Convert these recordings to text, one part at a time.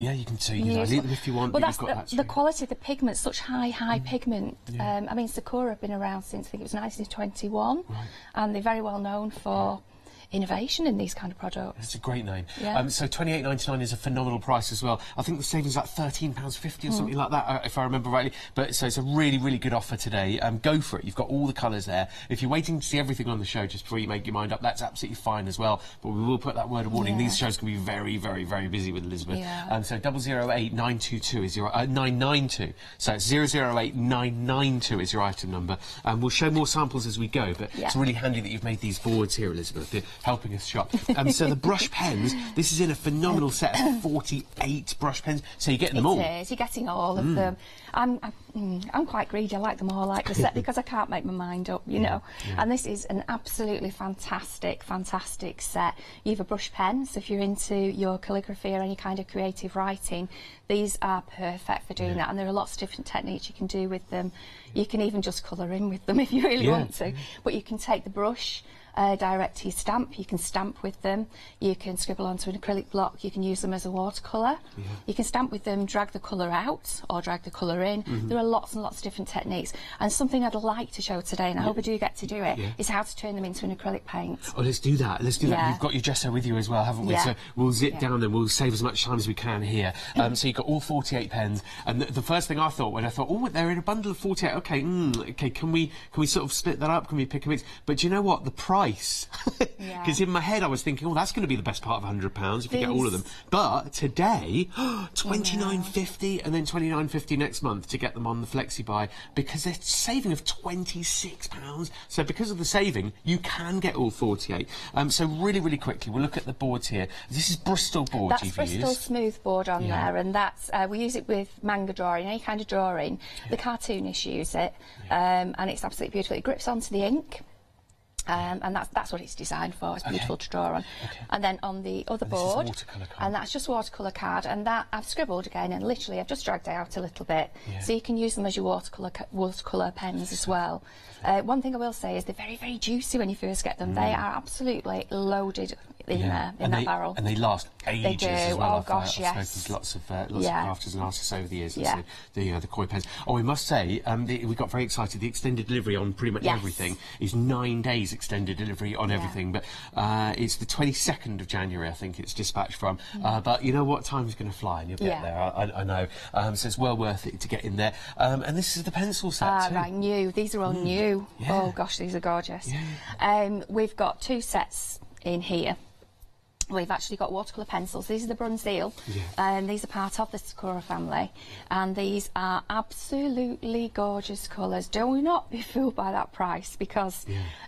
Yeah, you can leave them if you want. Well, that's the quality of the pigment, such high pigment. Yeah. I mean, Sakura have been around since, I think it was 1921, and they're very well known for innovation in these kind of products. It's a great name. Yeah. So £28.99 is a phenomenal price as well. I think the savings like £13.50 or something like that, if I remember rightly. But so it's a really good offer today. Go for it. You've got all the colours there. If you're waiting to see everything on the show just before you make your mind up, that's absolutely fine as well. But we will put that word of warning. These shows can be very busy with Elizabeth. Yeah. So 008 922 is your 992. So it's 008 992 is your item number. We'll show more samples as we go. But it's really handy that you've made these boards here, Elizabeth. They're helping us shop. So the brush pens, this is in a phenomenal set of 48 brush pens. So you're getting them all. It is. You're getting all of them. I'm quite greedy. I like them all, like the set, because I can't make my mind up, you know. And this is an absolutely fantastic set. You have a brush pen, so if you're into your calligraphy or any kind of creative writing, these are perfect for doing that. And there are lots of different techniques you can do with them. You can even just colour in with them if you really want to. But you can take the brush direct to your stamp. You can stamp with them. You can scribble onto an acrylic block. You can use them as a watercolour. You can stamp with them, drag the colour out or drag the colour in. There are lots and lots of different techniques. And something I'd like to show today, and I hope I do get to do it, is how to turn them into an acrylic paint. Oh, let's do that. Let's do that. You've got your gesso with you as well, haven't we? So we'll zip down and we'll save as much time as we can here. So you've got all 48 pens. And the first thing I thought when I thought, oh, they're in a bundle of 48. Okay, okay, can we sort of split that up? Can we pick a mix? But do you know what? The price. Because in my head I was thinking, oh, that's going to be the best part of £100 if you get all of them. But today, £29.50 and then £29.50 next month to get them on the Flexi Buy, because they're saving of £26. So because of the saving, you can get all 48. So really quickly, we'll look at the boards here. This is Bristol board you've used. That's Bristol smooth board on there, and that's we use it with manga drawing, any kind of drawing. The cartoonists use it, and it's absolutely beautiful. It grips onto the ink. And that's what it's designed for. It's beautiful to draw on. And then on the other board, watercolour card. and that's just watercolour card, and that I've scribbled again, and literally I've just dragged it out a little bit, so you can use them as your watercolour pens as well. One thing I will say is they're very juicy when you first get them. They are absolutely loaded in there, in that barrel. And they last ages. They do. As well. Oh gosh, I've spoken to lots of crafters and artists over the years. The Coy pens. Oh, we must say, we got very excited. The extended delivery on pretty much everything is 9 days extended delivery on everything. But it's the 22nd of January, I think it's dispatched from. But you know what? Time's going to fly, and you'll get there. I know. So it's well worth it to get in there. And this is the pencil set too. Right, new. These are all new. Oh gosh, these are gorgeous. We've got 2 sets in here. We've actually got watercolor pencils. These are the Branzino. These are part of the Sakura family, and these are absolutely gorgeous colours. Do not be fooled by that price, because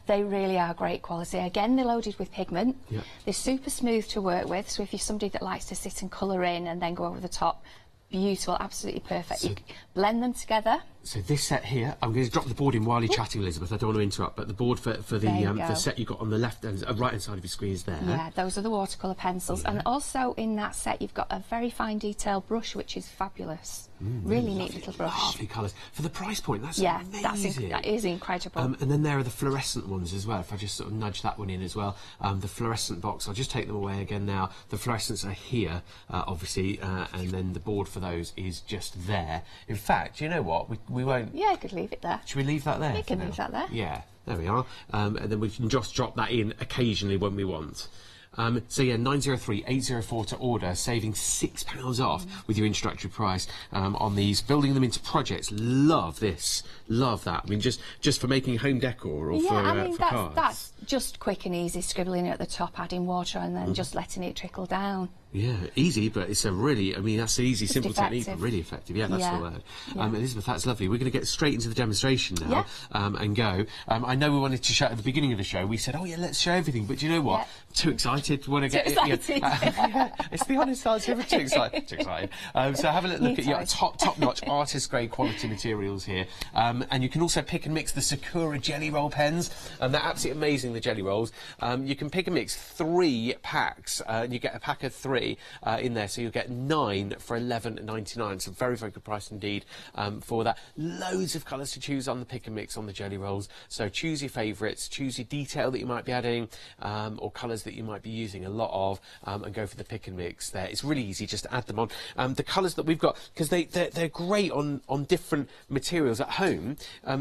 they really are great quality. Again, they're loaded with pigment. They're super smooth to work with, so if you're somebody that likes to sit and colour in and then go over the top, beautiful, absolutely perfect. You can blend them together. So this set here, I'm going to drop the board in while you're chatting, Elizabeth. I don't want to interrupt, but the board for the set you got on the left and right hand side of your screen is there. Yeah, those are the watercolour pencils, and also in that set you've got a very fine detail brush, which is fabulous. Really neat little brush. Lovely colours for the price point. That's amazing. That is incredible. And then there are the fluorescent ones as well. If I just sort of nudge that one in as well, the fluorescent box. I'll just take them away again now. The fluorescents are here, obviously, and then the board for those is just there. In fact, you know what? We won't. Yeah, I could leave it there. Should we leave that there? We can leave that there. Yeah, there we are. And then we can just drop that in occasionally when we want. So yeah, 903-804 to order, saving £6 off with your introductory price on these. Building them into projects. Love this. Love that. I mean, just for making home decor or for cards. That's just quick and easy, scribbling at the top, adding water, and then just letting it trickle down. Yeah, easy, but it's a really, I mean, that's an easy, simple technique, but really effective. Yeah, that's the word. Elizabeth, that's lovely. We're going to get straight into the demonstration now and go. I know we wanted to show at the beginning of the show, we said, oh yeah, let's show everything, but do you know what? Too excited, want to get it. It's the honest answer, too excited. Too excited. So have a little look at your top-notch artist-grade quality materials here. And you can also pick and mix the Sakura jelly roll pens. They're absolutely amazing, the jelly rolls. You can pick and mix 3 packs, and you get a pack of 3. free in there, so you'll get 9 for £11.99. So very, very good price indeed for that. Loads of colours to choose on the pick and mix on the jelly rolls. So choose your favourites, choose your detail that you might be adding, or colours that you might be using a lot of, and go for the pick and mix there. It's really easy just to add them on. The colours that we've got, because they're great on different materials. At home,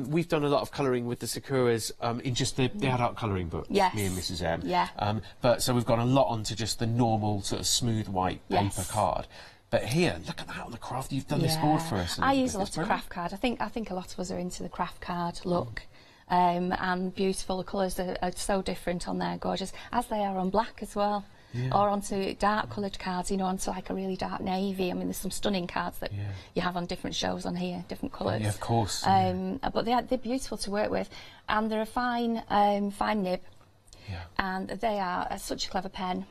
we've done a lot of colouring with the Sakuras in just the adult colouring book, me and Mrs M. But so we've got a lot onto just the normal sort of smooth white paper card. But here, look at that on the craft. You've done this board for us. I use a lot of craft card. I think a lot of us are into the craft card look. And beautiful. The colours are so different on there, gorgeous, as they are on black as well. Or onto dark coloured cards, you know, onto like a really dark navy. I mean, there's some stunning cards that you have on different shows on here, different colours. Yeah, of course. But they're beautiful to work with, and they're a fine nib, and they are such a clever pen.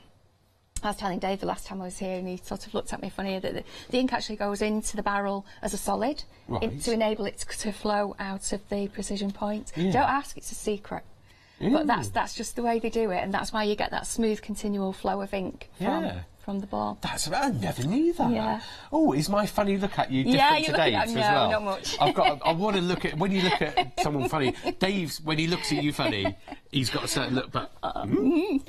I was telling Dave the last time I was here, and he sort of looked at me funny, that the ink actually goes into the barrel as a solid to enable it to flow out of the precision point. Don't ask, it's a secret. But that's just the way they do it, and that's why you get that smooth, continual flow of ink from the ball. I never knew that. Oh, is my funny look at you different to Dave's as well? Not much. I want to look at, when you look at someone funny, Dave's, when he looks at you funny, he's got a certain look, but... Right.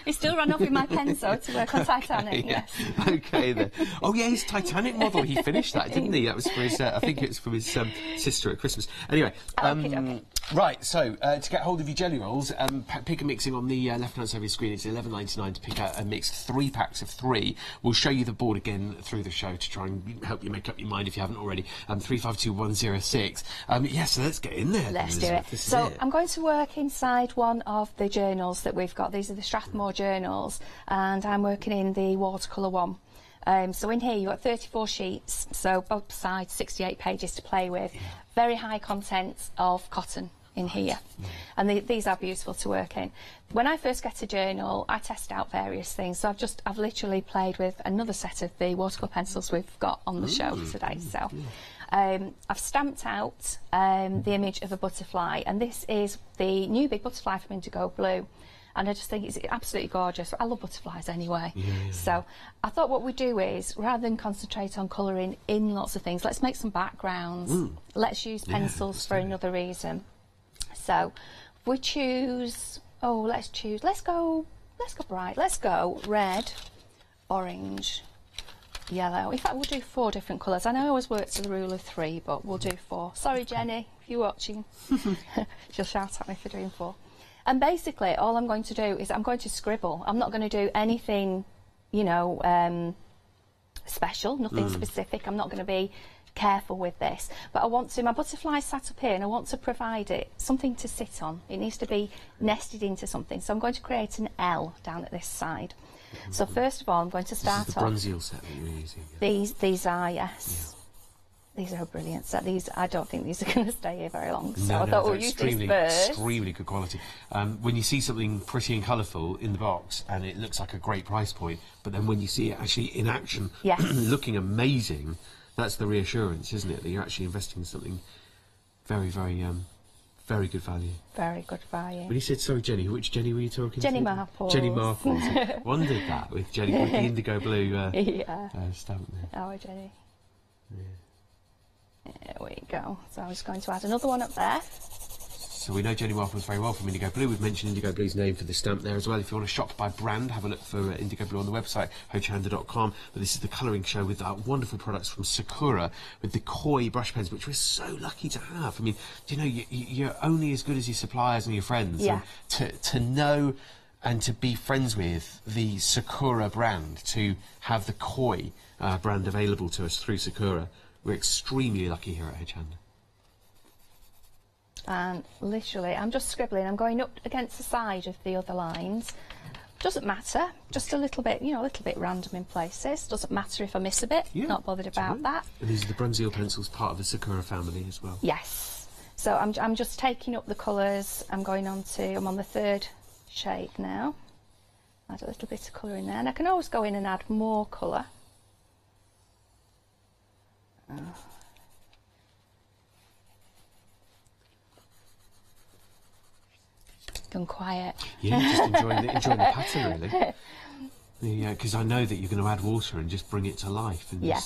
He still ran off with my pencil to work on Titanic, OK, then. Oh, yeah, his Titanic model, he finished that, didn't he? That was for his, I think it was from his sister at Christmas. Anyway, right, so to get hold of your jelly rolls, pick a mixing on the left-hand side of your screen. It's £11.99 to pick out a mix, 3 packs of 3. We'll show you the board again through the show to try and help you make up your mind if you haven't already. 352106. So let's get in there. Let's do it. So I'm going to work inside one of the journals that we've got. These are the Strathmore Journals, and I'm working in the watercolour one. So in here you've got 34 sheets, so both sides 68 pages to play with. Very high content of cotton in here, and these are beautiful to work in. When I first get a journal, I test out various things. So I've literally played with another set of the watercolor pencils we've got on the show today. So I've stamped out the image of a butterfly, and this is the new big butterfly from Indigo Blue. And I just think it's absolutely gorgeous. I love butterflies anyway. So I thought what we do is, rather than concentrate on colouring in lots of things, let's make some backgrounds. Let's use pencils for another reason. So we choose, let's go bright. Let's go red, orange, yellow. In fact, we'll do 4 different colours. I know I always work to the rule of 3, but we'll do 4. Sorry, Jenny, if you're watching. She'll shout at me for doing 4. And basically, all I'm going to do is I'm going to scribble. I'm not going to do anything, you know, special, nothing specific. I'm not going to be careful with this, but I want to, my butterfly sat up here, and I want to provide it something to sit on. It needs to be nested into something, so I'm going to create an L down at this side. So first of all, I'm going to start off. This is the Branzino set that you're using. These are, yes. These are a brilliant set. These, I don't think these are going to stay here very long, so I thought we'll use these first. Extremely good quality. When you see something pretty and colourful in the box, and it looks like a great price point, but then when you see it actually in action, looking amazing, that's the reassurance, isn't it? That you're actually investing in something very, very, very good value. Very good value. When you said, sorry, Jenny, which Jenny were you talking Jenny to? Marples. Jenny Marples. Wondered that with Jenny, with the indigo blue stamp there. Our Jenny. There we go. So I was going to add another one up there. So we know Jenny Marples very well from Indigo Blue. We've mentioned Indigo Blue's name for the stamp there as well. If you want to shop by brand, have a look for Indigo Blue on the website, hochanda.com. But this is the colouring show with wonderful products from Sakura, with the Coy Brush Pens, which we're so lucky to have. I mean, do you know, you're only as good as your suppliers and your friends. Yeah. And to know and to be friends with the Sakura brand, to have the Coy brand available to us through Sakura, we're extremely lucky here at Hochanda. And literally, I'm just scribbling. I'm going up against the side of the other lines. Doesn't matter. Just a little bit, you know, a little bit random in places. Doesn't matter if I miss a bit. Not bothered about that. And these are the Branzino pencils, part of the Sakura family as well. Yes. So I'm just taking up the colours. I'm going on to, I'm on the 3rd shade now. Add a little bit of colour in there. And I can always go in and add more colour. Gone quiet. Yeah, just enjoying the pattern, really. Yeah, because I know that you're going to add water and just bring it to life and Yeah.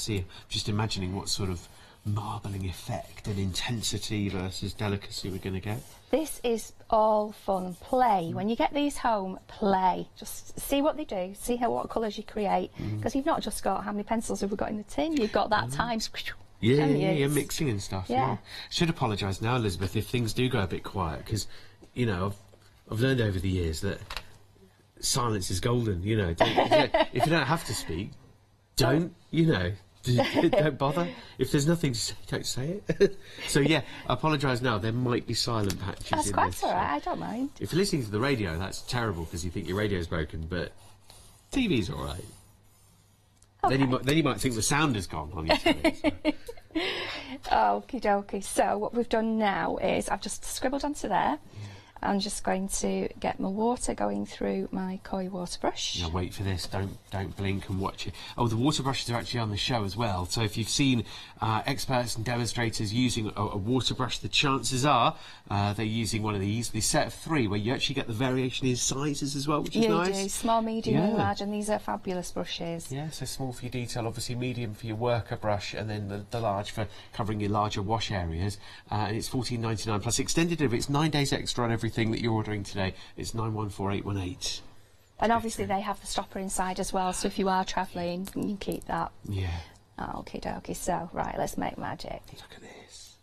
just imagining what sort of marbling effect and intensity versus delicacy we're going to get. This is all fun. Play. When you get these home, play. Just see what they do, see what colours you create. Because you've not just got how many pencils have we got in the tin, you've got that times. Yeah, mixing and stuff. Yeah. Should apologise now, Elizabeth, if things do go a bit quiet, because, you know, I've learned over the years that silence is golden, you know. If you don't have to speak, don't, you know. Don't bother. If there's nothing to say, don't say it. So yeah, I apologise now. There might be silent patches. That's in quite this, all right. I don't mind. If you're listening to the radio, that's terrible because you think your radio's broken. But TV's all right. Okay. Then you might think the sound has gone on your telly. So. Okie dokie. So what we've done now is I've just scribbled onto there. I'm just going to get my water going through my Coy water brush. Now wait for this, don't blink and watch it. Oh, the water brushes are actually on the show as well, so if you've seen experts and demonstrators using a water brush, the chances are they're using one of these, the set of 3, where you actually get the variation in sizes as well, which is nice. You do, small, medium and large, and these are fabulous brushes. Yeah, so small for your detail, obviously medium for your worker brush, and then the large for covering your larger wash areas. And it's $14.99 plus extended delivery. It's 9 days extra on everything that you're ordering today. It's 914818. And obviously they have the stopper inside as well, so if you are travelling, you can keep that. Yeah. Okie dokie. So, right, let's make magic. Look at this.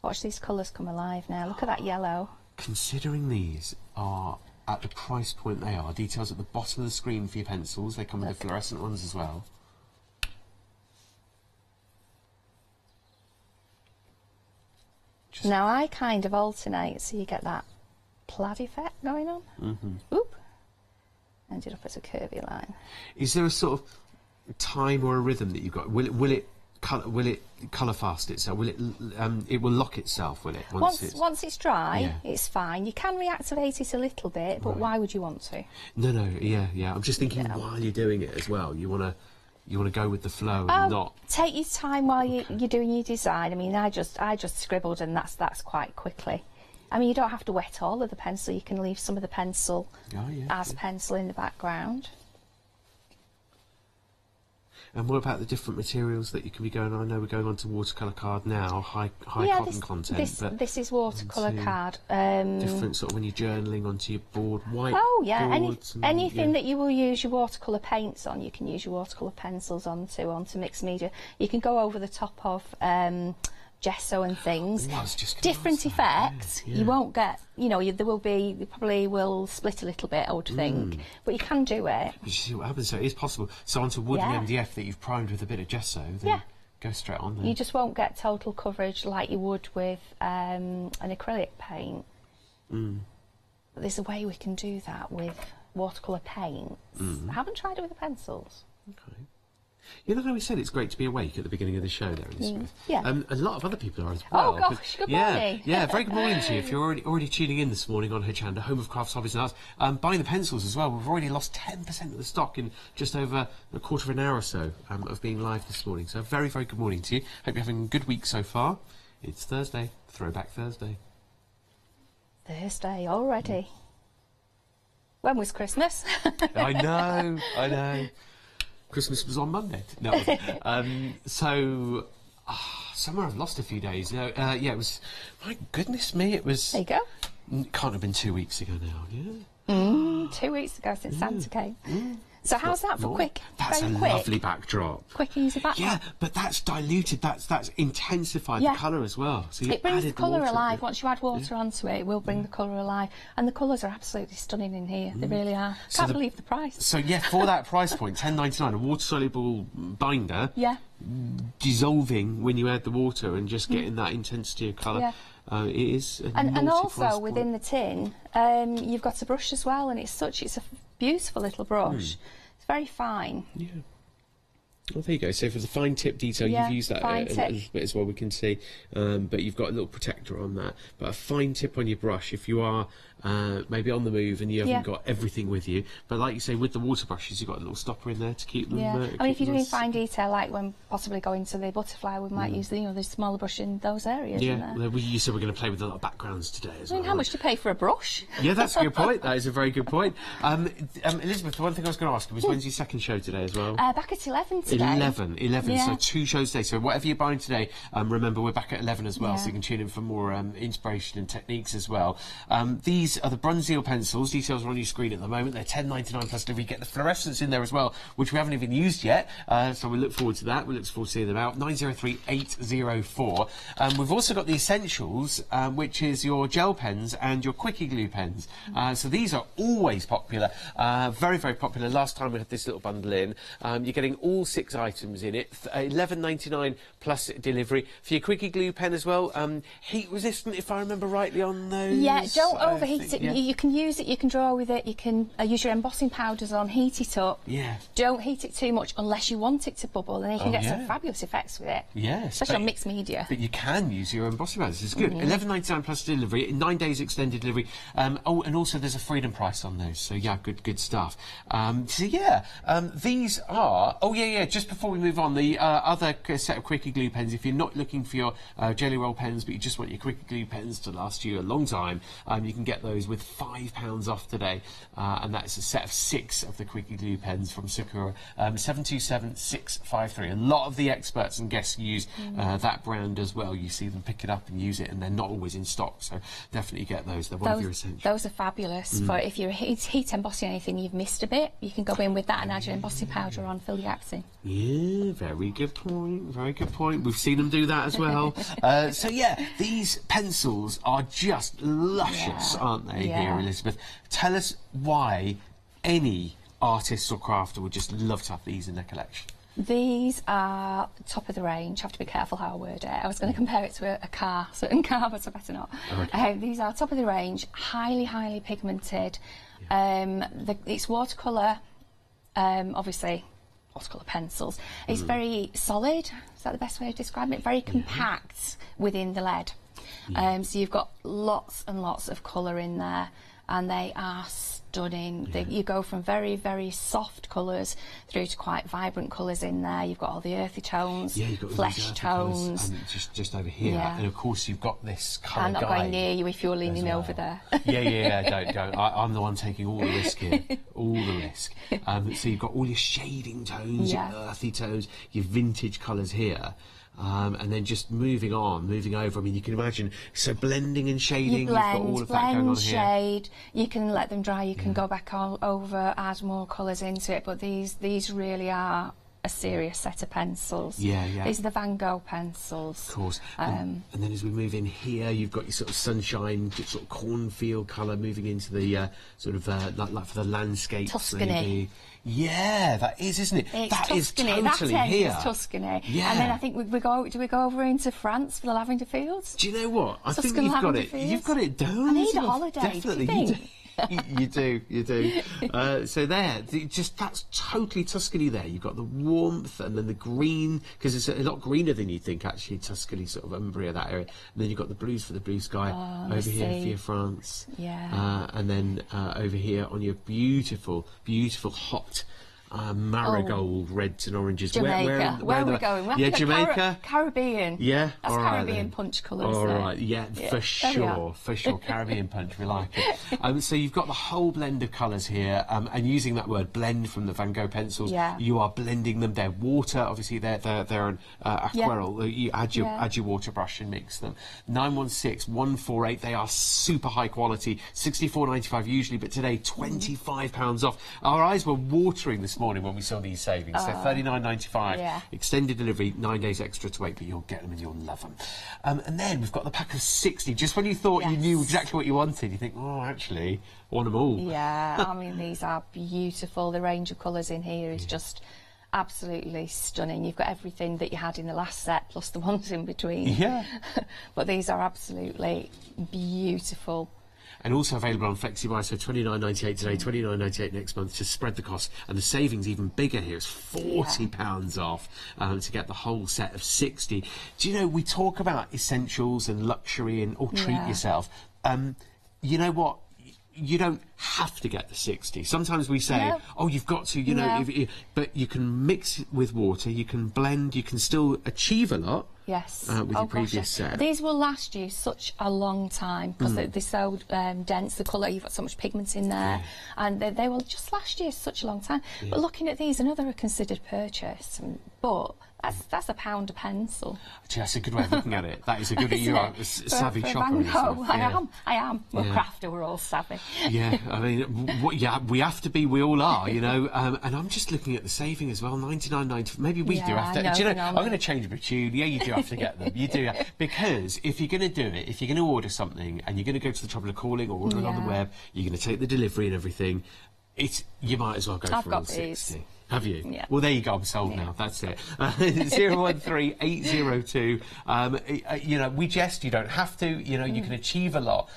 Watch these colours come alive now. Look at that yellow. Considering these are at the price point they are, details at the bottom of the screen for your pencils. They come with the fluorescent ones as well. Now I kind of alternate, so you get that plaid effect going on. Oop. Ended up as a curvy line. Is there a sort of time or a rhythm that you've got? Will it colour fast itself? Will it will lock itself? Will it once it's dry? It's fine. You can reactivate it a little bit, but why would you want to? No. Yeah. I'm just thinking while you're doing it as well. You want to go with the flow and not take your time while you're doing your design. I mean, I just scribbled, and that's quite quickly. I mean, you don't have to wet all of the pencil. You can leave some of the pencil as pencil in the background. And what about the different materials that you can be going on? I know we're going on to Watercolor Card now, high cotton content. This is Watercolor Card. Different sort of when you're journaling onto your board, white boards. Anything that you will use your watercolour paints on, you can use your watercolour pencils onto mixed media. You can go over the top of gesso and things. Different effects. Yeah. You won't get, you probably will split a little bit, I would think, but you can do it. You see what happens, so it is possible. So onto wooden MDF that you've primed with a bit of gesso, then go straight on there. You just won't get total coverage like you would with an acrylic paint. But there's a way we can do that with watercolour paints. I haven't tried it with the pencils. Okay. You know how we said it's great to be awake at the beginning of the show there, Elizabeth? Yeah. A lot of other people are as well. Oh gosh, good morning. Yeah, very good morning to you. If you're already tuning in this morning on Hochanda, home of crafts, hobbies and arts, buying the pencils as well. We've already lost 10% of the stock in just over a quarter of an hour or so of being live this morning. So very, very good morning to you. Hope you're having a good week so far. It's Thursday, Throwback Thursday. Thursday already. When was Christmas? I know. Christmas was on Monday. No, it wasn't. So, somewhere I've lost a few days. No, it was. My goodness me, it was. There you go. Can't have been 2 weeks ago now. Yeah. 2 weeks ago since Santa came. So how's that for quick? That's a lovely backdrop. Quick, easy backdrop. Yeah, but that's diluted. That's intensified the colour as well. So it brings the colour alive. Once you add water onto it, it will bring the colour alive. And the colours are absolutely stunning in here. They really are. Can't believe the price. So yeah, for that price point, $10.99, a water-soluble binder. Yeah. Dissolving when you add the water and just getting that intensity of colour. Yeah. It is a and also within the tin, you've got a brush as well, and it's a beautiful little brush. It's very fine. Yeah. Oh, there you go. So for the fine tip detail, you've used that a little bit as well, we can see. But you've got a little protector on that. But a fine tip on your brush, if you are maybe on the move and you haven't got everything with you. But like you say, with the water brushes, you've got a little stopper in there to keep them... I mean, if you're doing fine detail, like when possibly going to the butterfly, we might use the smaller brush in those areas. You said we're going to play with a lot of backgrounds today as well. I mean, how much do you pay for a brush? Yeah, that's a good point. That is a very good point. Elizabeth, the one thing I was going to ask you was, when's your second show today as well? Back at 11 today. 11, so 2 shows today. So whatever you're buying today, remember we're back at 11 as well, so you can tune in for more inspiration and techniques as well. These are the Branzino pencils. Details are on your screen at the moment. They're $10.99 plus delivery. You get the fluorescence in there as well, which we haven't even used yet. So we look forward to that. We look forward to seeing them out. 903804. We've also got the essentials, which is your gel pens and your quickie glue pens. So these are always popular. Very, very popular. Last time we had this little bundle in. You're getting all 6 items in it. $11.99 plus delivery. For your quickie glue pen as well, heat resistant, if I remember rightly, on those. Yeah, don't overheat it. You can use it, you can draw with it, you can use your embossing powders on, heat it up. Yeah. Don't heat it too much unless you want it to bubble, and then you can get some fabulous effects with it. Yes. Especially on mixed media. But you can use your embossing powders. It's good. $11.99 plus delivery, 9 days extended delivery. Oh, and also there's a freedom price on those. So yeah, good stuff. These are. Oh yeah. Just before we move on, the other set of quickie glue pens. If you're not looking for your jelly roll pens, but you just want your quickie glue pens to last you a long time, you can get those with £5 off today, and that's a set of 6 of the quickie glue pens from Sakura. 727653. A lot of the experts and guests use that brand as well. You see them pick it up and use it, and they're not always in stock, so definitely get those. They're one of your essentials. Those are fabulous. For if you're heat embossing anything you've missed a bit, you can go in with that and add your embossing powder on, fill the gaps in. Yeah, very good point. Very good point. We've seen them do that as well. So yeah, these pencils are just luscious, aren't they? Here, Elizabeth, tell us why any artist or crafter would just love to have these in their collection. These are top of the range. I have to be careful how I word it. I was going to compare it to a car, certain car, but I better not. Okay. These are top of the range, highly pigmented. It's watercolour, obviously. Watercolor pencils. It's very solid. Is that the best way of describing it? Very compact within the lead. So you've got lots and lots of colour in there, and they are stunning. You go from very soft colours through to quite vibrant colours in there. You've got all the earthy tones, you've got flesh tones, and just over here. And of course you've got this colour guide. I'm not going near you if you're leaning over there. Don't. I'm the one taking all the risk here, all the risk. So you've got all your shading tones, your earthy tones, your vintage colours here. And then just moving over. I mean, you can imagine, so blending and shading, you've got all of that going on here. Shade, you can let them dry, you can go back all over, add more colours into it, but these really are a serious set of pencils. These are the Van Gogh pencils. Of course. And then as we move in here, you've got your sort of sunshine, sort of cornfield colour moving into the sort of like for the landscape. Tuscany. Maybe. Yeah, that is, isn't it? It's that Tuscany. Is totally that here. Is Tuscany. Yeah. And then I think do we go over into France for the lavender fields? Do you know what? I think you've got it. You've got it down. I need a holiday. Definitely. Do you think? You do. So there, that's totally Tuscany there. You've got the warmth and then the green, because it's a lot greener than you'd think, actually, Tuscany, sort of Umbria, that area. And then you've got the blues for the blue sky over here for your France. And then over here on your beautiful hot marigold reds and oranges. Jamaica. Where are we going? Jamaica. Caribbean. Yeah, that's Caribbean punch colours. All right, for sure. Caribbean punch, we like it. So you've got the whole blend of colours here, and using that word blend from the Van Gogh pencils, you are blending them. They're water, obviously. They're an aquarelle. You add your water brush and mix them. 916148. They are super high quality. $64.95 usually, but today £25 off. Our eyes were watering this morning when we saw these savings. So $39.95, extended delivery, 9 days extra to wait, but you'll get them and you'll love them. And then we've got the pack of 60. Just when you thought you knew exactly what you wanted, you think, oh, actually, I want them all. Yeah, I mean, these are beautiful. The range of colours in here is just absolutely stunning. You've got everything that you had in the last set, plus the ones in between. Yeah. But these are absolutely beautiful. And also available on FlexiBuy, so $29.98 today, $29.98 next month to spread the cost. And the savings even bigger here. It's £40 off to get the whole set of 60. Do you know, we talk about essentials and luxury and treat yourself. You know what? You don't have to get the 60. Sometimes we say, oh, you've got to, you know, but you can mix it with water, you can blend, you can still achieve a lot. Yes. With your previous set. These will last you such a long time because they're so dense, the colour, you've got so much pigment in there, and they will just last you such a long time. But looking at these, another considered purchase, but that's £1 a pencil. Actually, that's a good way of looking at it. That is a good. You are a savvy shopper. I am. We're crafter. We're all savvy. Yeah, I mean, we have to be. We all are, you know. And I'm just looking at the saving as well. $99.90. Maybe we do have to. Do you know? I'm going to change the tune. Yeah, you do have to get them. You do, because if you're going to do it, if you're going to order something, and you're going to go to the trouble of calling or ordering on the web, you're going to take the delivery and everything. You might as well go for all 60. Have you? Yeah. Well, there you go. I'm sold now. That's it. 013802. You know, we jest. You don't have to. You know, you can achieve a lot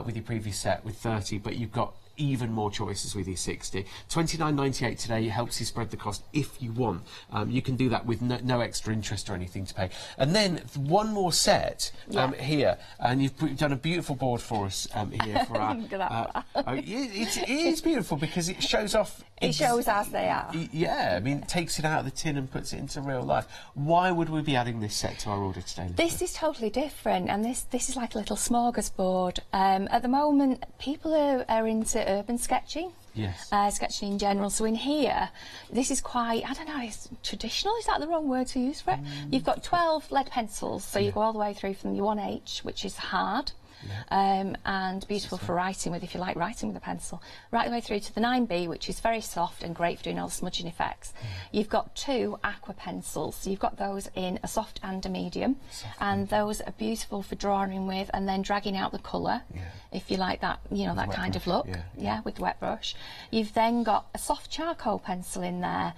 with your previous set with 30, but you've got even more choices with your 60. $29.98 today helps you spread the cost if you want. You can do that with no extra interest or anything to pay. And then one more set here, and you've done a beautiful board for us here for our. It is beautiful because it shows off. It shows as they are. Yeah, I mean, it takes it out of the tin and puts it into real life. Why would we be adding this set to our order today, Lisa? This is totally different, and this is like a little smorgasbord. At the moment, people are into urban sketching. Yes. Sketching in general. So in here, this is quite, I don't know, it's traditional, is that the wrong word to use for it? You've got 12 lead pencils, so you go all the way through from your 1H, which is hard, and beautiful for writing with, if you like writing with a pencil, right the way through to the 9B, which is very soft and great for doing all the smudging effects. You've got 2 aqua pencils, so you've got those in a soft and a medium, and those are beautiful for drawing with and then dragging out the colour, if you like that, you know, that kind of look, with the wet brush. You've then got a soft charcoal pencil in there.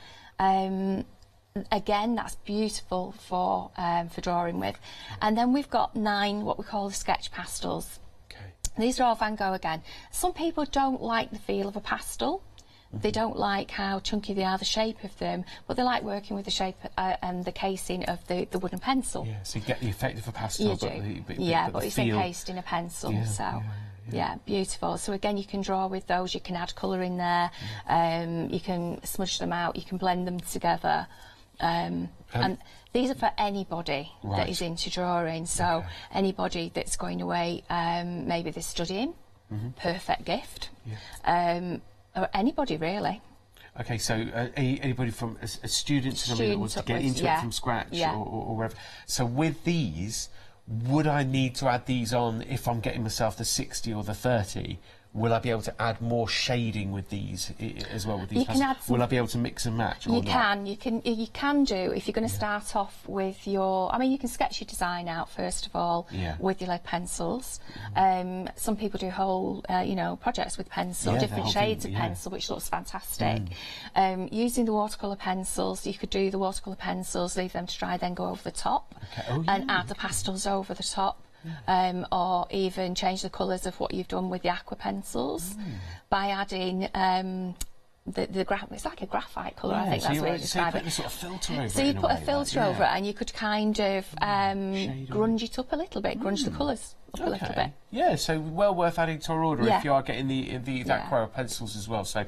Again, that's beautiful for drawing with. And then we've got 9 what we call the sketch pastels. These are all Van Gogh again. Some people don't like the feel of a pastel. They don't like how chunky they are, the shape of them, but they like working with the shape and the casing of the wooden pencil. Yeah, so you get the effect of a pastel, but it's encased in a pencil, yeah, beautiful. So again, you can draw with those, you can add colour in there, you can smudge them out, you can blend them together. And these are for anybody that is into drawing, so anybody that's going away, maybe they're studying, perfect gift, or anybody really. Okay, so anybody from a student that wants to get into it from scratch or wherever. So with these, would I need to add these on if I'm getting myself the 60 or the 30? Will I be able to add more shading with these as well? With these, will I be able to mix and match? You can do if you're going to start off with your. I mean, you can sketch your design out first of all with your lead pencils. Some people do whole, you know, projects with pencil, different shades of pencil, which looks fantastic. Using the watercolor pencils, you could do the watercolor pencils, leave them to dry, then go over the top, and add the pastels over the top. Or even change the colours of what you've done with the aqua pencils by adding it's like a graphite colour, I think that's what you describe it. So you put a sort of filter over it. So you put a filter over it, and you could kind of grunge it up a little bit, grunge the colours up a little bit. Yeah, so well worth adding to our order if you are getting the aqua pencils as well. So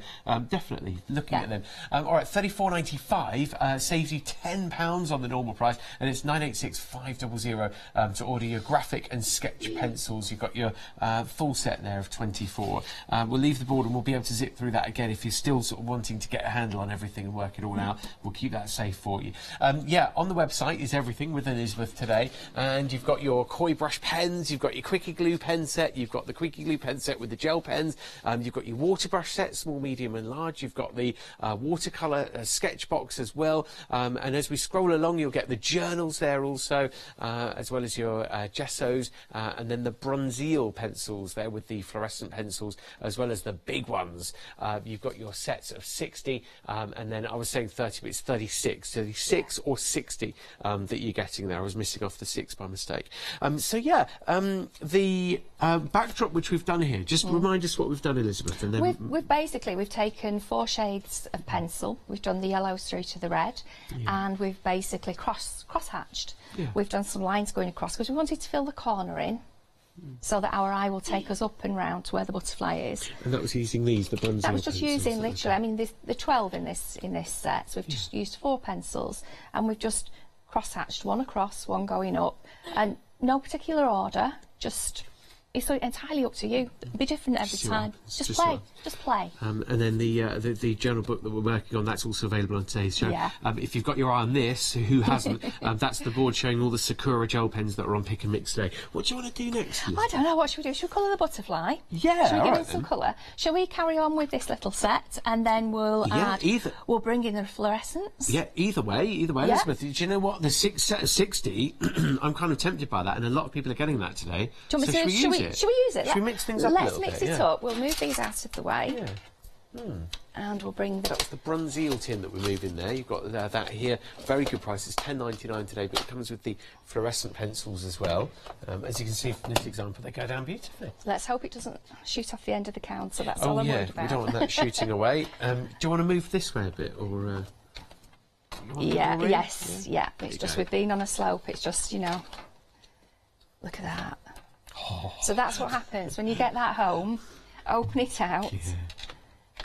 definitely looking at them. All right, $34.95 saves you £10 on the normal price, and it's $986,500 to order your graphic and sketch pencils. You've got your full set there of 24. We'll leave the board and we'll be able to zip through that again if you're still sort of wanting to get a handle on everything and work it all out. We'll keep that safe for you. On the website is everything with Elizabeth today, and you've got your Coy Brush Pens, you've got your Quickie Glue pen set, you've got the Quickie Glue pen set with the gel pens, you've got your water brush set, small, medium and large, you've got the watercolour sketch box as well, and as we scroll along you'll get the journals there also, as well as your gessos, and then the Branzino pencils there with the fluorescent pencils, as well as the big ones. You've got your sets of 60, and then I was saying 30, but it's 36 or 60 that you're getting there. I was missing off the 6 by mistake. the backdrop which we've done here, just remind us what we've done, Elizabeth. And then we've taken 4 shades of pencil. We've done the yellows through to the red, and we've basically cross-hatched. We've done some lines going across because we wanted to fill the corner in, so that our eye will take us up and round to where the butterfly is. And that was using these, the Branzino. That was just using literally. I mean, the 12 in this set. So we've just used 4 pencils, and we've just cross-hatched, one across, one going up, and no particular order. Just it's entirely up to you. It'll be different every time. Just play. Just play. And then the journal book that we're working on, that's also available on today's show. Yeah. If you've got your eye on this, who hasn't, that's the board showing all the Sakura gel pens that are on Pick and Mix today. What do you want to do next? I don't know. What should we do? Should we colour the butterfly? Yeah. Should we give it some colour? Shall we carry on with this little set, and then we'll we'll bring in the fluorescence? Yeah, either way, Elizabeth. Do you know what? The set of 60, I'm kind of tempted by that, and a lot of people are getting that today. Should we use it? Should we mix things up a little bit? Let's mix it up. We'll move these out of the way. Yeah. And we'll bring That was the Branzino tin that we moved in there. You've got that here. Very good price. It's $10.99 today, but it comes with the fluorescent pencils as well. As you can see from this example, they go down beautifully. Let's hope it doesn't shoot off the end of the counter. That's all I'm worried about. We don't want that shooting away. Do you want to move this way a bit, or? It's just we've been on a slope. It's just, you know, look at that. So that's what happens when you get that home. Open it out,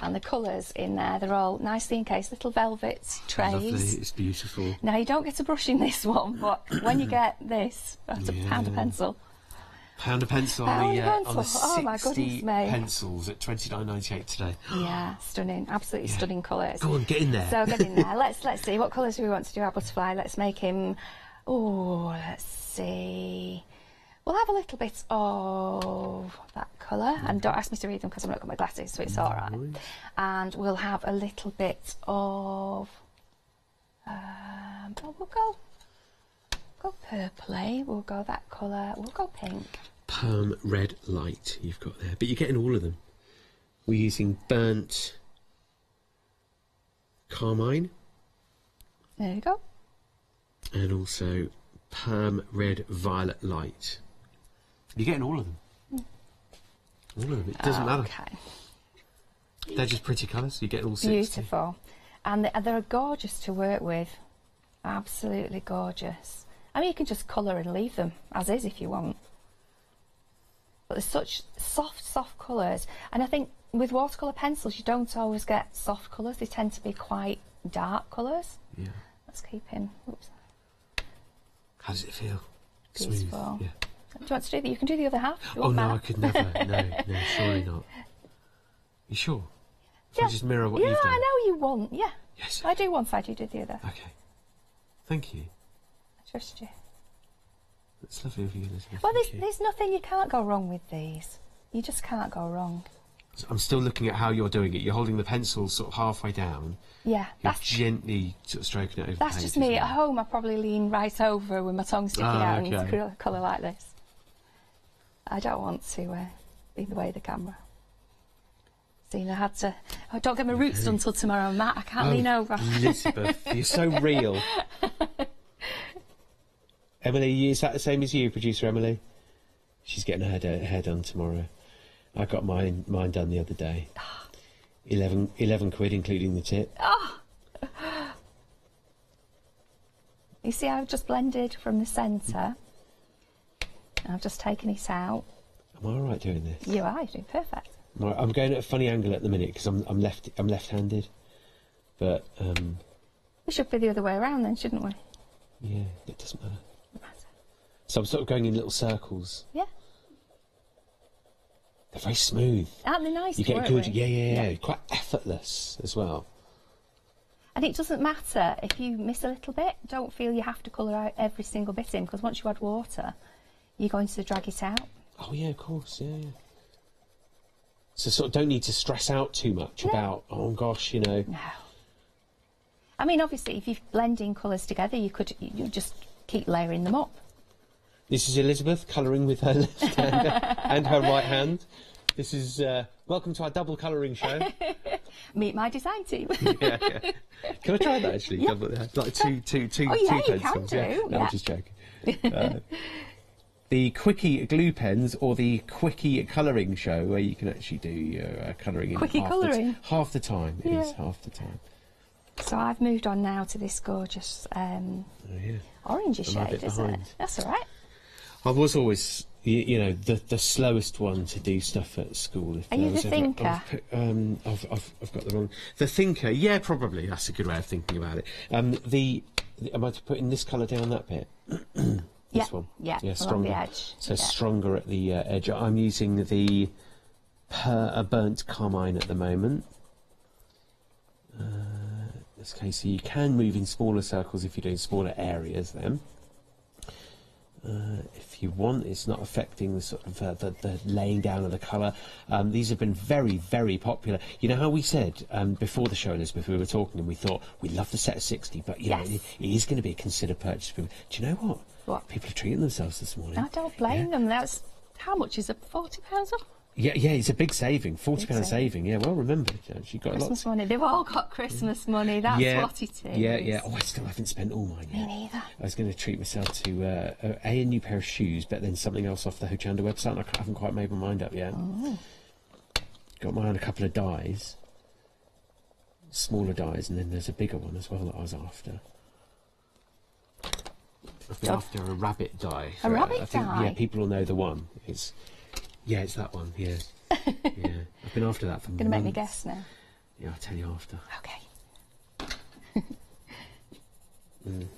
and the colours in there, they're all nicely encased, little velvet trays. Lovely, it's beautiful. Now, you don't get a brush in this one, but when you get this, that's a pound of pencil. Pound of pencil on the 60 my goodness me. pencils at $29.98 today. Yeah, stunning, absolutely stunning colours. Go on, get in there. So get in there. Let's see, what colours do we want to do our butterfly? Let's make him, let's see. We'll have a little bit of that colour, and don't ask me to read them because I've not got my glasses, so it's all right. And we'll have a little bit of, we'll go purpley, we'll go that colour, we'll go pink. Perm red light you've got there, but you're getting all of them. We're using burnt carmine. There you go. And also perm red violet light. You're getting all of them. All of them. It doesn't matter. They're just pretty colours. You get all 60. Beautiful. And they're gorgeous to work with. Absolutely gorgeous. I mean, you can just colour and leave them as is if you want. But there's such soft colours. And I think with watercolour pencils, you don't always get soft colours. They tend to be quite dark colours. Yeah. Let's keep him. Oops. How does it feel? Beautiful. Smooth. Yeah. Do you want to do that? You can do the other half. Oh no, I could never. No, surely not. You sure? If I just mirror what you've done. Yeah, I know you want. Yeah. Yes. I do one side, you do the other. Okay. Thank you. I trust you. That's lovely of you, Elizabeth. Well, there's nothing, you can't go wrong with these. You just can't go wrong. So I'm still looking at how you're doing it. You're holding the pencil sort of halfway down. Yeah. You're gently sort of stroking it over the page. That's just me. At home, I probably lean right over with my tongue sticking out and colour like this. I don't want to be in the way of the camera. See, I had to... Oh, don't get my roots done till tomorrow, Matt. I can't lean over. Elizabeth, you're so real. Emily, is that the same as you, producer Emily? She's getting her hair done tomorrow. I got mine done the other day. 11 quid, including the tip. Oh. You see, I've just blended from the centre. I've just taken it out. Am I all right doing this? You are. You're doing perfect. I'm going at a funny angle at the minute because I'm left-handed, but we should be the other way around then, shouldn't we? Yeah, it doesn't matter. So I'm sort of going in little circles. Yeah. They're very smooth. Aren't they nice? You get good. Yeah. Quite effortless as well. And it doesn't matter if you miss a little bit. Don't feel you have to colour out every single bit in, because once you add water, you're going to drag it out. Oh yeah, of course. Yeah. So sort of don't need to stress out too much about, oh gosh, you know. No. I mean, obviously, if you're blending colours together, you just keep layering them up. This is Elizabeth colouring with her left hand and her right hand. This is welcome to our double colouring show. Meet my design team. Yeah. Can I try that actually? Yeah. Like two Oh yeah, pencils. you can do. No, I'm just joking. the Quickie glue pens or the Quickie colouring show, where you can actually do your colouring in half the time. It is half the time. So I've moved on now to this gorgeous orangey shade, isn't it? That's all right. I was always, you know, the slowest one to do stuff at school. Are you the thinker? I've got the wrong. The thinker, yeah, probably. That's a good way of thinking about it. Am I to put in this colour down that bit? This one? Yeah, stronger. along the edge. So stronger at the edge. I'm using the burnt carmine at the moment. Okay, so you can move in smaller circles if you're doing smaller areas then. If you want, it's not affecting the sort of the laying down of the colour. These have been very, very popular. You know how we said before the show, Elizabeth, we were talking and we thought we love the set of 60, but you know, it is going to be a considered purchase. Do you know what? What? People are treating themselves this morning. I don't blame them. That's how much is it? £40 off? Yeah, it's a big saving, £40 saving. Yeah, well remembered. She got Christmas money. They've all got Christmas money. That's what it is. Yeah. Oh, I still haven't spent all mine yet. Me neither. I was going to treat myself to a new pair of shoes, but then something else off the Hochanda website. And I haven't quite made my mind up yet. Oh. Got mine on a couple of dies, smaller dies, and then there's a bigger one as well that I was after. I've been after a rabbit die. A rabbit die? Yeah, people will know the one. It's that one. Yeah, I've been after that for months. Gonna make me guess now. Yeah, I'll tell you after. Okay. You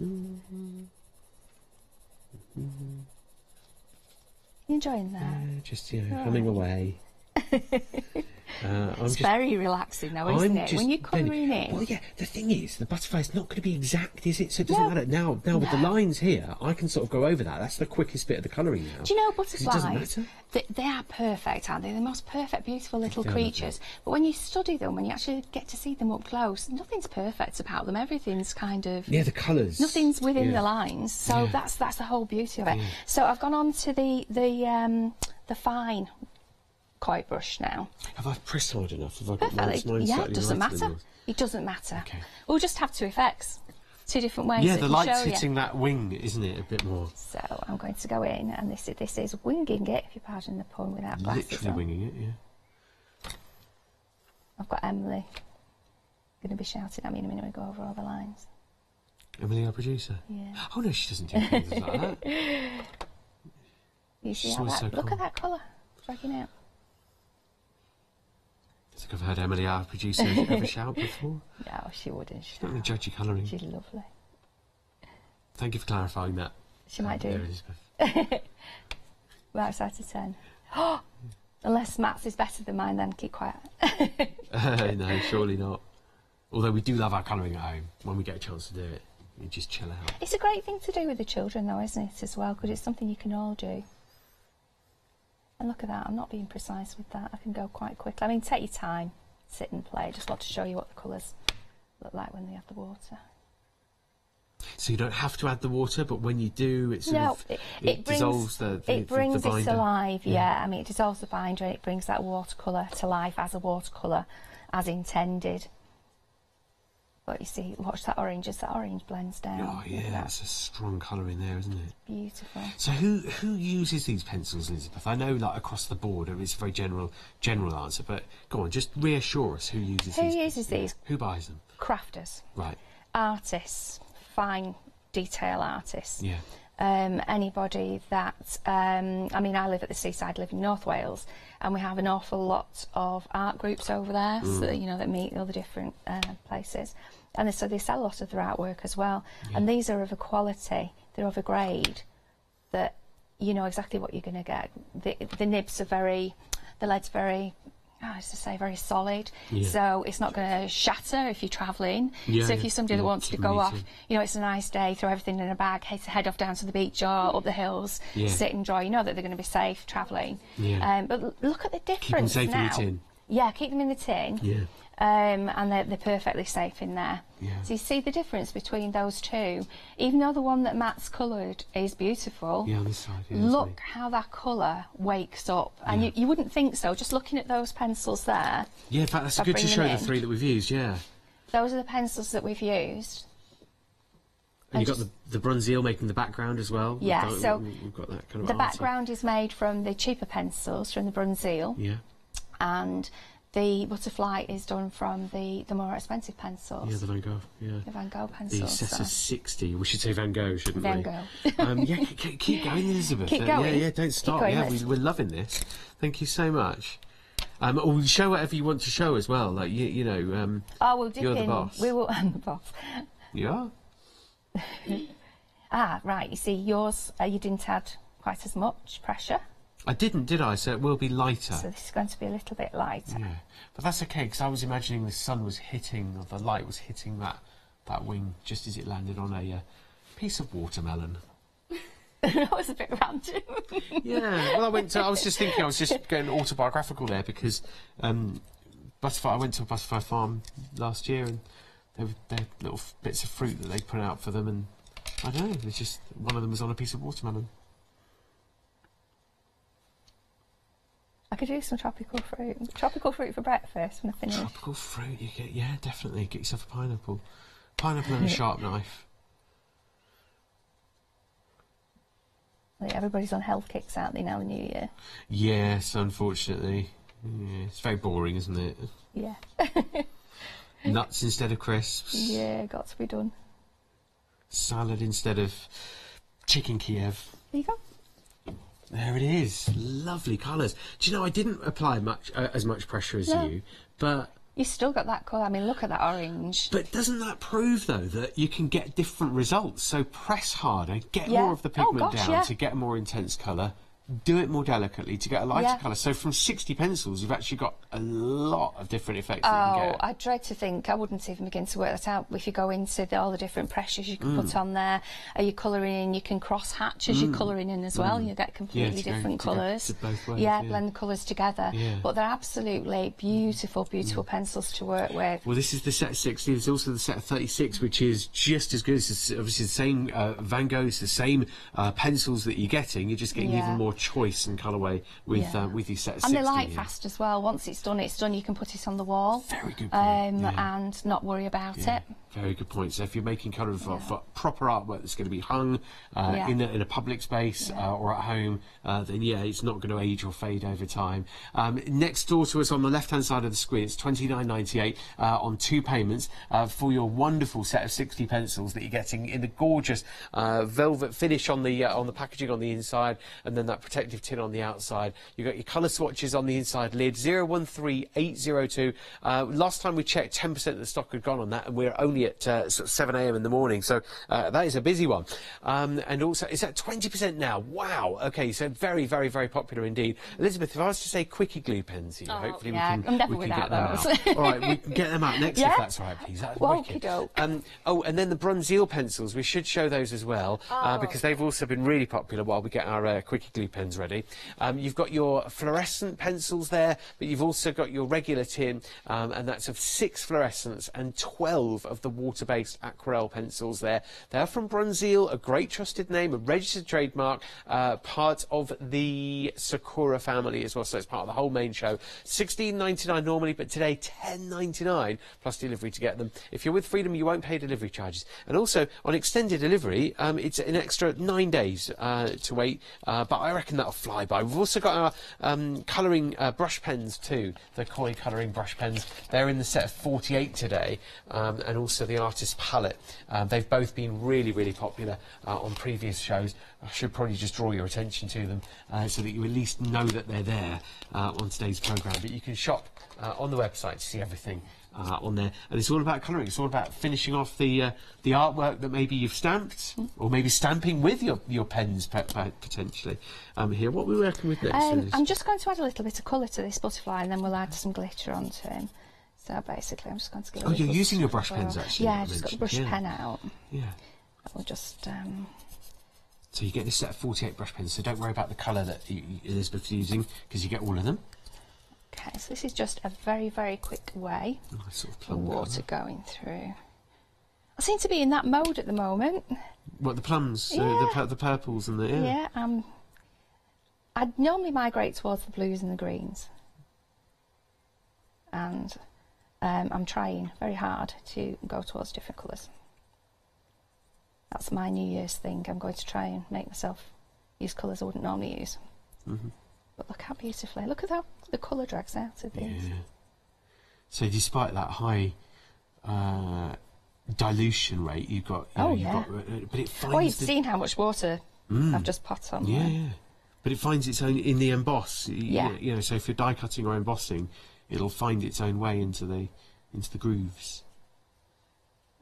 enjoying that? Yeah, just humming away. It's very relaxing though, isn't it? When you're colouring in. Well, yeah, the thing is, the butterfly's not going to be exact, is it? So it doesn't matter. Now with the lines here, I can sort of go over that. That's the quickest bit of the colouring now. Do you know butterflies? It doesn't matter. They are perfect, aren't they? They're the most perfect, beautiful little creatures. But when you study them, when you actually get to see them up close, nothing's perfect about them. Everything's kind of... Yeah, the colours. Nothing's within the lines. So that's the whole beauty of it. So I've gone on to the fine Coy brush now. Have I pressed hard enough? Have I got perfectly? Yeah, it doesn't matter. It doesn't matter. Okay. We'll just have two effects. Two different ways. Yeah, the light's hitting that wing, isn't it, a bit more? So I'm going to go in, and this is winging it, if you pardon the pun, without glasses literally on. winging it, yeah. I've got Emily going to be shouting at me in a minute when we go over all the lines. Emily, our producer? Yeah. Oh no, she doesn't do things like that. You see how that? Look at that colour dragging out. I think I've heard Emily, our producer, ever shout before. No, she wouldn't shout. She's not going to judge your colouring. She's lovely. Thank you for clarifying that. She might do. Elizabeth. Well, it's out of 10. Oh, unless Matt's is better than mine, then keep quiet. No, surely not. Although we do love our colouring at home. When we get a chance to do it, we just chill out. It's a great thing to do with the children, though, isn't it, as well? Because it's something you can all do. And look at that, I'm not being precise with that. I can go quite quickly. I mean, take your time, sit and play. Just want to show you what the colours look like when they have the water. So you don't have to add the water, but when you do, it dissolves the it brings the it binder. to life, yeah. I mean, it dissolves the binder and it brings that watercolour to life as a watercolour, as intended. But you see, watch that orange, as that orange blends down. Oh yeah, that's a strong colour in there, isn't it? Beautiful. So who uses these pencils, Elizabeth? I know, like, across the board, it's a very general answer, but go on, just reassure us who uses these. Who uses these? Who buys them? Crafters. Right. Artists, fine detail artists. Yeah. Anybody that, I mean, I live at the seaside, I live in North Wales, and we have an awful lot of art groups over there, so, you know, that meet all the different places. And so they sell a lot of their artwork as well. Yeah. And these are of a quality, they're of a grade that you know exactly what you're going to get. The nibs are the lead's very, I used to say, very solid, so it's not going to shatter if you're travelling. So if you're somebody that wants to go off, you know, it's a nice day, throw everything in a bag, head off down to the beach or up the hills, sit and dry, you know that they're going to be safe travelling. But look at the difference now. Keep them safe in the tin. Yeah, keep them in the tin. Yeah. And they're perfectly safe in there. Yeah. So you see the difference between those two. Even though the one that Matt's coloured is beautiful, on this side, look how that colour wakes up. And you wouldn't think so, just looking at those pencils there. Yeah, in fact, that's good to show the three that we've used, Those are the pencils that we've used. And you've got the Branzino making the background as well. Yeah, so we've got that kind of the arty. background is made from the cheaper pencils, from the Branzino. Yeah. And the butterfly is done from the more expensive pencils. Yeah, the Van Gogh. Yeah. The Van Gogh pencils. The Cessa 60. We should say Van Gogh, shouldn't Van we? Gogh. Yeah, keep going, Elizabeth. Keep going. Yeah, don't stop. Going, Yeah, we're loving this. Thank you so much. Or show whatever you want to show as well. Like you know. Oh, we'll dip you're in. The boss. We will. I'm the boss. Yeah. Right. You see, yours. You didn't add quite as much pressure. I didn't, did I? So it will be lighter. So this is going to be a little bit lighter. Yeah, but that's okay because I was imagining the sun was hitting, or the light was hitting that wing just as it landed on a piece of watermelon. That was a bit random. Yeah, well, I was just thinking, I was just getting autobiographical there because butterfly. I went to a butterfly farm last year, and they're little bits of fruit that they put out for them, and I don't know, it's just one of them was on a piece of watermelon. I could do some tropical fruit. Tropical fruit for breakfast when I finish. Tropical fruit, yeah, definitely. Get yourself a pineapple. Pineapple and a sharp knife. Like everybody's on health kicks, aren't they, now, the new year? Yes, unfortunately. Yeah, it's very boring, isn't it? Yeah. Nuts instead of crisps. Yeah, got to be done. Salad instead of chicken Kiev. There you go. There it is. Lovely colours. Do you know, I didn't apply as much pressure as you, but... You still got that colour. I mean, look at that orange. But doesn't that prove, though, that you can get different results? So press harder, get more of the pigment down to get a more intense colour. Do it more delicately to get a lighter colour. So from 60 pencils, you've actually got a lot of different effects that you can get. I dread to think, I wouldn't even begin to work that out. If you go into all the different pressures you can put on there, are you colouring in, you can cross-hatch as you're colouring in as well. You get completely different colours. Yeah, blend the colours together. Yeah. But they're absolutely beautiful, beautiful pencils to work with. Well, this is the set of 60. There's also the set of 36, which is just as good. It's obviously the same Van Gogh, it's the same pencils that you're getting. You're just getting even more choice and colourway with your set of 60. And they light fast as well. Once it's done, you can put it on the wall. Very good point. And not worry about it. Very good point. So if you're making kind of for proper artwork that's going to be hung in a public space or at home, then it's not going to age or fade over time. Next door to us on the left-hand side of the screen, it's $29.98 on 2 payments for your wonderful set of 60 pencils that you're getting in the gorgeous velvet finish on the packaging on the inside, and then that protective tin on the outside. You've got your colour swatches on the inside lid, 013802. Last time we checked, 10% of the stock had gone on that, and we're only at sort of 7 a.m. in the morning, so that is a busy one. And also, it's at 20% now. Wow. Okay, so very, very, very popular indeed. Elizabeth, if I was to say quickie glue pens here, hopefully we can get them out. All right, we can get them out next, if that's all right, please. That's wicked. And then the Branzino pencils, we should show those as well, because they've also been really popular while we get our quickie glue pens ready. You've got your fluorescent pencils there, but you've also got your regular tin, and that's of 6 fluorescents and 12 of the water-based aquarelle pencils there. They're from Branzino, a great trusted name, a registered trademark, part of the Sakura family as well, so it's part of the whole main show. $16.99 normally, but today $10.99 plus delivery to get them. If you're with Freedom, you won't pay delivery charges. And also, on extended delivery, it's an extra 9 days to wait, but I reckon that'll fly by. We've also got our colouring brush pens too, the Coy colouring brush pens. They're in the set of 48 today, and also the artist palette. They've both been really, really popular on previous shows. I should probably just draw your attention to them so that you at least know that they're there on today's programme. But you can shop on the website to see everything on there, and it's all about colouring. It's all about finishing off the artwork that maybe you've stamped, or maybe stamping with your pens potentially. Here, what are we working with next? I'm just going to add a little bit of colour to this butterfly, and then we'll add some glitter onto him. So basically, I'm just going to give. You're using your brush pens actually. Yeah, I've just got the brush pen out. Yeah. We'll just. So you get this set of 48 brush pens. So don't worry about the colour that Elizabeth's using, because you get all of them. Okay, so this is just a very, very quick way of water going through. I seem to be in that mode at the moment. What, the plums, the purples and the... Yeah, I'd normally migrate towards the blues and the greens. And I'm trying very hard to go towards different colours. That's my New Year's thing. I'm going to try and make myself use colours I wouldn't normally use. But look how beautifully. Look at how the colour drags out of these. Yeah. So despite that high dilution rate, you've got... but it finds... Well, you've seen how much water I've just put on there. Yeah. But it finds its own in the emboss. Yeah. You know, so if you're die cutting or embossing, it'll find its own way into the grooves.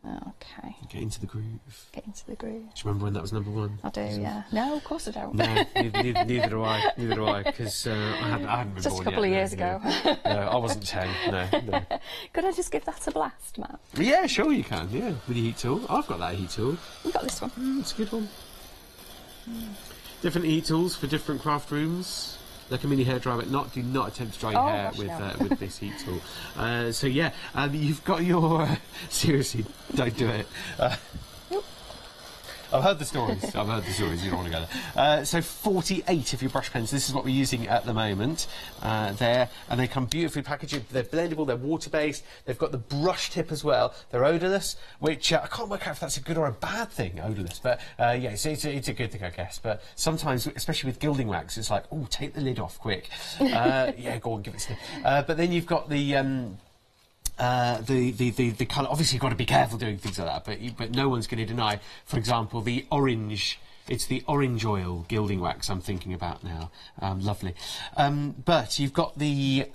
Okay. Get into the groove. Get into the groove. Do you remember when that was #1? I do, yeah. No, of course I don't. No, neither do I. Neither do I, because I hadn't been just born a couple yet, of years ago. No, I wasn't 10. No. Could I just give that a blast, Matt? Yeah, sure you can. Yeah, with your heat tool. I've got that heat tool. You got this one. It's a good one. Different heat tools for different craft rooms. Like a mini hairdryer, but do not attempt to dry your hair with this heat tool. So yeah, you've got your seriously, don't do it. I've heard the stories. You don't want to go there. So 48 of your brush pens. This is what we're using at the moment. There, and they come beautifully packaged. They're blendable. They're water-based. They've got the brush tip as well. They're odorless, which I can't work out if that's a good or a bad thing. Odorless, but yeah, it's a good thing, I guess. But sometimes, especially with gilding wax, it's like, oh, take the lid off quick. Yeah, go on, give it a sniff. But then you've got the colour. Obviously, you've got to be careful doing things like that, but no one's going to deny, for example, the orange. It's the orange oil gilding wax I'm thinking about now. Lovely. But you've got the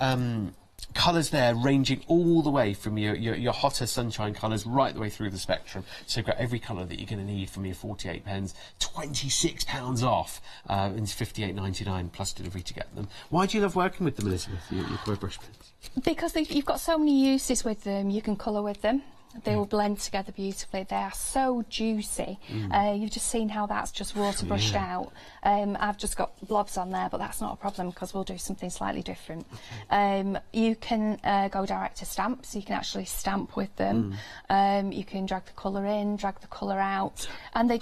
colours there ranging all the way from your hotter sunshine colours right the way through the spectrum. So you've got every colour that you're going to need from your 48 pens. £26 off. And it's £58.99 plus delivery to get them. Why do you love working with them, Elizabeth, your Coy Brush Pens? Because you've got so many uses with them. You can colour with them. They will blend together beautifully. They are so juicy. You've just seen how that's just water brushed out. I've just got blobs on there, but that's not a problem because we'll do something slightly different. You can go direct to stamp, so you can actually stamp with them. You can drag the colour in, drag the colour out, and they're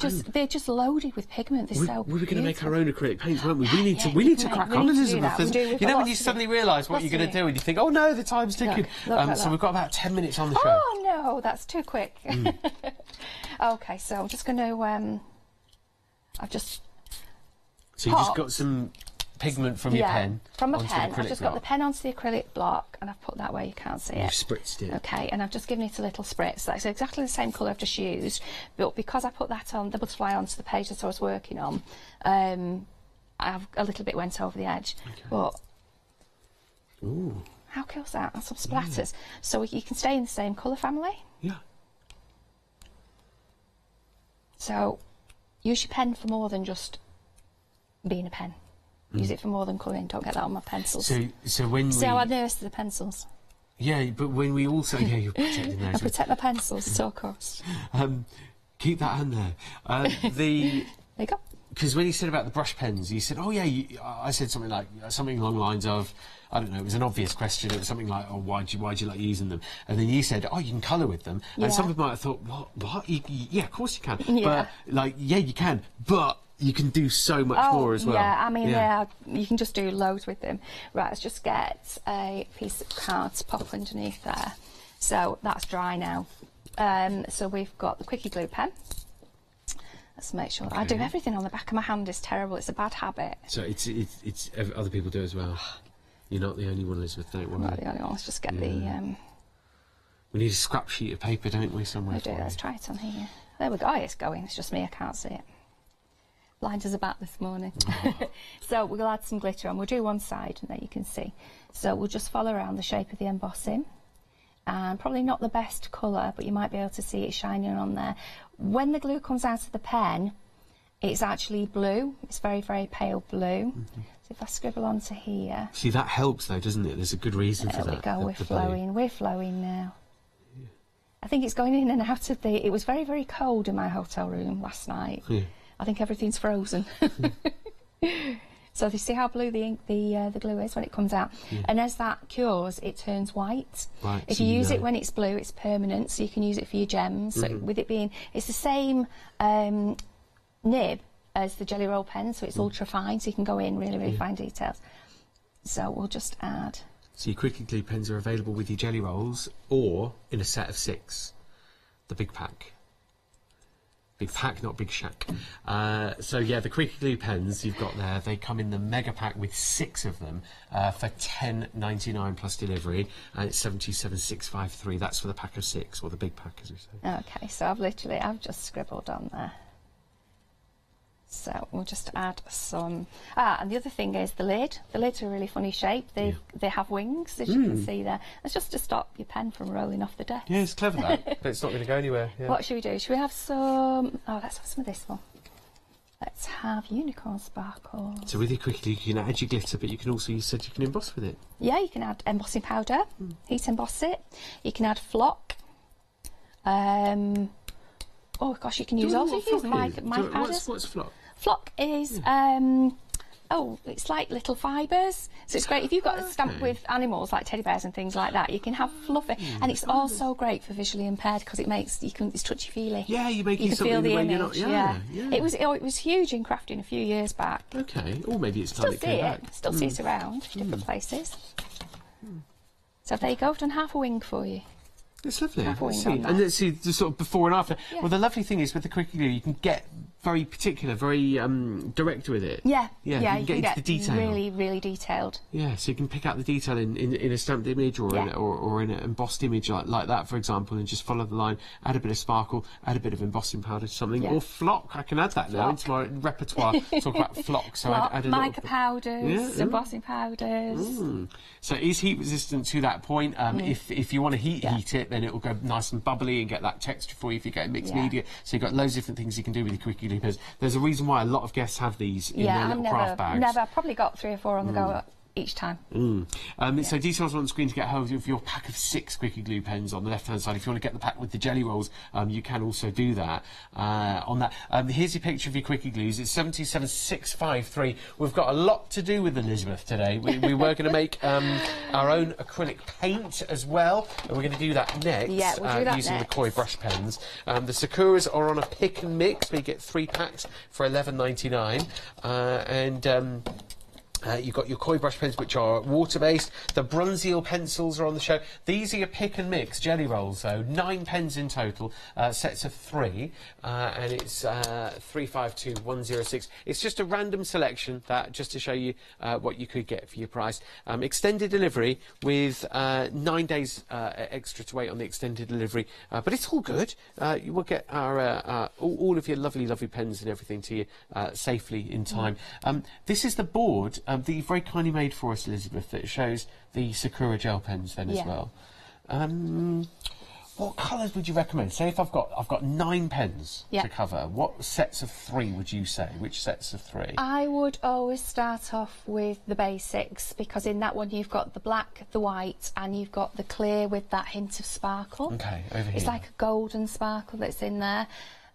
just loaded with pigment. They're so we were going to make our beautiful. own acrylic paints, weren't we? We need to crack on, Elizabeth. You know when you suddenly realise what you're going to do and you think, oh no, the time's ticking. So we've got about 10 minutes on the show. Oh no, that's too quick. Okay, so I'm just going to So you've just got some pigment from your pen. From a pen. I've just got the block. pen onto the acrylic block and I've put that where you can't see it. You've spritzed it. Okay, and I've just given it a little spritz. That's exactly the same colour I've just used, but because I put that on, the butterfly onto the page that I was working on, I've a little bit went over the edge. Okay. But ooh, how cool is that? And some splatters. So you can stay in the same colour family. Yeah. So use your pen for more than just being a pen. Use it for more than colouring. Don't get that on my pencils. So when see how I nurse the pencils. Yeah, but when we also you're protecting those. I protect my pencils, so of course. Keep that on there. There you go. Because when you said about the brush pens, you said, oh yeah, I said something along the lines of, I don't know, it was an obvious question. It was something like, oh, why do you like using them? And then you said, oh, you can colour with them. Yeah. And some people might have thought, what? Yeah, of course you can. Yeah. But yeah, you can. But you can do so much more as well. Yeah, I mean, you can just do loads with them. Right, let's just get a piece of card to pop underneath there. So that's dry now. So we've got the Quickie Glue pen. Let's make sure. I do everything on the back of my hand. It's terrible. It's a bad habit. So it's other people do as well. You're not the only one, Elizabeth. Don't worry. I'm not the only one. Let's just get the. We need a scrap sheet of paper, don't we, somewhere? We do. Let's try it on here. There we go. It's going. It's just me. I can't see it. Blind as a bat this morning. So we'll add some glitter on. We'll do one side, and there you can see. So we'll just follow around the shape of the embossing. And probably not the best colour, but you might be able to see it shining on there. When the glue comes out of the pen, it's actually blue. It's very, very pale blue. So if I scribble onto here... See, that helps though, doesn't it? There's a good reason for that. There we go, we're flowing. We're flowing now. Yeah. I think it's going in and out of the... It was very, very cold in my hotel room last night. Yeah. I think everything's frozen. So you see how blue the glue is when it comes out, and as that cures, it turns white. Right, if you use it when it's blue, it's permanent, so you can use it for your gems. So with it being, it's the same nib as the Jelly Roll pen, so it's ultra fine, so you can go in really, really fine details. So we'll just add. So your Quickie Glue pens are available with your Jelly Rolls, or in a set of 6, the big pack. Big pack, not big shack. So yeah, the Quickie Glue pens you've got there, they come in the mega pack with 6 of them for $10.99 plus delivery, and it's $77,653. That's for the pack of 6, or the big pack, as we say. Okay, so I've just scribbled on there. So we'll just add some. And the other thing is the lid. The lid's a really funny shape. They have wings, as you can see there. It's just to stop your pen from rolling off the desk. Yeah, it's clever that, but it's not going to go anywhere. Yeah. What should we do? Should we have some? Oh, let's have some of this one. Let's have unicorn sparkles. So with your Quickie, you can add your glitter, but you can also, you said you can emboss with it. Yeah, you can add embossing powder, heat emboss it. You can add flock. Oh gosh, you can use also use my powders. What's flock? Flock is it's like little fibres. So it's great if you've got a stamp with animals like teddy bears and things like that. You can have fluffy, and it's also great for visually impaired because it's touchy feely. Yeah, you can feel the image. Not, yeah. It was huge in crafting a few years back. Okay, or maybe it's time it came back. Still see it around different places. So there you go. I've done half a wing for you. It's lovely. And let's see the sort of before and after. Yeah. Well, the lovely thing is with the Quickie Glue, you can get very particular, very direct with it. Yeah, you can get into the detail. Really, really detailed. Yeah, so you can pick out the detail in a stamped image or in an embossed image like that, for example, and just follow the line. Add a bit of sparkle, add a bit of embossing powder to something, or flock. I can add that now into my repertoire. Talk about flock. So add a mica powders, embossing powders. So it is heat resistant to that point. If you want to heat it, then it will go nice and bubbly and get that texture for you if you get mixed media. So you've got loads of different things you can do with your Quickie Glue pens. There's a reason why a lot of guests have these in their little craft bags. I've probably got 3 or 4 on the go each time. So details on the screen to get hold of your pack of 6 Quickie Glue pens on the left-hand side. If you want to get the pack with the jelly rolls, you can also do that on that. Here's your picture of your Quickie Glues. It's $77,653. We've got a lot to do with Elizabeth today. We were going to make our own acrylic paint as well, and we're going to do that next using the Coy Brush Pens. The Sakuras are on a pick and mix. We get 3 packs for $11.99, and you've got your Coy Brush Pens, which are water-based. The Branzino Pencils are on the show. These are your pick and mix jelly rolls, though. 9 pens in total, sets of 3, and it's 352106. It's just a random selection, that just to show you what you could get for your price. Extended delivery with 9 days extra to wait on the extended delivery, but it's all good. You will get our all of your lovely pens and everything to you safely in time. This is the board that you've very kindly made for us, Elizabeth, that shows the Sakura gel pens then as well. What colours would you recommend? Say if I've got 9 pens to cover, what sets of 3 would you say? Which sets of 3? I would always start off with the basics, because in that one you've got the black, the white, and you've got the clear with that hint of sparkle. Okay, over here. It's like a golden sparkle that's in there.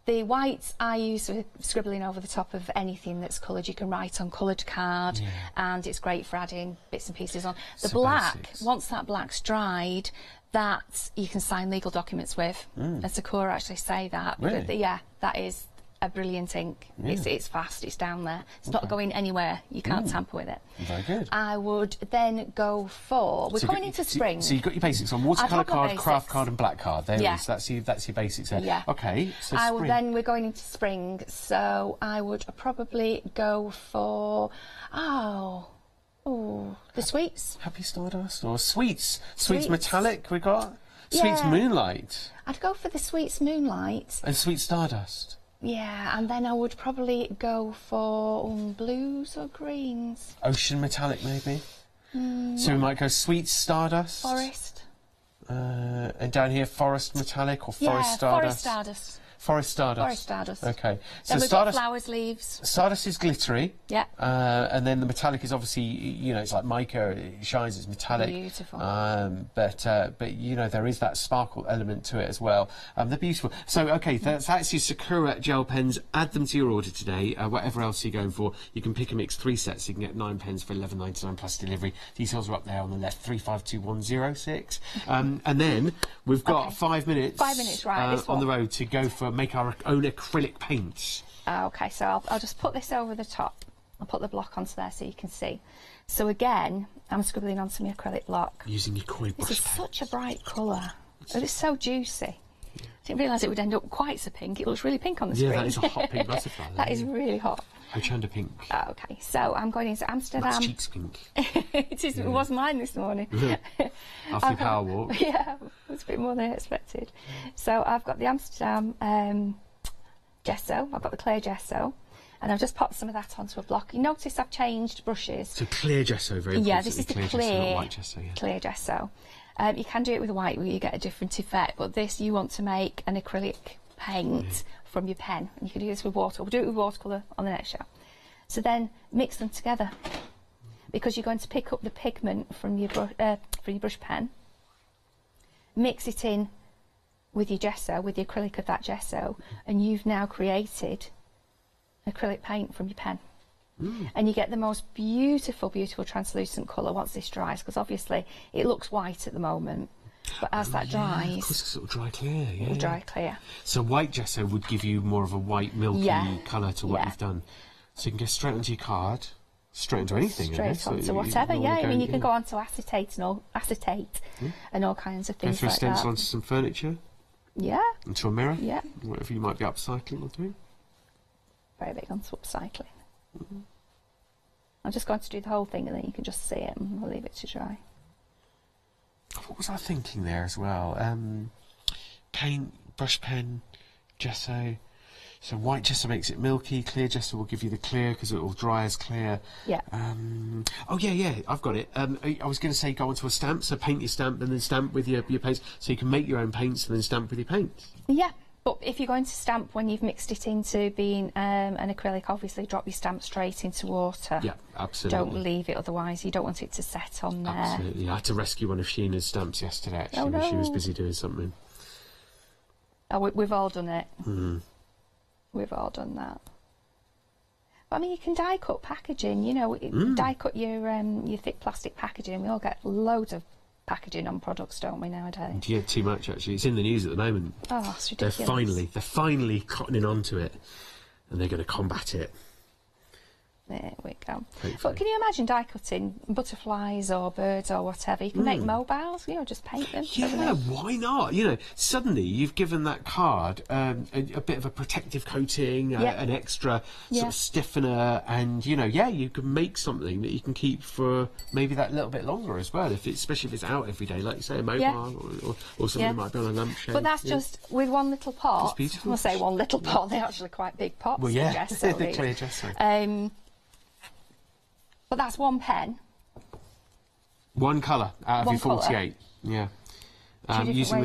The whites I use for scribbling over the top of anything that's coloured. You can write on coloured card, and it's great for adding bits and pieces on. The black, once that black's dried, that you can sign legal documents with. And Sakura actually say that. Really? Yeah, that is a brilliant ink. It's fast, it's down there. It's not going anywhere. You can't tamper with it. Very good. I would then go for... We're coming into spring. So you've got your basics on watercolour card, craft card and black card. There it is. That's your basics there. Yeah. Okay, so spring. We're going into spring, so I would probably go for... the sweets. Happy Stardust or sweets. Sweets metallic we got. Sweets Moonlight. I'd go for the Sweets Moonlight. And Sweet Stardust. Yeah, and then I would probably go for blues or greens. Ocean Metallic, maybe? So we might go Sweet Stardust. Forest. And down here, Forest Metallic or Forest Stardust? Forest Stardust. Forest Stardust. Forest Stardust. Okay. So we've got flowers, leaves. Stardust is glittery. Yeah. And then the metallic is obviously, you know, it's like mica. It shines. It's metallic. Beautiful. But you know, there is that sparkle element to it as well. They're beautiful. So okay, that's your Sakura gel pens. Add them to your order today. Whatever else you're going for, you can pick and mix 3 sets. You can get 9 pens for $11.99 plus delivery. Details are up there on the left. 352106. And then we've got 5 minutes. 5 minutes, right? On the road to go for make our own acrylic paints. Okay, so I'll just put this over the top. I'll put the block onto there so you can see. So again, I'm scribbling on some acrylic block. Using your Coy Brush Pens. This is such a bright colour. But it's so juicy. Didn't realise it would end up quite so pink. It looks really pink on the screen. Yeah, that is a hot pink butterfly. That is really hot. Hochanda pink. Oh, okay, so I'm going into Amsterdam. That's cheeks pink. It was mine this morning. After your power walk. Yeah, it's a bit more than I expected. So I've got the Amsterdam gesso. I've got the clear gesso. And I've just popped some of that onto a block. You notice I've changed brushes. So clear gesso, very important. Yeah, this is the clear gesso, not white gesso. Yeah. Clear gesso. You can do it with white where you get a different effect, but this you want to make an acrylic paint from your pen. And you can do this with water. We'll do it with watercolour on the next show. So then mix them together, because you're going to pick up the pigment from your brush pen, mix it in with your gesso, with the acrylic of that gesso, and you've now created acrylic paint from your pen. And you get the most beautiful, beautiful translucent colour once this dries, because obviously it looks white at the moment, but as that dries, of course, it's sort of dry clear. Yeah, it'll dry clear. So white gesso would give you more of a white, milky colour to what you've done. So you can go straight onto your card, straight into anything. Straight onto whatever. Yeah, I mean you can go onto acetate and all kinds of things go through like a stencil that. onto some furniture. Yeah. Into a mirror. Yeah. Whatever you might be upcycling or doing. Very big onto upcycling. I'm just going to do the whole thing and then you can just see it and we'll leave it to dry. What was I thinking there as well? Paint, brush pen, gesso. So white gesso makes it milky, clear gesso will give you the clear because it will dry as clear. Yeah. Oh yeah, I've got it. I was going to say go onto a stamp, so paint your stamp and then stamp with your paints, so you can make your own paints and then stamp with your paints. Yeah. But if you're going to stamp when you've mixed it into being an acrylic, obviously drop your stamp straight into water. Yeah, absolutely. Don't leave it, otherwise you don't want it to set on there. Absolutely. I had to rescue one of Sheena's stamps yesterday, actually, when she was busy doing something. Oh, we've all done it. We've all done that. But, I mean, you can die cut packaging, you know, die cut your thick plastic packaging. We all get loads of packaging on products, don't we, nowadays? Yeah, too much, actually. It's in the news at the moment. Oh, it's ridiculous. They're finally cottoning onto it, and they're going to combat it. There we go. Hopefully. But can you imagine die cutting butterflies or birds or whatever? You can make mobiles, you know, just paint them. Yeah, why not? You know, suddenly you've given that card a bit of a protective coating, an extra sort of stiffener, and you know, you can make something that you can keep for maybe that little bit longer as well. Especially if it's out every day, like you say, a mobile or something that might be on a lampshade. But that's just with one little pot. It's beautiful. I'll say one little pot. They're actually quite big pots. Well, yeah, gesso, the clear gesso. But that's one pen. One colour out of your 48. Yeah. Using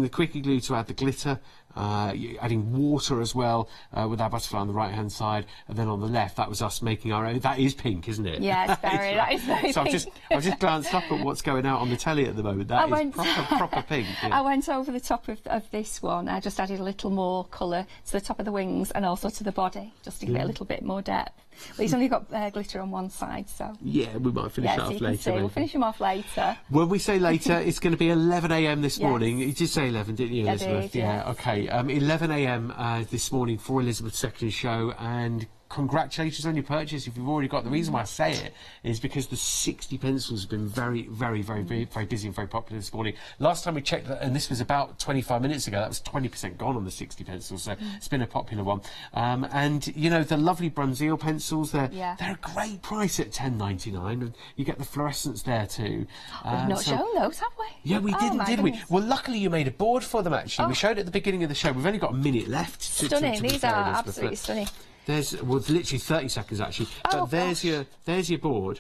the quickie glue to add the glitter, adding water as well with our butterfly on the right hand side, and then on the left that was us making our own. That is pink, isn't it? Yeah, it's very. That is very so pink. I've just glanced up at what's going out on the telly at the moment. That is proper pink. Yeah. I went over the top of this one. I just added a little more colour to the top of the wings and also to the body, just to give it a little bit more depth. But he's only got glitter on one side, so... Yeah, we might finish that off later. We'll finish him off later. When we say later, it's going to be 11 a.m. this morning. You did say 11, didn't you, Elizabeth? I did, yeah. Okay. 11 a.m. This morning for Elizabeth's second show, and congratulations on your purchase if you've already got. The reason why I say it is because the 60 pencils have been very busy and very popular this morning. Last time we checked, and this was about 25 minutes ago, that was 20% gone on the 60 pencils, so it's been a popular one. And you know, the lovely Branzino pencils, they're a great price at $10.99, and you get the fluorescents there too. We've not shown those, have we? Yeah, we didn't, did we? Well, luckily you made a board for them, actually. We showed it at the beginning of the show. We've only got a minute left. Stunning. These are absolutely stunning. There's literally 30 seconds actually. But there's your board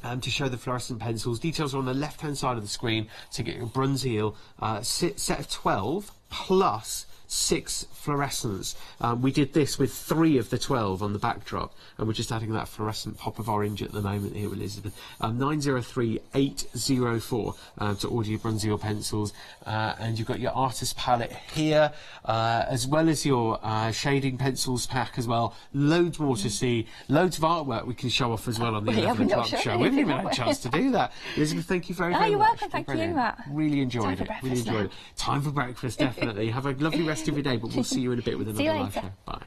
to show the fluorescent pencils. Details are on the left-hand side of the screen to get your Branzino set of 12 plus 6 fluorescents. We did this with 3 of the 12 on the backdrop, and we're just adding that fluorescent pop of orange at the moment here, Elizabeth. 903804 to order your Branzino pencils, and you've got your artist palette here, as well as your shading pencils pack as well. Loads more to see, loads of artwork we can show off as well on the 11 o'clock show. We haven't even had a chance to do that. Elizabeth, thank you very much. You're welcome. Thank you, Matt. Really enjoyed it. Really enjoyed it. Time for breakfast, definitely. Have a lovely rest of your day, but we'll see you in a bit with another live show. Bye.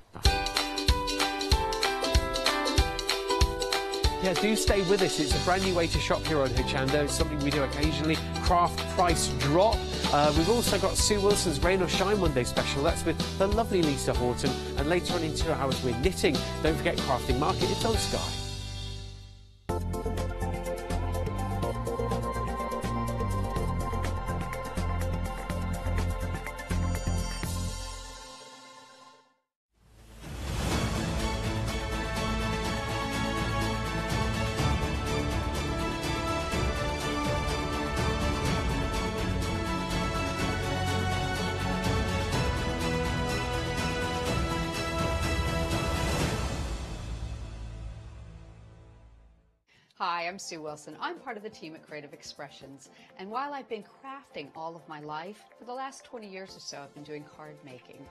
Yeah, do stay with us. It's a brand new way to shop here on Hochanda. It's something we do occasionally. Craft price drop. We've also got Sue Wilson's Rain or Shine One Day special. That's with the lovely Lisa Horton. And later on in 2 hours, we're knitting. Don't forget Crafting Market. It's on Sky. Hi, I'm Sue Wilson. I'm part of the team at Creative Expressions, and while I've been crafting all of my life, for the last 20 years or so I've been doing card making.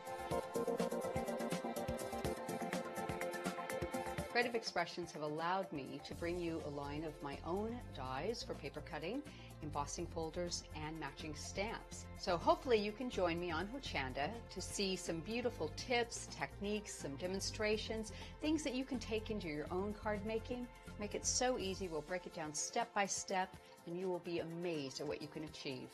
Creative Expressions have allowed me to bring you a line of my own dies for paper cutting, embossing folders, and matching stamps. So hopefully you can join me on Hochanda to see some beautiful tips, techniques, some demonstrations, things that you can take into your own card making. Make it so easy. We'll break it down step by step, and you will be amazed at what you can achieve.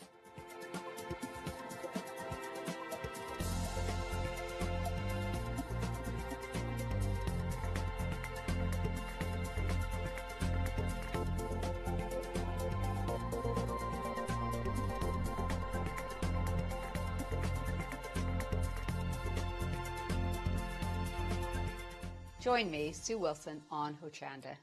Join me, Sue Wilson, on Hochanda.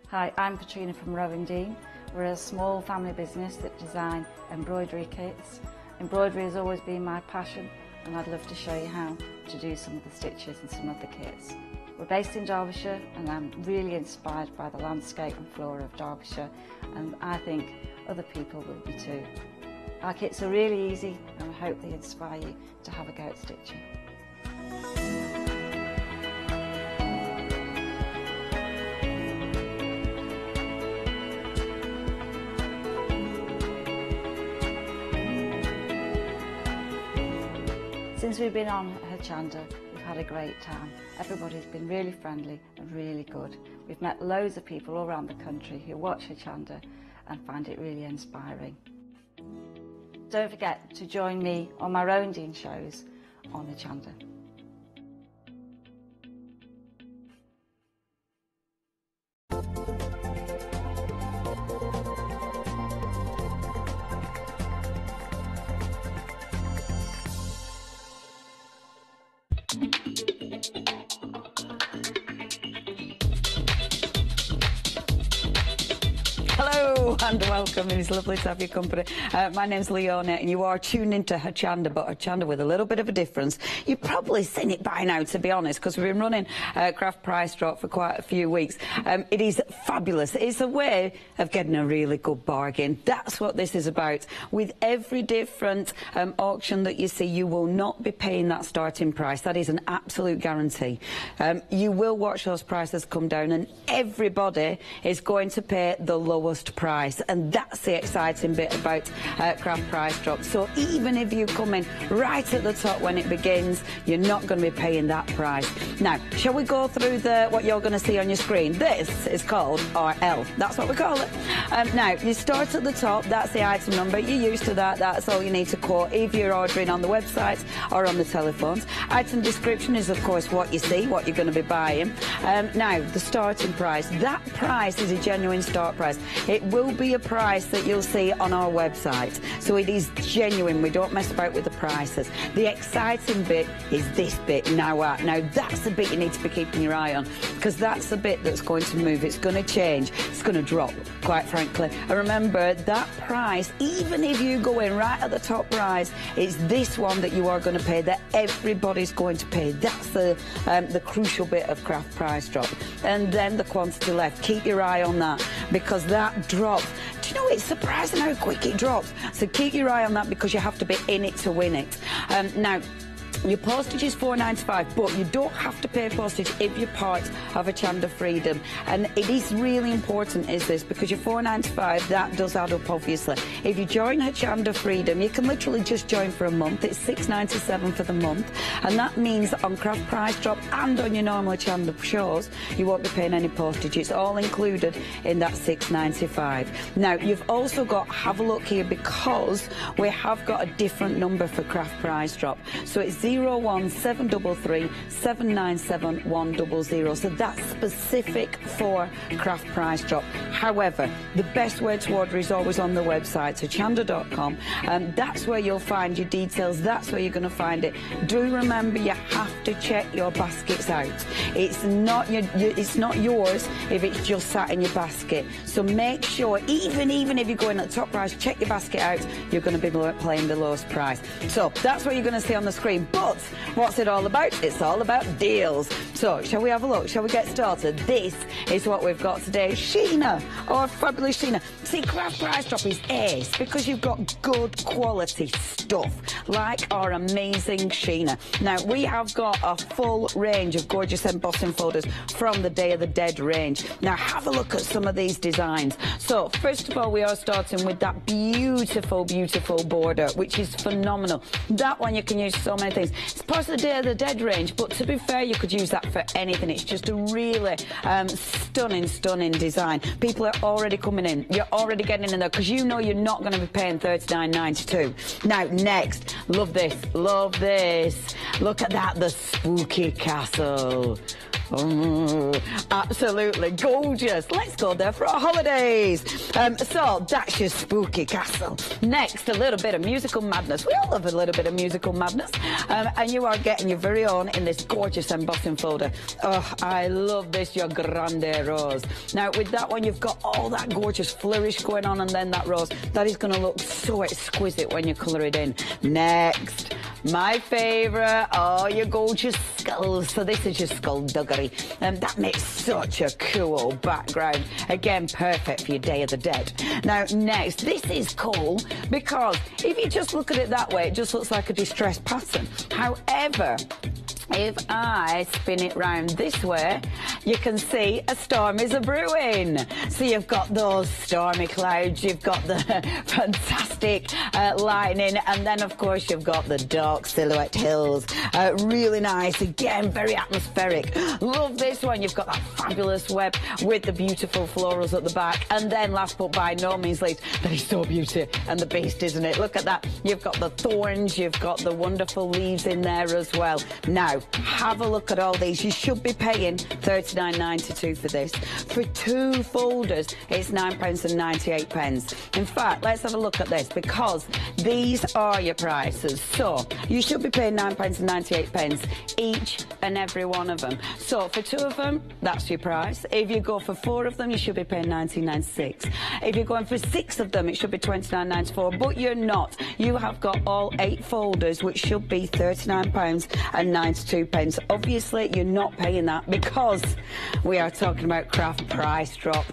Hi, I'm Katrina from Rowan Dean. We're a small family business that design embroidery kits. Embroidery has always been my passion, and I'd love to show you how to do some of the stitches and some of the kits. We're based in Derbyshire, and I'm really inspired by the landscape and flora of Derbyshire, and I think other people will be too. Our kits are really easy, and I hope they inspire you to have a go at stitching. Since we've been on Hochanda, we've had a great time. Everybody's been really friendly and really good. We've met loads of people all around the country who watch Hochanda and find it really inspiring. Don't forget to join me on my Rowan shows on Hochanda. Hello and welcome. It is lovely to have your company. My name's Leona and you are tuned into Hochanda, but Hochanda with a little bit of a difference. You've probably seen it by now, to be honest, because we've been running Craft Price Drop for quite a few weeks. It is fabulous. It's a way of getting a really good bargain. That's what this is about. With every different auction that you see, you will not be paying that starting price. That is an absolute guarantee. You will watch those prices come down and everybody is going to pay the lowest price, and that's the exciting bit about Craft Price Drop. So even if you come in right at the top when it begins, you're not going to be paying that price. Now, shall we go through what you're going to see on your screen? This is called RL. That's what we call it. Now, you start at the top. That's the item number. You're used to that. That's all you need to quote if you're ordering on the website or on the telephones. Item description is, of course, what you see, what you're going to be buying. Now, the starting price. That price is a genuine start price. It will be a price that you'll see on our website. So it is genuine. We don't mess about with the prices. The exciting bit is this bit now. Now that's the bit you need to be keeping your eye on, because that's the bit that's going to move. It's going to change. It's going to drop, quite frankly. And remember, that price, even if you go in right at the top price, it's this one that you are going to pay, that everybody's going to pay. That's the crucial bit of Craft Price Drop. And then the quantity left. Keep your eye on that, because that drops. Do you know, it's surprising how quick it drops. So keep your eye on that, because you have to be in it to win it. Now, Your postage is $4.95, but you don't have to pay postage if you're part of Hochanda Freedom. And it is really important, is this, because your $4.95, that does add up, obviously. If you join Hochanda Freedom, you can literally just join for a month. It's $6.97 for the month, and that means on Craft Price Drop and on your normal Hochanda shows, you won't be paying any postage. It's all included in that $6.95. Now, you've also got, have a look here, because we have got a different number for Craft Price Drop. So it's 01733 797 100. So that's specific for Craft Price Drop. However, the best way to order is always on the website, hochanda.com, and that's where you'll find your details. That's where you're going to find it. Do remember, you have to check your baskets out. It's not it's not yours if it's just sat in your basket. So make sure, even if you're going at the top price, check your basket out. You're going to be paying the lowest price. So that's what you're going to see on the screen. But what's it all about? It's all about deals. So shall we have a look? Shall we get started? This is what we've got today. Sheena, our fabulous Sheena. See, Craft Price Drop is ace because you've got good quality stuff like our amazing Sheena. Now, we have got a full range of gorgeous embossing folders from the Day of the Dead range. Now, have a look at some of these designs. So, first of all, we are starting with that beautiful, beautiful border, which is phenomenal. That one you can use so many things. It's part of the Day of the Dead range, but to be fair, you could use that for anything. It's just a really stunning, stunning design. People are already coming in. You're already getting in there because you know you're not going to be paying $39.92. Now, next, love this, love this. Look at that, the spooky castle. Oh, absolutely gorgeous. Let's go there for our holidays. So that's your spooky castle. Next, a little bit of musical madness. We all love a little bit of musical madness. And you are getting your very own in this gorgeous embossing folder. Oh, I love this, your Grande Rose. Now, with that one, you've got all that gorgeous flourish going on, and then that rose. That is going to look so exquisite when you colour it in. Next, my favourite, oh, your gorgeous skulls. So this is your skullduggery. That makes such a cool background. Again, perfect for your Day of the Dead. Now, next, this is cool because if you just look at it that way, it just looks like a distressed pattern. However, if I spin it round this way, you can see a storm is a-brewing. So you've got those stormy clouds, you've got the fantastic lightning, and then, of course, you've got the dark silhouette hills. Really nice, again, very atmospheric. Love this one. You've got that fabulous web with the beautiful florals at the back, and then, last but by no means least, that is so beauty and the beast, isn't it? Look at that. You've got the thorns, you've got the wonderful leaves in there as well. Now, have a look at all these. You should be paying $39.92 for this. For 2 folders, it's £9.98. In fact, let's have a look at this because these are your prices. So you should be paying £9.98 each and every one of them. So for 2 of them, that's your price. If you go for 4 of them, you should be paying $19.96. If you're going for 6 of them, it should be $29.94. But you're not. You have got all 8 folders, which should be £39.92. Obviously, you're not paying that because we are talking about Craft Price Drop.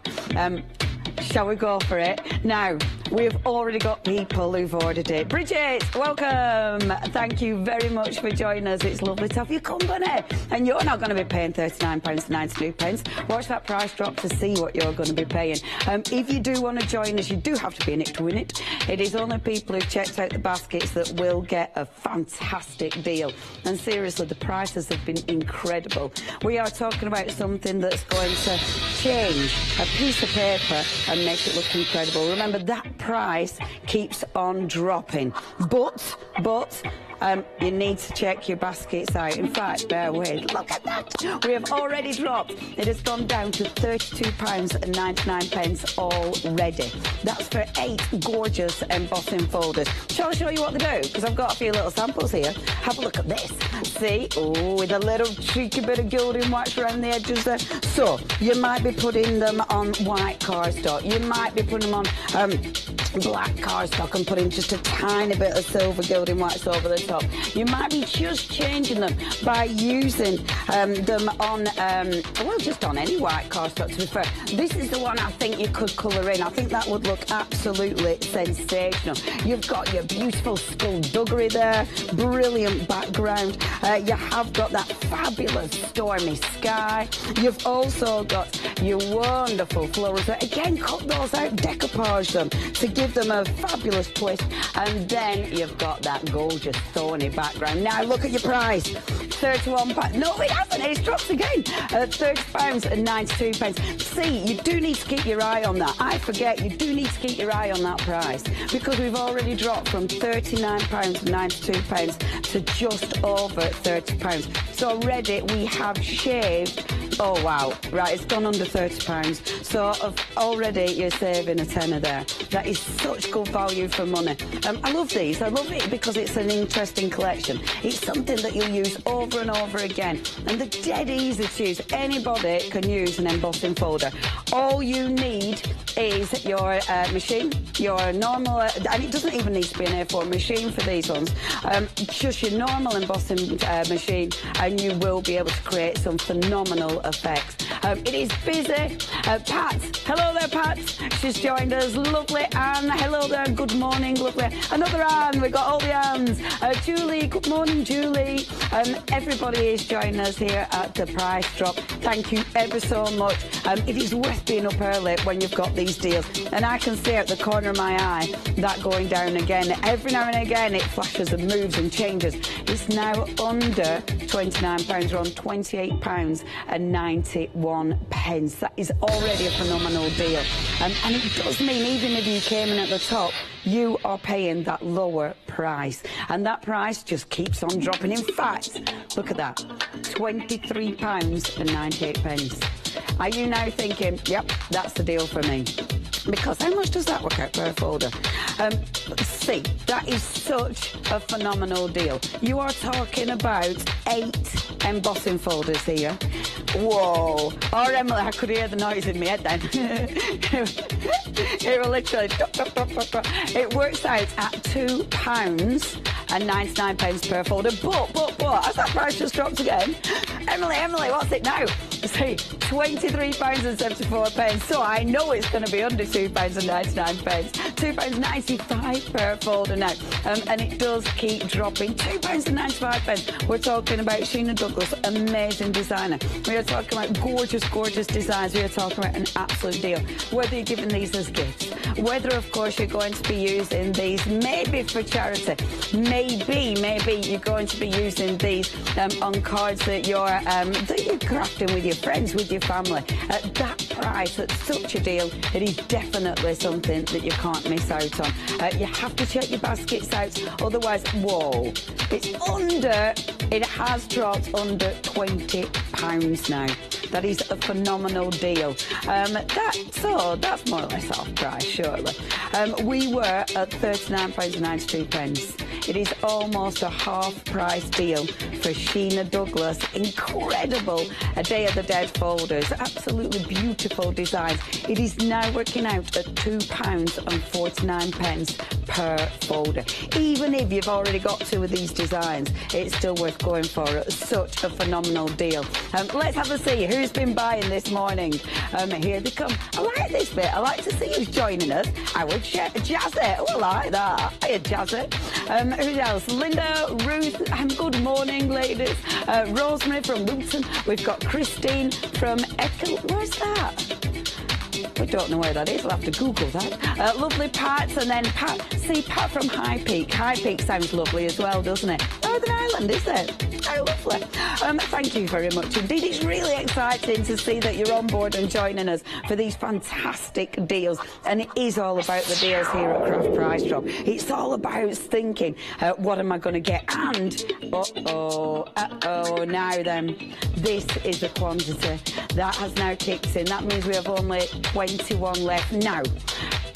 Shall we go for it? Now, we've already got people who've ordered it. Bridget, welcome. Thank you very much for joining us. It's lovely to have your company. And you're not going to be paying £39.92. Watch that price drop to see what you're going to be paying. If you do want to join us, you do have to be in it to win it. It is only people who've checked out the baskets that will get a fantastic deal. And seriously, the prices have been incredible. We are talking about something that's going to change a piece of paper and make it look incredible. Remember, that price keeps on dropping. But you need to check your baskets out. In fact, bear with. Look at that. We have already dropped. It has gone down to £32.99 already. That's for 8 gorgeous embossing folders. Shall I show you what they do? Because I've got a few little samples here. Have a look at this. See? Oh, with a little cheeky bit of gilding wax around the edges there. So, you might be putting them on white cardstock. You might be putting them on black cardstock and putting just a tiny bit of silver gilding wax over the top. You might be just changing them by using them on, well, just on any white cardstock, to be fair. This is the one I think you could colour in. I think that would look absolutely sensational. You've got your beautiful skullduggery there, brilliant background. You have got that fabulous stormy sky. You've also got your wonderful florals. Again, cut those out, decoupage them to give them a fabulous twist. And then you've got that gorgeous thorny background. Now look at your price. £31. No, it hasn't. It's dropped again. £30.92. See, you do need to keep your eye on that. I forget, you do need to keep your eye on that price, because we've already dropped from £39.92 to just over £30. So already we have shaved. Oh wow, right, it's gone under £30. So already you're saving a tenner there. That is such good value for money. I love these. I love it because it's an interesting collection. It's something that you'll use over and over again, and they're dead easy to use. Anybody can use an embossing folder. All you need is your machine, your normal, and it doesn't even need to be an A4 machine for these ones, just your normal embossing machine, and you will be able to create some phenomenal effects. It is busy. Pat, hello there, Pat. She's joined us. Lovely Anne, hello there. Good morning, lovely. Another Anne. We've got all the Annes. Julie, good morning, Julie. Everybody is joining us here at the price drop. Thank you ever so much. It is worth being up early when you've got these deals, and I can see out the corner of my eye that going down again. Every now and again it flashes and moves and changes. It's now under £29. We're on £28.91. That is already a phenomenal deal, and it does mean even if you came in at the top, you are paying that lower price, and that price just keeps on dropping. In fact, look at that, £23.98. Are you now thinking, yep, that's the deal for me? Because how much does that work out per folder? See, that is such a phenomenal deal. You are talking about 8 embossing folders here. Whoa. Oh, Emily, I could hear the noise in my head then. It will literally... It works out at £2.99 per folder. But, has that price just dropped again? Emily, what's it now? See, £23.74. So I know it's going to be under £2.99. £2.95 per folder now. And it does keep dropping. £2.95. We're talking about Sheena Douglas, amazing designer. We are talking about gorgeous, gorgeous designs. We are talking about an absolute deal. Whether you're giving these as gifts, whether, of course, you're going to be using these maybe for charity, maybe you're going to be using these on cards that you're crafting with your friends, with your family. At that price, at such a deal, it is definitely something that you can't miss out on. You have to check your baskets out, otherwise, whoa, it has dropped under £20 now. That is a phenomenal deal. That's more or less off price, surely. We were at £39.92. It is almost a half-price deal for Sheena Douglas. Incredible Day of the Dead folders. Absolutely beautiful designs. It is now working out at £2.49 per folder. Even if you've already got 2 of these designs, it's still worth going for. Such a phenomenal deal. Let's have a see who's been buying this morning. Here they come. I like this bit. I like to see who's joining us. I would Jazzy. Oh, I like that. Hiya, Jazzy. Who else? Linda, Ruth. Good morning, ladies. Rosemary from Luton. We've got Christine from Echo. Where's that? We don't know where that is. We'll have to Google that. Lovely Pat, and then Pat from High Peak. High Peak sounds lovely as well, doesn't it? Northern Ireland, is it? Oh, lovely. Thank you very much indeed. It's really exciting to see that you're on board and joining us for these fantastic deals. And it is all about the deals here at Craft Price Drop. It's all about thinking, what am I going to get? And, now then, this is the quantity that has now kicked in. That means we have only 21 left. Now,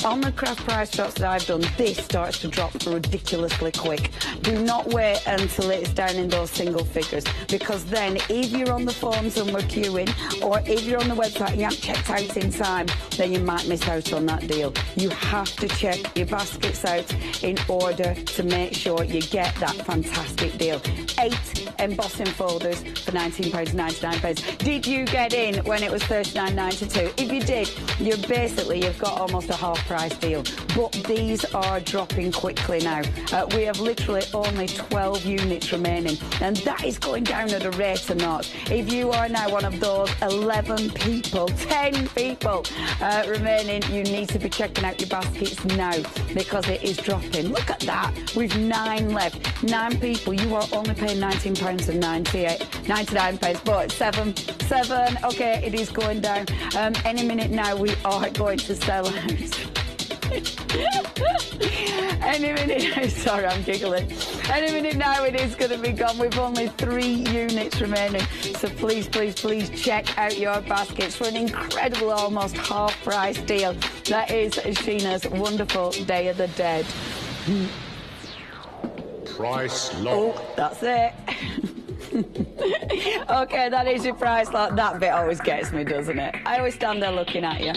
on the craft price drops that I've done, this starts to drop ridiculously quick. Do not wait until it's down in those single figures, because then if you're on the forums and we're queuing, or if you're on the website and you haven't checked out in time, then you might miss out on that deal. You have to check your baskets out in order to make sure you get that fantastic deal. 8 embossing folders for £19.99. Did you get in when it was $39.92? If you did, you've got almost a half price deal. But these are dropping quickly now. We have literally only 12 units remaining, and that is going down at a rate of knots. If you are now one of those 11 people, 10 people remaining, you need to be checking out your baskets now, because it is dropping. Look at that. We've 9 left. 9 people. You are only paying £19.99, but 7. Okay, it is going down. Any minute now, we are going to sell out. Any minute, sorry, I'm giggling. Any minute now, it is going to be gone. We've only 3 units remaining. So please, please, please check out your baskets for an incredible, almost half-price deal. That is Sheena's wonderful Day of the Dead. Price lock. Oh, that's it. Okay, that is your price lock. That bit always gets me, doesn't it? I always stand there looking at you.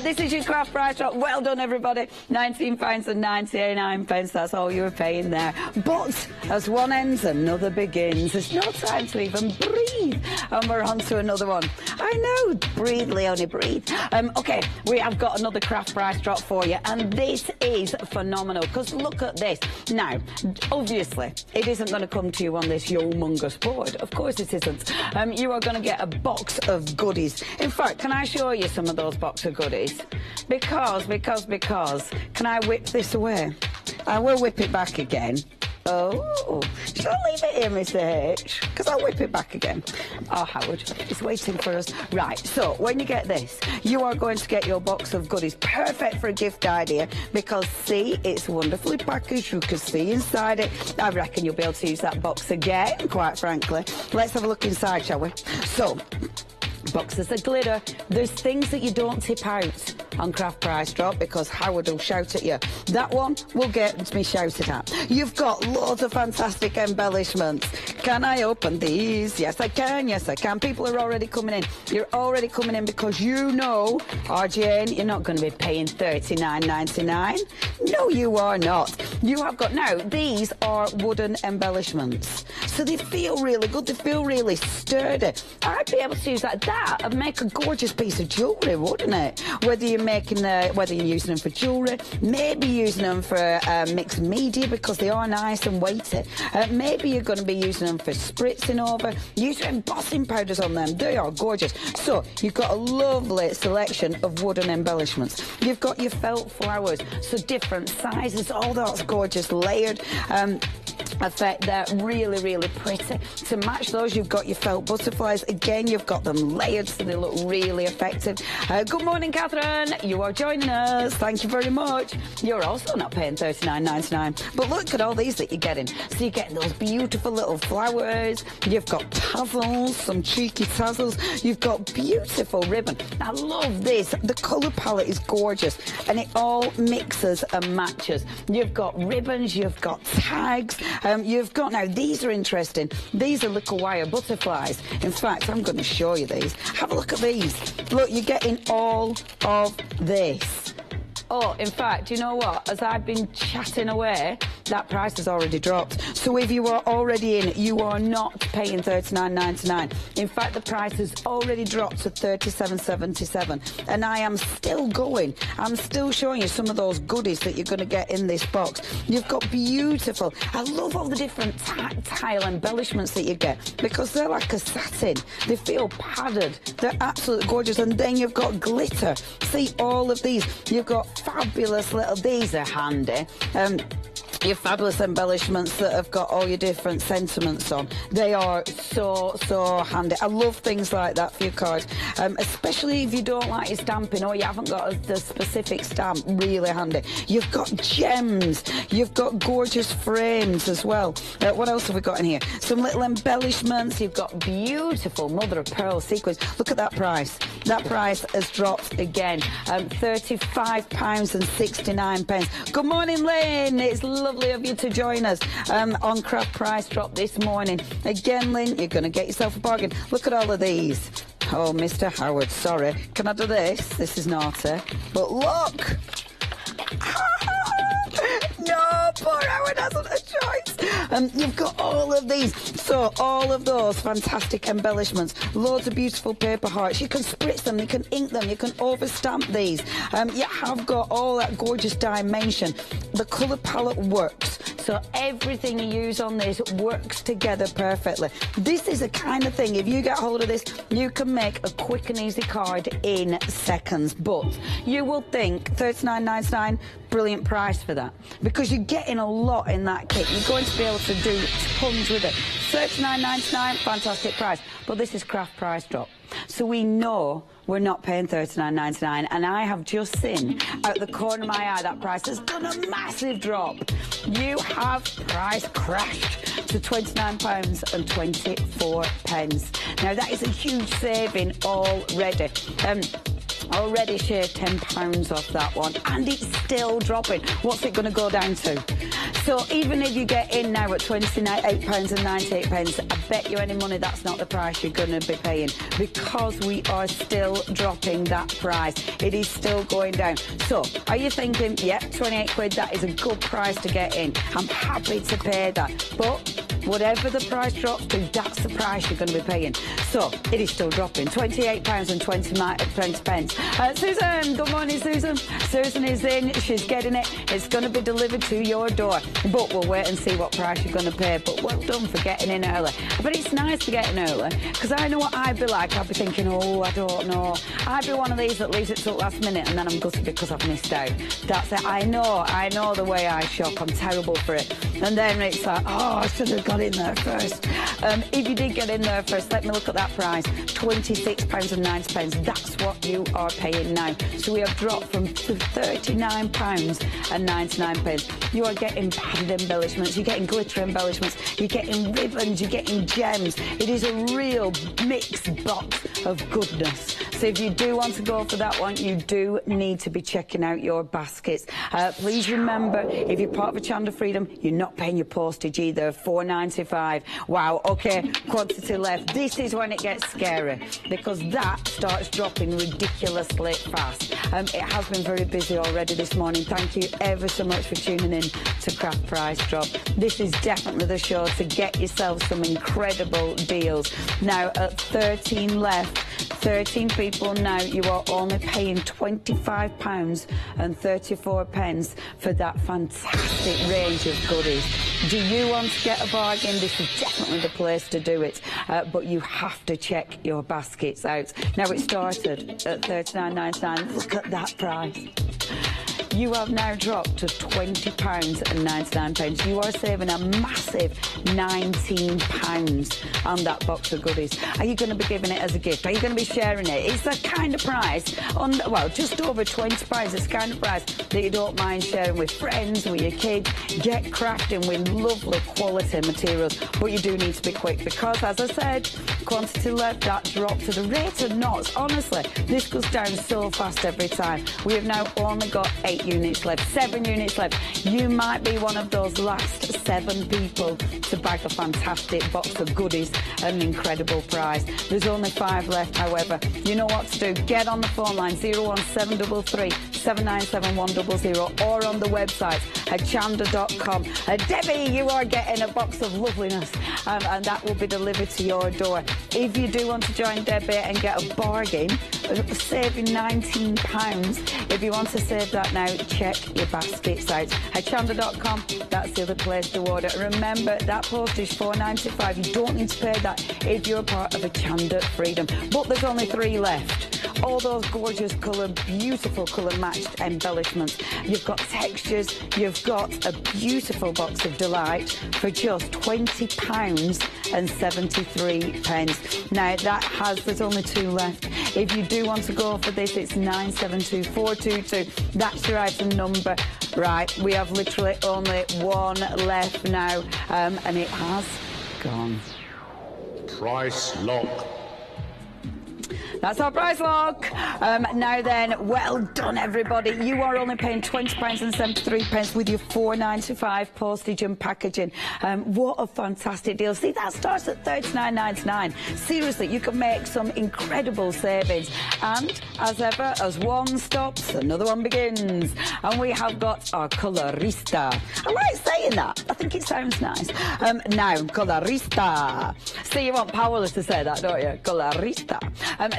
This is your craft price lock. Well done, everybody. £19.99. That's all you were paying there. But as one ends, another begins. There's no time to even breathe. And we're on to another one. I know. Breathe, Leonie, breathe. Okay, we have got another craft price drop for you. And this is phenomenal, because look at this. Now, obviously, it isn't going to come to you on this humongous board. Of course it isn't. You are going to get a box of goodies. In fact, can I show you some of those box of goodies? Because, can I whip this away? I will whip it back again. Oh, shall I leave it here, Mr. H? Because I'll whip it back again. Oh, Howard, it's waiting for us. Right, so when you get this, you are going to get your box of goodies. Perfect for a gift idea, because see, it's wonderfully packaged. You can see inside it. I reckon you'll be able to use that box again, quite frankly. Let's have a look inside, shall we? So, boxes of glitter. There's things that you don't tip out on craft price drop, because Howard will shout at you. That one will get me shouted at. You've got loads of fantastic embellishments. Can I open these? Yes, I can. Yes, I can. People are already coming in. You're already coming in because you know, RJN, you're not going to be paying $39.99. No, you are not. You have got, now, these are wooden embellishments. So they feel really good. They feel really sturdy. I'd be able to use that. That would make a gorgeous piece of jewellery, wouldn't it? Whether you're using them for jewellery, maybe using them for mixed media, because they are nice and weighty. Maybe you're going to be using them for spritzing over. Use your embossing powders on them. They are gorgeous. So you've got a lovely selection of wooden embellishments. You've got your felt flowers, so different sizes. All that's gorgeous, layered. Effect there, really, really pretty. To match those, you've got your felt butterflies. Again, you've got them layered, so they look really effective. Good morning, Catherine. You are joining us. Thank you very much. You're also not paying $39.99. But look at all these that you're getting. So you're getting those beautiful little flowers. You've got tassels, some cheeky tassels. You've got beautiful ribbon. I love this. The colour palette is gorgeous, and it all mixes and matches. You've got ribbons. You've got tags. You've got, now these are interesting. These are little wire butterflies. In fact, I'm going to show you these. Have a look at these. Look, you're getting all of this. Oh, in fact, you know what? As I've been chatting away, that price has already dropped. So if you are already in, you are not paying $39.99. In fact, the price has already dropped to $37.77. And I am still going. I'm still showing you some of those goodies that you're going to get in this box. You've got beautiful. I love all the different tactile embellishments that you get, because they're like a satin. They feel padded. They're absolutely gorgeous. And then you've got glitter. See all of these. You've got fabulous little, these are handy. your fabulous embellishments that have got all your different sentiments on. They are so handy. I love things like that for your cards, especially if you don't like your stamping or you haven't got the specific stamp. Really handy. You've got gems, you've got gorgeous frames as well. What else have we got in here? Some little embellishments. You've got beautiful mother of pearl sequins. Look at that price. That price has dropped again. £35.69. Good morning, Lynn. It's lovely of you to join us on Craft Price Drop this morning. Again, Lynn, you're going to get yourself a bargain. Look at all of these. Oh, Mr. Howard, sorry. Can I do this? This is naughty. But look! No, poor Howard hasn't a choice. You've got all of these. So, all of those fantastic embellishments. Loads of beautiful paper hearts. You can spritz them, you can ink them, you can overstamp these. You have got all that gorgeous dimension. The colour palette works. So, everything you use on this works together perfectly. This is the kind of thing, if you get hold of this, you can make a quick and easy card in seconds. But you will think $39.99, brilliant price for that, because you're getting a lot in that kit. You're going to be able to do tons with it. $39.99, fantastic price. But this is Craft Price Drop, so we know we're not paying $39.99, and I have just seen out the corner of my eye that price has done a massive drop. You have price crashed to £29.24. Now that is a huge saving already. Already shaved £10 off that one, and it's still dropping. What's it going to go down to? So even if you get in now at £28.98, I bet you any money that's not the price you're going to be paying, because we are still dropping that price. It is still going down. So are you thinking, yeah, 28 quid, that is a good price to get in. I'm happy to pay that. But whatever the price drops to, that's the price you're going to be paying. So it is still dropping. £28.20. Susan, good morning, Susan. Susan is in. She's getting it. It's going to be delivered to your door. But we'll wait and see what price you're going to pay. But well done for getting in early. But it's nice to get in early, because I know what I'd be like. I'd be thinking, oh, I don't know. I'd be one of these that leaves it till last minute and then I'm gutted because I've missed out. That's it. I know the way I shop. I'm terrible for it. And then it's like, oh, I should have got in there first. If you did get in there first, let me look at that price. £26.90. That's what you are paying now. So we have dropped from £39.99. You are getting padded embellishments, you're getting glitter embellishments, you're getting ribbons, you're getting gems. It is a real mixed box of goodness. So if you do want to go for that one, you do need to be checking out your baskets. Please remember, if you're part of Hochanda Freedom, you're not paying your postage either. £4.95. Wow, okay, quantity left. This is when it gets scary, because that starts dropping ridiculously fast. It has been very busy already this morning. Thank you ever so much for tuning in to Craft Price Drop. This is definitely the show to get yourself some incredible deals. Now, at 13 left, 13 people now, you are only paying £25.34 for that fantastic range of goodies. Do you want to get a bargain? This is definitely the place to do it, but you have to check your baskets out. Now, it started at £39.99. Look at that price. You have now dropped to £20.99. You are saving a massive £19 on that box of goodies. Are you going to be giving it as a gift? Are you going to be sharing it? It's the kind of price, well, just over £20. It's the kind of price that you don't mind sharing with friends, with your kids. Get crafting with lovely quality materials, but you do need to be quick, because, as I said, quantity left, that dropped to the rate of knots. Honestly, this goes down so fast every time. We have now only got 8 units left, 7 units left. You might be one of those last 7 people to bag a fantastic box of goodies at an incredible price. There's only 5 left, however. You know what to do. Get on the phone line 01733 797 100 or on the website hochanda.com. Debbie, you are getting a box of loveliness, and that will be delivered to your door. If you do want to join Debbie and get a bargain, saving £19, if you want to save that now, check your baskets out. Hochanda.com, that's the other place to order. Remember, that postage £4.95. You don't need to pay that if you're part of Hochanda Freedom. But there's only 3 left. all those gorgeous colour, beautiful colour matched embellishments. You've got textures, you've got a beautiful box of delight for just £20.73. Now that there's only 2 left. If you do want to go for this, it's 972422. That's your item number. Right, we have literally only 1 left now, and it has gone. Price lock. That's our price lock. Now then, well done everybody. You are only paying £20.73 with your £4.95 postage and packaging. What a fantastic deal. See, that starts at $39.99. Seriously, you can make some incredible savings. And as ever, as one stops, another one begins. And we have got our colorista. I like saying that. I think it sounds nice. Now, colorista. See, you want Powerless to say that, don't you? Colorista.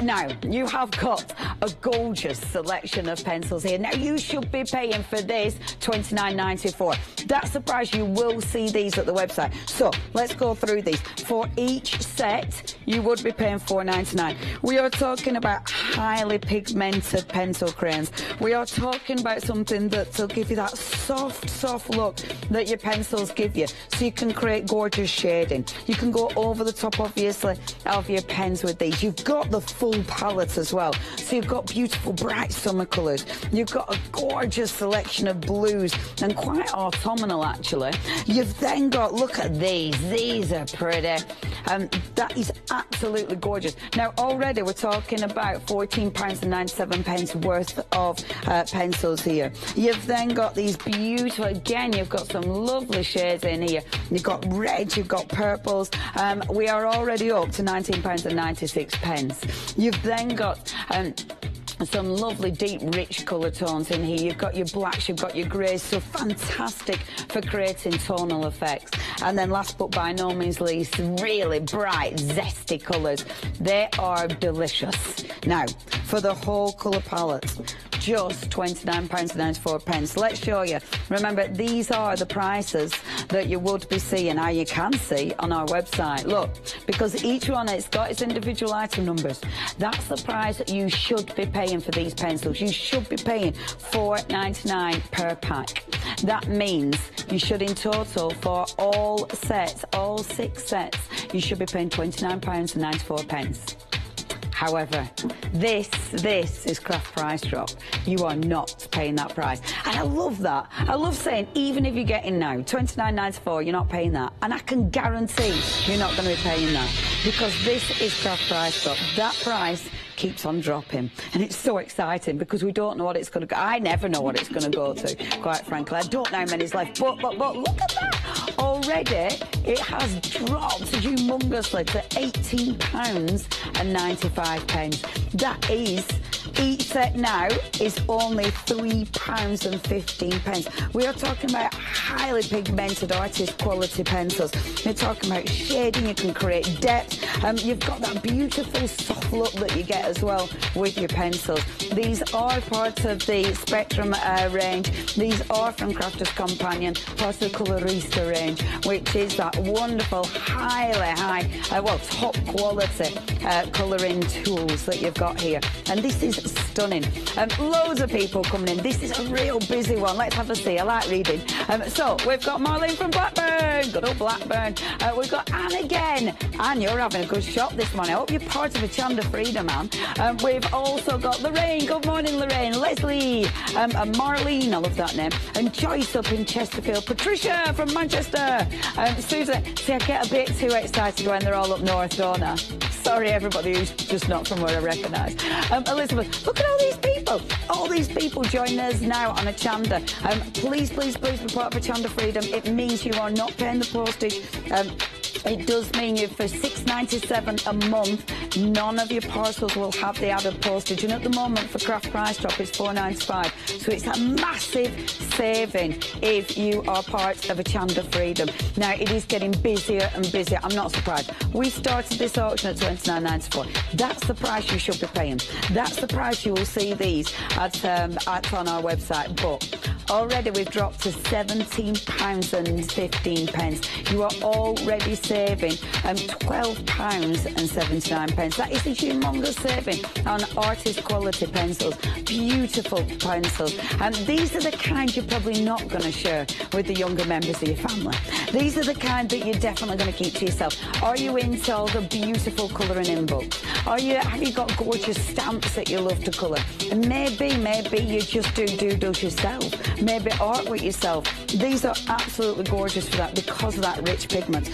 Now, you have got a gorgeous selection of pencils here. Now, you should be paying for this $29.94. That's the price. You will see these at the website. So, let's go through these. For each set, you would be paying $4.99. We are talking about highly pigmented pencil crayons. We are talking about something that will give you that soft, soft look that your pencils give you. So you can create gorgeous shading. You can go over the top, obviously, of your pens with these. You've got the full palette as well. So you've got beautiful bright summer colours. You've got a gorgeous selection of blues and quite autumnal actually. You've then got, look at these are pretty. That is absolutely gorgeous. Now already we're talking about £14.97 worth of pencils here. You've then got these beautiful, again you've got some lovely shades in here. You've got red, you've got purples. We are already up to £19.96. You've then got some lovely deep rich colour tones in here. You've got your blacks, you've got your greys, so fantastic for creating tonal effects. And then last but by no means least, really bright zesty colours. They are delicious. Now for the whole colour palette, just £29.94. Let's show you. Remember, these are the prices that you would be seeing, now you can see on our website. Look, because each one, it's got its individual item numbers. That's the price that you should be paying for these pencils. You should be paying $4.99 per pack. That means you should in total for all sets, all 6 sets, you should be paying £29.94. However, this is craft price drop. You are not paying that price. And I love that. I love saying, even if you're getting now $29.94, you're not paying that. And I can guarantee you're not going to be paying that. Because this is craft price drop. That price keeps on dropping. And it's so exciting because we don't know what it's going to go. I never know what it's going to go to, quite frankly. I don't know how many's left. But look at that. Already, it has dropped humongously to £18.95. That is, each set now is only £3.15. We are talking about highly pigmented artist quality pencils. We're talking about shading, you can create depth. You've got that beautiful soft look that you get as well with your pencils. These are part of the Spectrum range. These are from Crafter's Companion, part of the Colorista range, which is that wonderful, highly high, top quality colouring tools that you've got here. And this is stunning. Loads of people coming in. This is a real busy one. Let's have a see. I like reading. So we've got Marlene from Blackburn. Good old Blackburn. We've got Anne again. Anne, you're having a good shop this morning. I hope you're part of Hochanda Freedom, Anne. We've also got Lorraine. Good morning, Lorraine. Leslie. And Marlene. I love that name. And Joyce up in Chesterfield. Patricia from Manchester. Susan. See, I get a bit too excited when they're all up north, don't I? Sorry, everybody who's just not from where I recognise. Elizabeth, look at all these people. All these people join us now on Hochanda. Please, please, please be part of Hochanda Freedom. It means you are not paying the postage. It does mean you, for $6.97 a month, none of your parcels will have the added postage. And at the moment, for craft price drop, it's $4.95. So it's a massive saving if you are part of Hochanda Freedom. Now, it is getting busier and busier. I'm not surprised. We started this auction at $29.94. That's the price you should be paying. That's the price you will see these at on our website. But Already we've dropped to £17.15. You are already saving £12.79. That is a humongous saving on artist quality pencils. Beautiful pencils. And these are the kind you're probably not going to share with the younger members of your family. These are the kind that you're definitely going to keep to yourself. Are you into all the beautiful colouring in books? Have you got gorgeous stamps that you love to colour? And maybe you just do doodles yourself. Maybe art with yourself. These are absolutely gorgeous for that because of that rich pigment.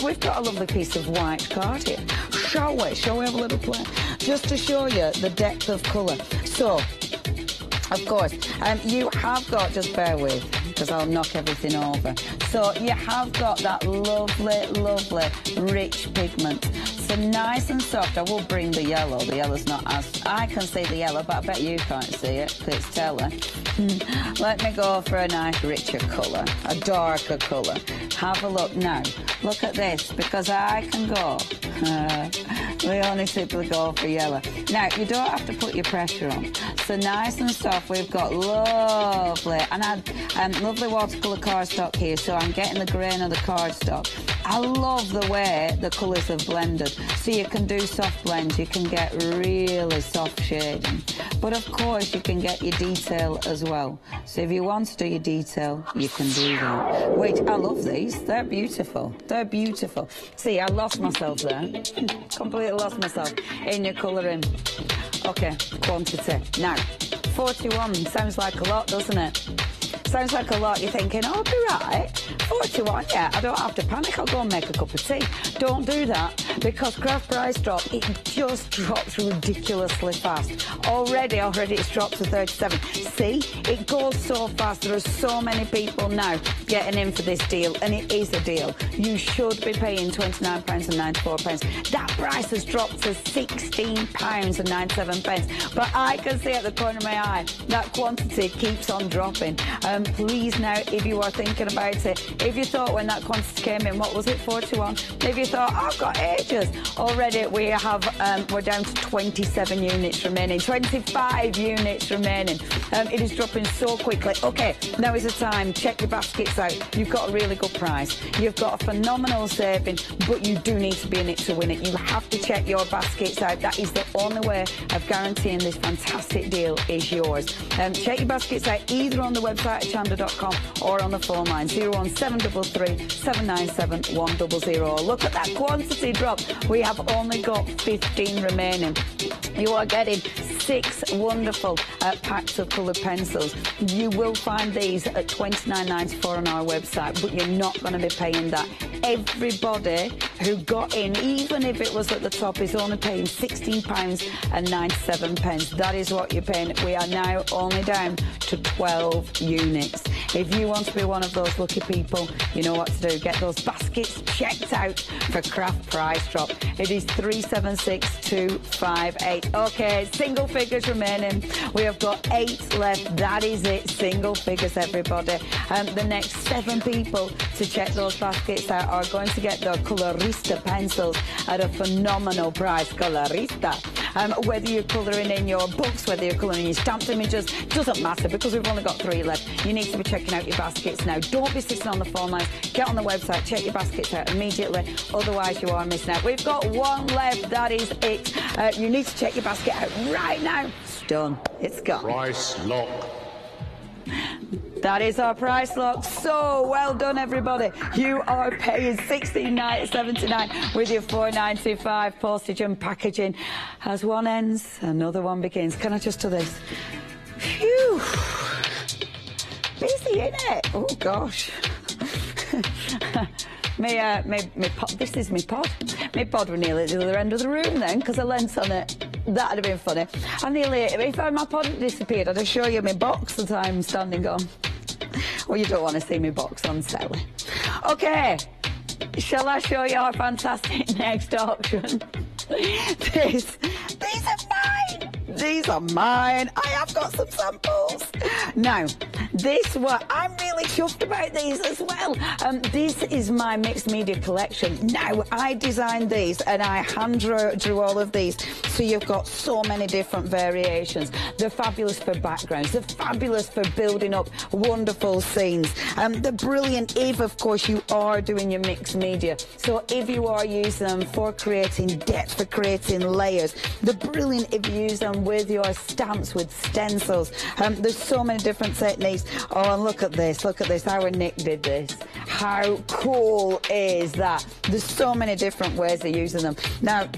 We've got a lovely piece of white card here. Shall we have a little play? Just to show you the depth of colour. So, of course, you have got, just bear with, because I'll knock everything over. So you have got that lovely, lovely, rich pigment. So nice and soft. I will bring the yellow. The yellow's not as... I can see the yellow, but I bet you can't see it, because it's telling. Let me go for a nice, richer colour, a darker colour. Have a look now. Look at this, because I can go. We only simply go for yellow. Now, you don't have to put your pressure on. So nice and soft, we've got lovely, and lovely watercolour cardstock here, so I'm getting the grain of the cardstock. I love the way the colours have blended. So you can do soft blends, you can get really soft shading. But of course, you can get your detail as well. So if you want to do your detail, you can do that. Wait, I love these. They're beautiful. They're beautiful. See, I lost myself there. Completely lost myself in your colouring. Okay, quantity. Now, 41 sounds like a lot, doesn't it? Sounds like a lot. You're thinking, oh, I'll be right. 41, yeah, I don't have to panic. I'll go and make a cup of tea. Don't do that, because craft price drop, it just drops ridiculously fast. Already it's dropped to 37. See, it goes so fast. There are so many people now getting in for this deal, and it is a deal. You should be paying £29.94. That price has dropped to £16.97. But I can see at the corner of my eye that quantity keeps on dropping. Please now, if you are thinking about it, if you thought when that quantity came in, what was it, 41? If you thought, oh, I've got ages, already we have, we're down to 27 units remaining, 25 units remaining. It is dropping so quickly. Okay, now is the time. Check your baskets out. You've got a really good price. You've got a phenomenal saving, but you do need to be in it to win it. You have to check your baskets out. That is the only way of guaranteeing this fantastic deal is yours. Check your baskets out either on the website Hochanda.com or on the phone line 01733 797 100. Look at that quantity drop. We have only got 15 remaining. You are getting 6 wonderful packs of coloured pencils. You will find these at $29.94 on our website, but you're not going to be paying that. Everybody who got in, even if it was at the top, is only paying £16.97. That is what you're paying. We are now only down to 12 units. If you want to be one of those lucky people, you know what to do. Get those baskets checked out for craft price drop. It is 376258. Okay, single figures remaining. We have got 8 left. That is it. Single figures, everybody. The next 7 people to check those baskets out are going to get the Colorista pencils at a phenomenal price. Colorista. Whether you're colouring in your books, whether you're colouring in your stamped images, doesn't matter, because we've only got 3 left. You need to be checking out your baskets now. Don't be sitting on the phone lines. Get on the website, check your baskets out immediately, otherwise you are missing out. We've got 1 left. That is it. You need to check your basket out right now. It's done. It's gone. Price lock. That is our price lock. So well done, everybody. You are paying $16.79 with your $4.95 postage and packaging. As one ends, another one begins. Can I just do this? Phew. Busy, innit? Oh gosh. My pod, this is my pod. My pod were nearly at the other end of the room then, because I leant on it. That'd have been funny. I nearly, if my pod had disappeared, I'd have shown you my box that I'm standing on. Well, you don't want to see my box on Sally. Okay, shall I show you our fantastic next auction? These are mine. These are mine. I have got some samples. Now, I'm really chuffed about these as well. This is my mixed media collection. Now, I designed these and I hand drew all of these. So you've got so many different variations. They're fabulous for backgrounds. They're fabulous for building up wonderful scenes. They're brilliant if, of course, you are doing your mixed media. So if you are using them for creating depth, for creating layers, they're brilliant if you use them with your stamps, with stencils. There's so many different techniques. Oh, and look at this, how Nick did this. How cool is that? There's so many different ways of using them. Now,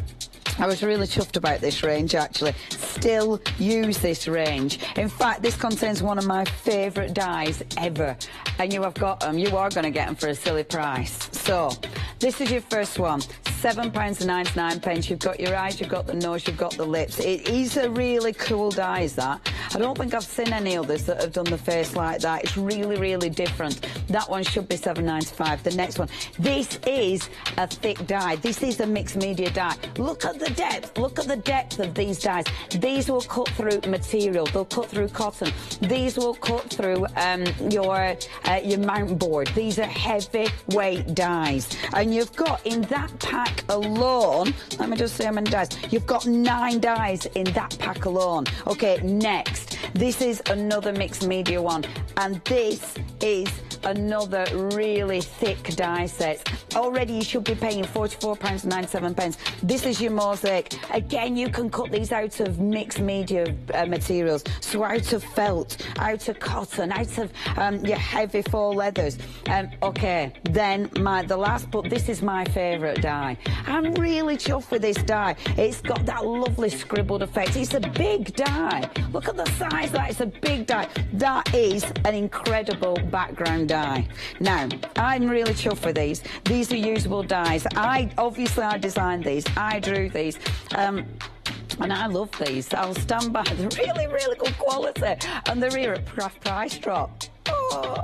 I was really chuffed about this range, actually. Still use this range. In fact, this contains one of my favourite dies ever. And you have got them. You are going to get them for a silly price. So, this is your first one. £7.99. You've got your eyes, you've got the nose, you've got the lips. It is a really cool die, is that. I don't think I've seen any others that have done the face like that. It's really, really different. That one should be £7.95. The next one. This is a thick die. This is a mixed media die. Look at the depth. Look at the depth of these dies. These will cut through material. They'll cut through cotton. These will cut through your mount board. These are heavyweight dies. And you've got in that pack alone, let me just see how many dies. You've got 9 dies in that pack alone. Okay, next. This is another mixed media one. And this is another really thick die set. Already you should be paying £44.97. This is your mosaic. Again, you can cut these out of mixed media materials. So out of felt, out of cotton, out of your heavy faux leathers. Okay, then the last, but this is my favourite die. I'm really chuffed with this die. It's got that lovely scribbled effect. It's a big die. Look at the size of that. It's a big die. That is an incredible background die. Now, I'm really chuffed with these. These are usable dies. Obviously I designed these. I drew these. And I love these. I'll stand by. They're really, really good quality. And they're here at craft price drop. Oh,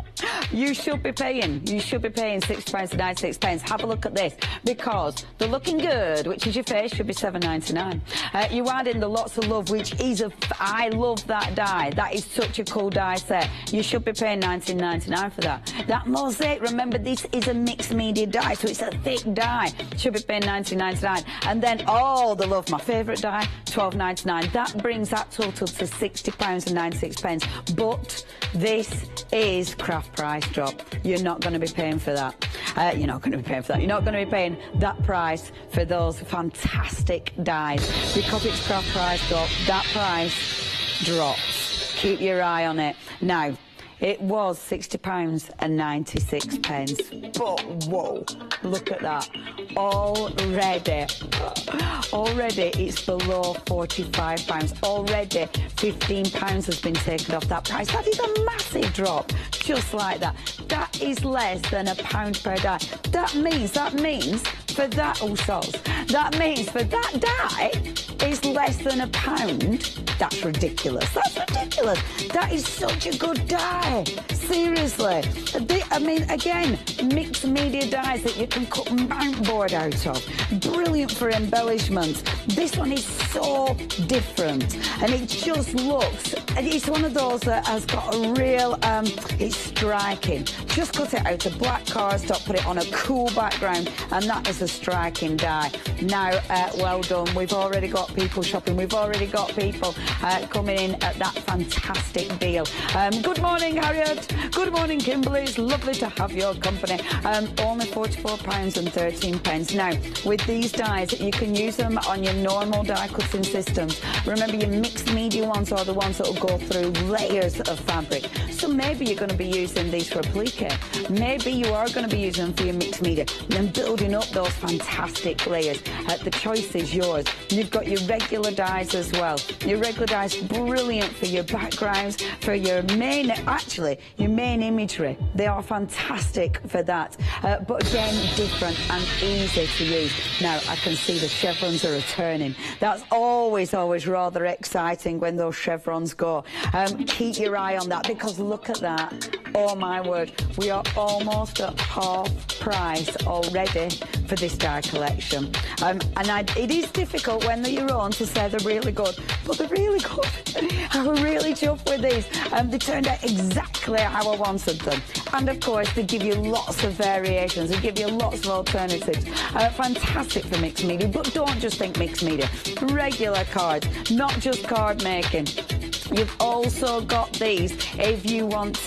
you should be paying £6.96. Have a look at this, because the looking good, which is your face, should be £7.99. You add in the lots of love, which is I love that die. That is such a cool die set. You should be paying £19.99 for that. That mosaic, remember, this is a mixed media die, so it's a thick die. Should be paying £19.99. And then all the love, my favourite die, £12.99. That brings that total to £60.96. But this is craft price drop. You're not going to be paying for that. You're not going to be paying for that. You're not going to be paying that price for those fantastic dies. Because it's craft price drop, that price drops. Keep your eye on it. Now, it was £60.96. But whoa, look at that. Already it's below £45. Already £15 has been taken off that price. That is a massive drop, just like that. That is less than £1 per die. That means for that, that means for that die is less than £1. That's ridiculous. That's ridiculous. That is such a good die. Seriously. I mean, again, mixed media dies that you can cut mount board out of. Brilliant for embellishments. This one is so different, and it just looks, and it's one of those that has got a real, it's striking. Just cut it out of black cardstock, put it on a cool background, and that is a striking die. Now, well done. We've already got people shopping. We've already got people coming in at that fantastic deal. Good morning, Harriet. Good morning, Kimberly. It's lovely to have your company. Only £44.13. Now, with these dies, you can use them on your normal die cutting systems. Remember, your mixed media ones are the ones that will go through layers of fabric. So maybe you're going to be using these for applique. Maybe you are going to be using them for your mixed media and building up those fantastic layers. The choice is yours. You've got your regular dies as well. Your regular dies, brilliant for your backgrounds, for your main, actually, your main imagery. They are fantastic for that. But again, different and easy to use. Now, I can see the chevrons are returning. That's always rather exciting when those chevrons go. Keep your eye on that, because look at that. Oh my word, we are almost at half price already for this die collection. It is difficult when they're your own to say they're really good, but they're really good. I was really chuffed with these. They turned out exactly how I wanted them. And of course, they give you lots of variations. They give you lots of alternatives. Fantastic for mixed media, but don't just think mixed media. Regular cards, not just card making. You've also got these if you want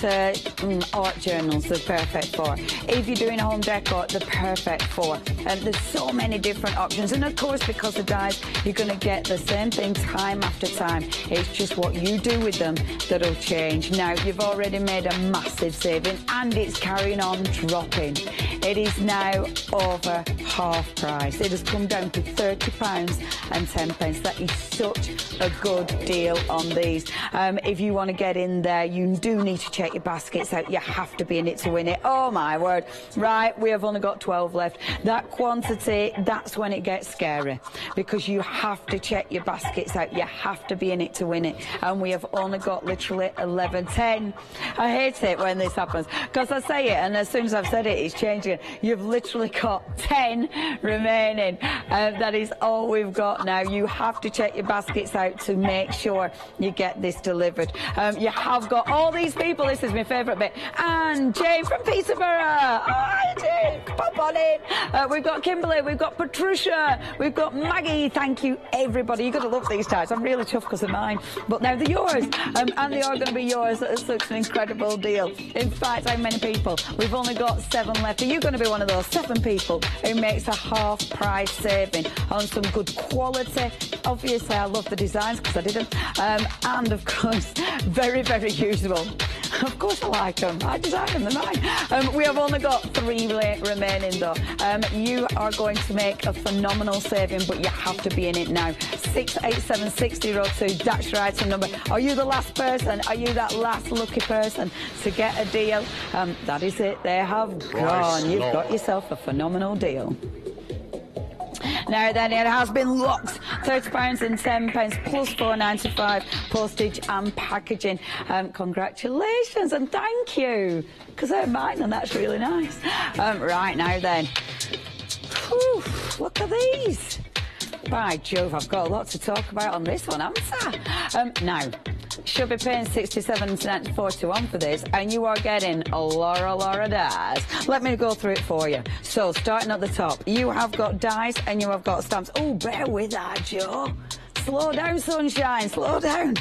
art journals, they're perfect for. If you're doing home decor, they're perfect for. There's so many different options. And of course, because the dies, you're going to get the same thing time after time. It's just what you do with them that'll change. Now, you've already made a massive saving and it's carrying on dropping. It is now over half price. It has come down to £30.10. That is such a good deal on these. If you want to get in there, you do need to check your baskets out. You have to be in it to win it. Oh my word. Right, we have only got 12 left. That quantity, that's when it gets scary, because you have to check your baskets out. You have to be in it to win it. And we have only got literally 11, 10. I hate it when this happens, because I say it and as soon as I've said it, it's changing. You've literally got 10 remaining. That is all we've got now. You have to check your baskets out to make sure you get this delivered. You have got all these people. This is my favourite bit. And Jane from Peterborough. Hi, Jane. Pop on in. We've got Kimberly. We've got Patricia. We've got Maggie. Thank you, everybody. You're going to love these ties. I'm really chuffed because of mine. But now they're yours. And they are going to be yours at such an incredible deal. In fact, how many people? We've only got 7 left. Are you going to be one of those 7 people who makes a half price saving on some good quality? Obviously, I love the designs because I didn't. And of course, very, very usable. Of course I like them. I designed them, they're mine. We have only got 3 remaining though. You are going to make a phenomenal saving, but you have to be in it now. 687602, that's your item number. Are you the last person? Are you that last lucky person to get a deal? That is it. They have gone. You've got yourself a phenomenal deal. Now then, it has been locked. £30.10 plus £4.95 postage and packaging. Congratulations and thank you, because they're mine and that's really nice. Right now then, whew, look at these. By Jove, I've got a lot to talk about on this one, haven't I? Now, should be paying £67.41 for this, and you are getting a lot of dies. Let me go through it for you. So, starting at the top, you have got dies and you have got stamps. Oh, bear with that, Joe. Slow down, sunshine, slow down.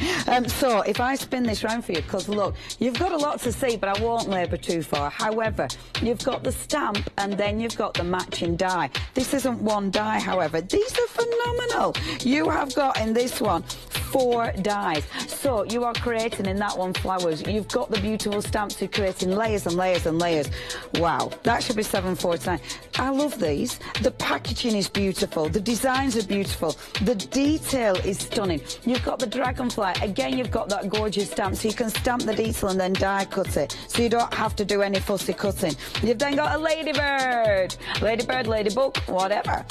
So, if I spin this round for you, because look, you've got a lot to see, but I won't labour too far. However, you've got the stamp and then you've got the matching die. This isn't one die, however. These are phenomenal. You have got in this one 4 dies. So you are creating in that one flowers. You've got the beautiful stamps. You're creating layers and layers and layers. Wow, that should be £7.49. I love these. The packaging is beautiful. The designs are beautiful. The detail is stunning. You've got the dragonfly. Again, you've got that gorgeous stamp, so you can stamp the detail and then die cut it. So you don't have to do any fussy cutting. You've then got a ladybird. Ladybird, ladybug, whatever.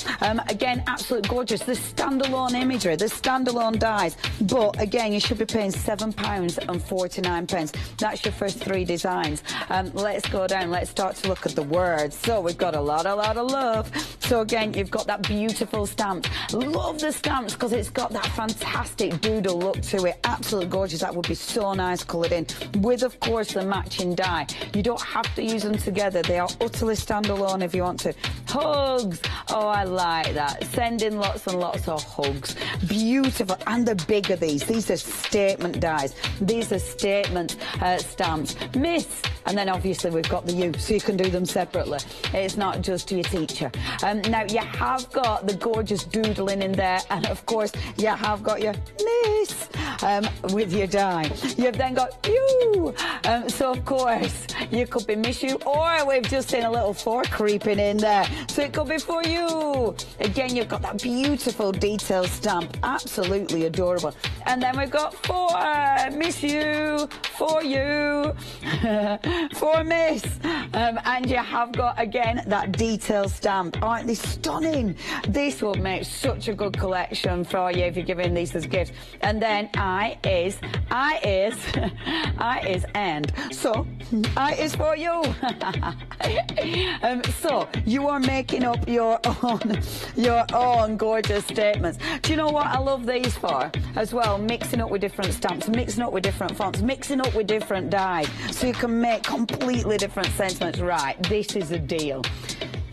Again, absolutely gorgeous. The standalone imagery, the standalone dies. But again, you should be paying £7.49. That's your first 3 designs. Let's go down. Let's start to look at the words. So we've got a lot of love. So again, you've got that beautiful stamp. Love the stamps because it's got that fantastic doodle look to it. Absolutely gorgeous. That would be so nice coloured in. With, of course, the matching die. You don't have to use them together. They are utterly standalone if you want to. Hugs. Oh, I like that. Send in lots and lots of hugs. Beautiful. And the bigger these are statement dies. These are statement stamps. Miss. And then obviously we've got the U, so you can do them separately. It's not just to your teacher. Now you have got the gorgeous doodling in there, and of course you have got your miss with your die. You've then got you. So of course you could be miss you, or we've just seen a little 4 creeping in there. So it could be for you. Again, you've got that beautiful detail stamp. Absolutely adorable. one. And then we've got for Miss You, for you, for Miss. And you have got, again, that detail stamp. Aren't they stunning? This will make such a good collection for you if you're giving these as gifts. And then I is end. So, I is for you. So, you are making up your own gorgeous statements. Do you know what I love these for? As well, mixing up with different stamps, mixing up with different fonts, mixing up with different dyes, so you can make completely different sentiments. Right, this is a deal.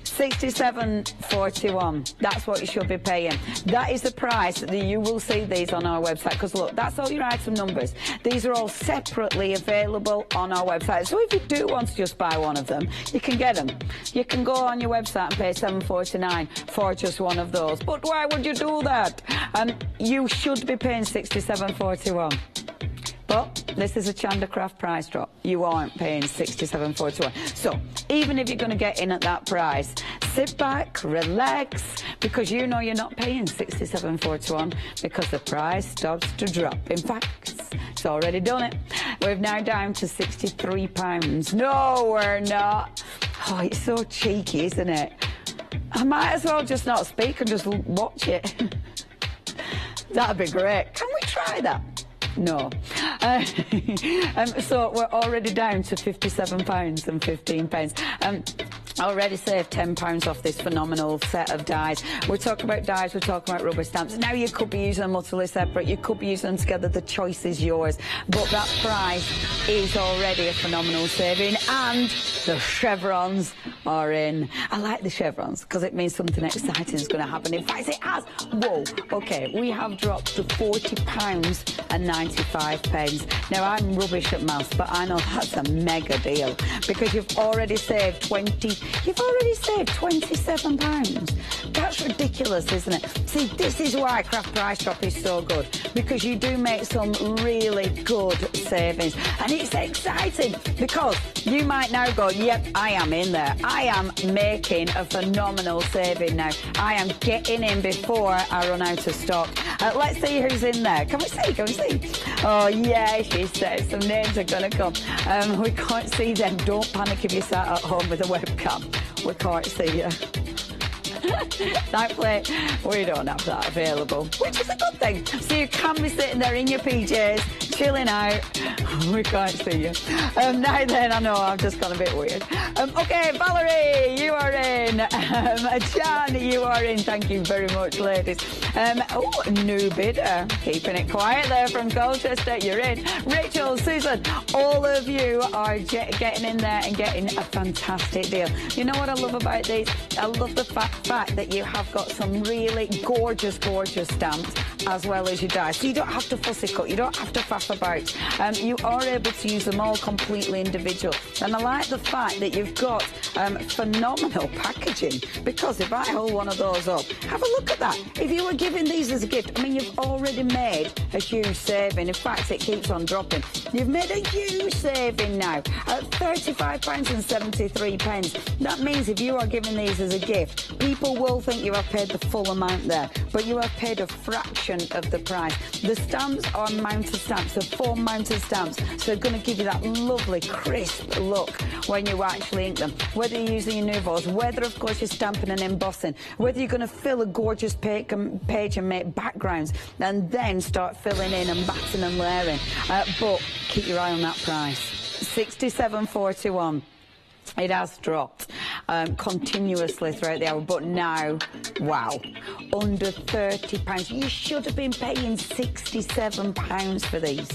$67.41. That's what you should be paying. That is the price that you will see these on our website. Because look, that's all your item numbers. These are all separately available on our website. So if you do want to just buy one of them, you can get them. You can go on your website and pay $7.49 for just one of those. But why would you do that? You should be paying $67.41. But this is a Chanda Craft price drop. You aren't paying $67.41. So even if you're going to get in at that price, sit back, relax, because you know you're not paying $67.41 because the price starts to drop. In fact, it's already done it. We're now down to £63. No, we're not. Oh, it's so cheeky, isn't it? I might as well just not speak and just watch it. That'd be great. Can we try that? No. So we're already down to £57.15. I already saved £10 off this phenomenal set of dies. We're talking about dies, we're talking about rubber stamps. Now you could be using them utterly separate, you could be using them together, the choice is yours. But that price is already a phenomenal saving, and the chevrons are in. I like the chevrons because it means something exciting is going to happen. In fact, it has. Whoa, okay, we have dropped to £40.95. Now, I'm rubbish at maths, but I know that's a mega deal because you've already saved £27. That's ridiculous, isn't it? See, this is why Craft Price Drop is so good, because you do make some really good savings. And it's exciting because you might now go, yep, I am in there. I am making a phenomenal saving now. I am getting in before I run out of stock. Let's see who's in there. Can we see? Can we see? Oh, yeah, she says some names are going to come. We can't see them. Don't panic if you sat at home with a webcam. We can't see you. Thankfully, we don't have that available, which is a good thing. So you can be sitting there in your PJs, chilling out. We can't see you. Now then, I know I've just gone a bit weird. Okay, Valerie, you are in. Jan, you are in. Thank you very much, ladies. Oh, new bidder. Keeping it quiet there from Colchester. You're in. Rachel, Susan, all of you are getting in there and getting a fantastic deal. You know what I love about these? I love the fact that you have got some really gorgeous, gorgeous stamps as well as your dies. So you don't have to fussy cut, you don't have to faff about. You are able to use them all completely individual. And I like the fact that you've got phenomenal packaging, because if I hold one of those up, have a look at that. If you were giving these as a gift, I mean, you've already made a huge saving. In fact, it keeps on dropping. You've made a huge saving now at £35.73. That means if you are giving these as a gift, people will think you have paid the full amount there, but you have paid a fraction of the price. The stamps are mounted stamps, they're foam mounted stamps, so they're going to give you that lovely crisp look when you actually ink them. Whether you're using your Nouveaus, whether of course you're stamping and embossing, whether you're going to fill a gorgeous page and make backgrounds and then start filling in and batting and layering. But keep your eye on that price. £67.41. It has dropped continuously throughout the hour, but now, wow, under £30. You should have been paying £67 for these.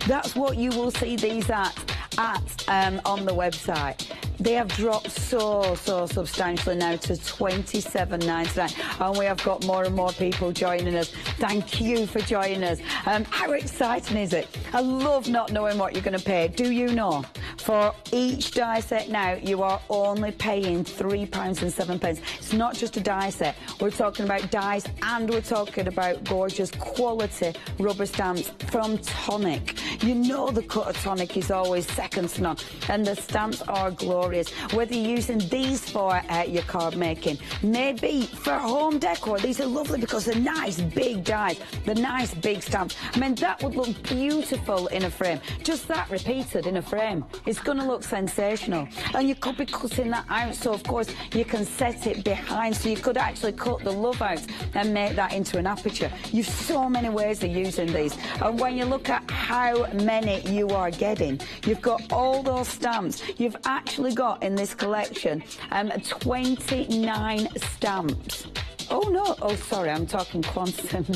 That's what you will see these at on the website. They have dropped so substantially now to £27.99, and we have got more and more people joining us. Thank you for joining us. How exciting is it? I love not knowing what you're going to pay. Do you know? For each die set now, you are only paying £3.07. It's not just a die set. We're talking about dies and we're talking about gorgeous quality rubber stamps from Tonic. You know the cut of Tonic is always second to none, and the stamps are glorious. Whether you're using these for your card making, maybe for home decor, these are lovely because they're nice big dies, the nice big stamps. I mean, that would look beautiful in a frame. Just that repeated in a frame, it's going to look sensational. And you could be cutting that out, so of course you can set it behind, so you could actually cut the love out and make that into an aperture. You've so many ways of using these, and when you look at how many you are getting, you've got all those stamps. You've actually got in this collection 29 stamps. Oh no, oh sorry, I'm talking quantum.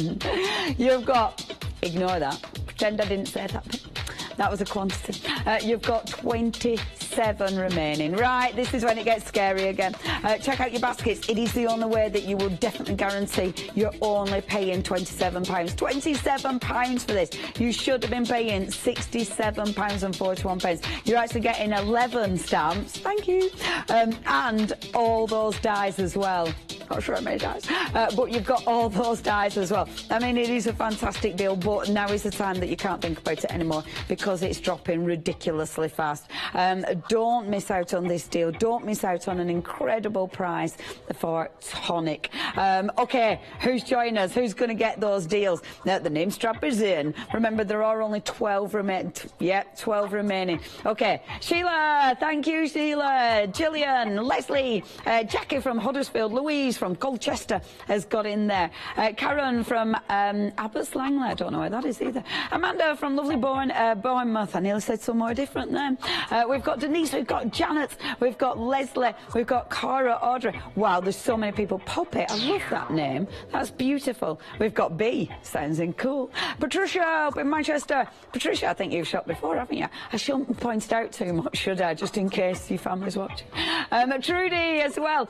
You've got, ignore that, pretend I didn't say that bit. That was a quantity. You've got 27 remaining. Right, this is when it gets scary again. Check out your baskets. It is the only way that you will definitely guarantee you're only paying £27. £27 for this. You should have been paying £67.41. You're actually getting 11 stamps. Thank you. And all those dies as well. Not sure how many dies, but you've got all those dies as well. I mean, it is a fantastic deal, but now is the time that you can't think about it anymore because it's dropping ridiculously fast. Don't miss out on this deal. Don't miss out on an incredible price for Tonic. Okay, who's joining us? Who's going to get those deals? Now, the name strap is in. Remember, there are only 12 remaining. Yep, 12 remaining. Okay, Sheila, thank you, Sheila. Gillian, Leslie, Jackie from Huddersfield, Louise from Colchester has got in there. Karen from Abbots Langley, I don't know where that is either. Amanda from lovely Bournemouth, I nearly said somewhere different then. We've got Denise, we've got Janet, we've got Leslie, we've got Cara, Audrey. Wow, there's so many people. Poppy, I love that name. That's beautiful. We've got B, sounding cool. Patricia up in Manchester. Patricia, I think you've shot before, haven't you? I shouldn't point it out too much, should I? Just in case your family's watching. Trudy as well.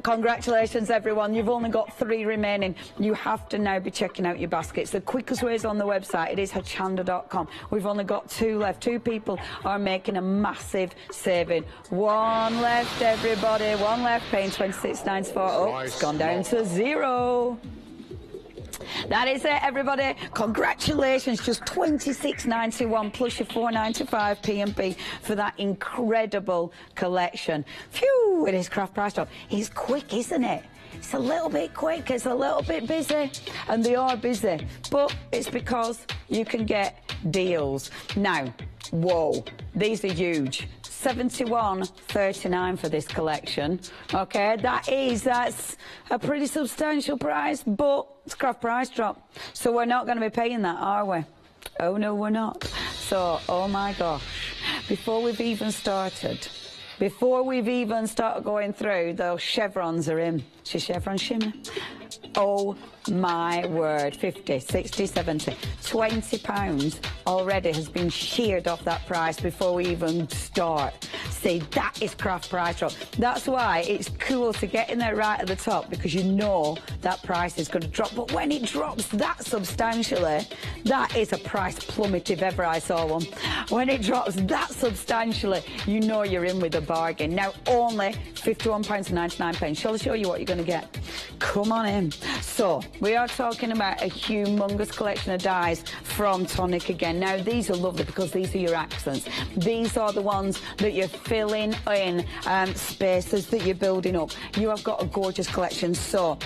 Congratulations, everyone. You've only got 3 remaining. You have to now be checking out your baskets. The quickest way is on the website. It is hochanda.com. We've only got 2 left. 2 people are making a massive saving. 1 left, everybody. 1 left, paying £26.94. Oh, it's gone down to 0. That is it, everybody. Congratulations, just £26.91 plus your £4.95 P&P for that incredible collection. Phew, it is craft price drop. It's quick, isn't it? It's a little bit quick, it's a little bit busy, and they are busy, but it's because you can get deals. Now, whoa, these are huge. £71.39 for this collection. Okay, that's a pretty substantial price, but it's craft price drop. So we're not going to be paying that, are we? Oh no, we're not. So, oh my gosh, before we've even started going through, those chevrons are in. She's chevron shimmer. Oh my word, 50, 60, 70, £20 already has been sheared off that price before we even start. See, that is craft price drop. That's why it's cool to get in there right at the top, because you know that price is going to drop. But when it drops that substantially, that is a price plummet if ever I saw one. When it drops that substantially, you know you're in with a bargain. Now, only £51.99. Shall I show you what you're going to get? Come on in. So, we are talking about a humongous collection of dies from Tonic again. Now, these are lovely because these are your accents. These are the ones that you're filling in spaces that you're building up. You have got a gorgeous collection. So,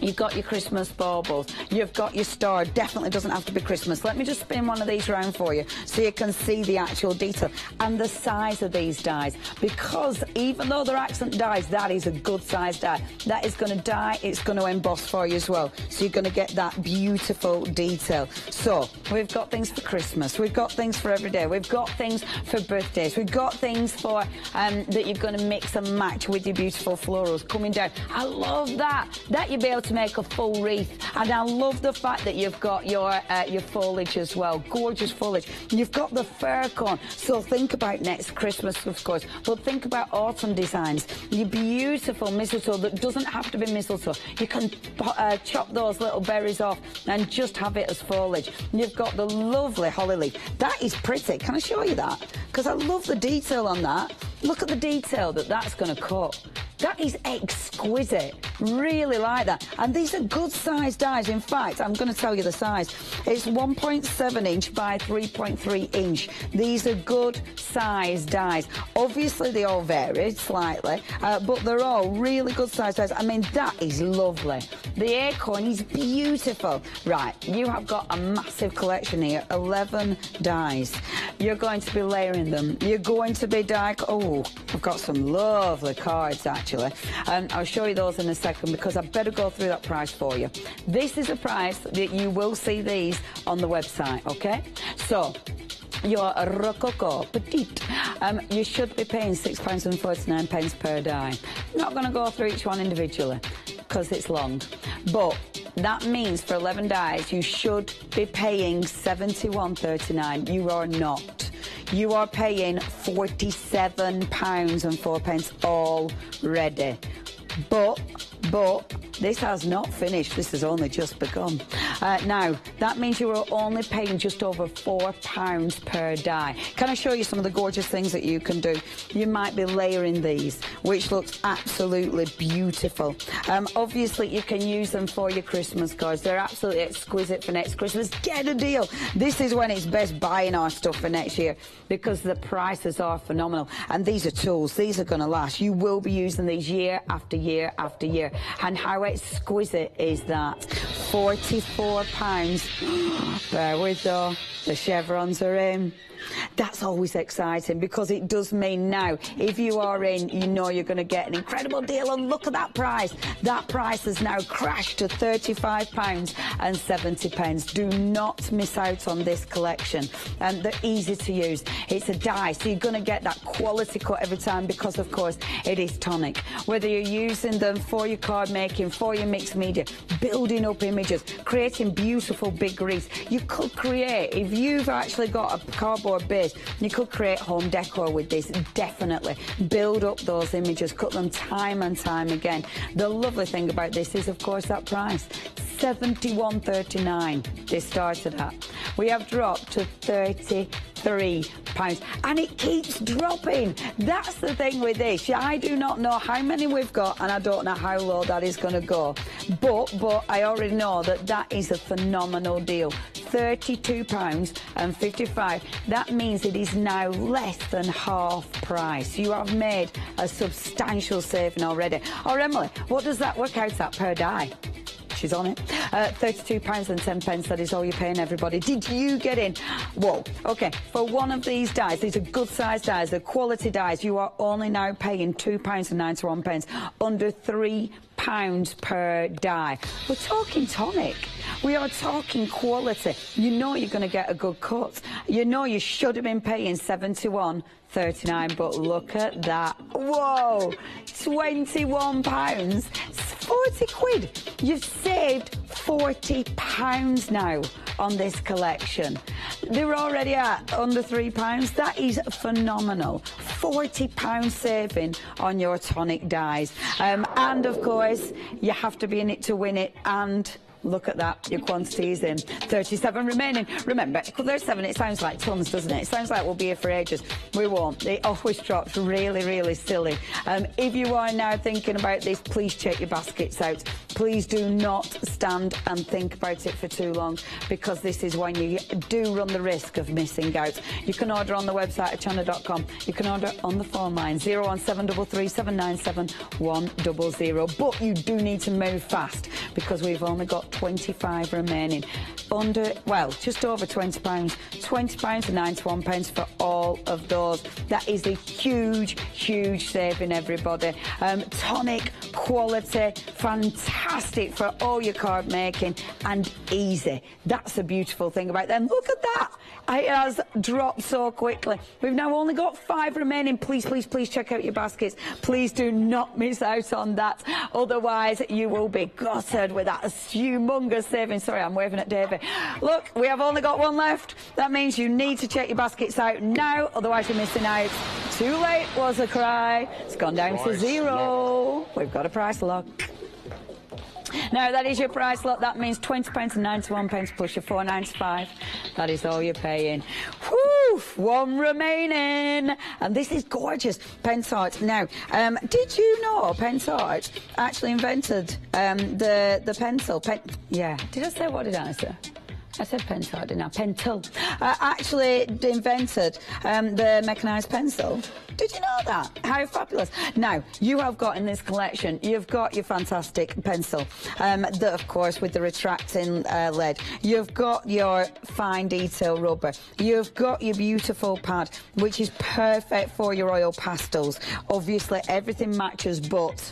you've got your Christmas baubles, you've got your star. Definitely doesn't have to be Christmas. Let me just spin one of these around for you so you can see the actual detail and the size of these dies, because even though they're accent dies, that is a good size die. That is going to die, it's going to emboss for you as well, so you're going to get that beautiful detail. So we've got things for Christmas, we've got things for every day, we've got things for birthdays, we've got things for that you're going to mix and match with your beautiful florals coming down. I love that you'll be able to make a full wreath. And I love the fact that you've got your foliage as well. Gorgeous foliage. You've got the fir cone. So think about next Christmas, of course, but think about autumn designs. Your beautiful mistletoe that doesn't have to be mistletoe. You can chop those little berries off and just have it as foliage. You've got the lovely holly leaf. That is pretty. Can I show you that? Because I love the detail on that. Look at the detail that's going to cut. That is exquisite. Really like that. And these are good size dies. In fact, I'm going to tell you the size. It's 1.7 inch by 3.3 inch. These are good size dies. Obviously, they all vary slightly, but they're all really good size dies. I mean, that is lovely. The acorn is beautiful. Right, you have got a massive collection here, 11 dies. You're going to be layering them. You're going to be oh, I've got some lovely cards, actually. I'll show you those in a second because I better go through that price for you. This is a price that you will see these on the website, okay? So, your Rococo Petite, you should be paying £6.49 per die. Not going to go through each one individually because it's long, but that means for 11 dies you should be paying £71.39. You are not. You are paying £47.04 already. But this has not finished. This has only just begun. Now, that means you are only paying just over £4 per die. Can I show you some of the gorgeous things that you can do? You might be layering these, which looks absolutely beautiful. Obviously, you can use them for your Christmas cards. They're absolutely exquisite for next Christmas. Get a deal. This is when it's best buying our stuff for next year because the prices are phenomenal. And these are tools. These are going to last. You will be using these year after year after year. And how exquisite is that? £44. Bear with though, the chevrons are in. That's always exciting because it does mean now, if you are in, you know you're going to get an incredible deal. And look at that price. That price has now crashed to £35.70. Do not miss out on this collection. They're easy to use. It's a die, so you're going to get that quality cut every time because, of course, it is tonic. Whether you're using them for your card making, for your mixed media, building up images, creating beautiful big wreaths, you could create, if you've actually got a cardboard base, you could create home decor with this. Definitely build up those images, cut them time and time again. The lovely thing about this is, of course, that price, £71.39 they started at. We have dropped to £33, and it keeps dropping. That's the thing with this. I do not know how many we've got, and I don't know how low that is going to go, but I already know that is a phenomenal deal. £32.55. That means it is now less than half price. You have made a substantial saving already. Oh, Emily, what does that work out at per die? She's on it. £32.10, that is all you're paying, everybody. Did you get in? Whoa. Okay, for one of these dies, these are good size dies, they're quality dies, you are only now paying £2.91, under £3 per die. We're talking tonic. We are talking quality. You know you're going to get a good cut. You know you should have been paying £71.39, but look at that. Whoa, £21, 40 quid. You've saved £40 now on this collection. They're already at under £3. That is phenomenal. £40 saving on your tonic dies. And of course, you have to be in it to win it, and look at that, your quantity is in. 37 remaining. Remember, there's 7, it sounds like tons, doesn't it? It sounds like we'll be here for ages. We won't. It always drops really, really silly. If you are now thinking about this, please check your baskets out. Please do not stand and think about it for too long, because this is when you do run the risk of missing out. You can order on the website at hochanda.com. You can order on the phone line 01733 797 100. But you do need to move fast because we've only got 25 remaining. under, well, just over £20. £20 and 91 pence for all of those. That is a huge, huge saving, everybody. Tonic quality, fantastic for all your card making, and easy. That's the beautiful thing about them. Look at that. It has dropped so quickly. We've now only got 5 remaining. Please, please, please check out your baskets. Please do not miss out on that. Otherwise, you will be gutted with that humongous saving. Sorry, I'm waving at David. Look, we have only got 1 left. That means you need to check your baskets out now, otherwise you're missing out. Too late was a cry. It's gone down to 0. We've got a price lock. Now, that is your price lot. That means £20 and 91 pence plus your £4.95. That is all you're paying. Whew, 1 remaining. And this is gorgeous. Pensart. Now, did you know Pensart actually invented the pencil? Yeah. Did I say, what did I say? I said Pensart, didn't I? Pentel. Actually invented the mechanised pencil. Did you know that? How fabulous. Now, you have got in this collection, you've got your fantastic pencil, that, of course, with the retracting lid. You've got your fine detail rubber. You've got your beautiful pad, which is perfect for your oil pastels. Obviously, everything matches, but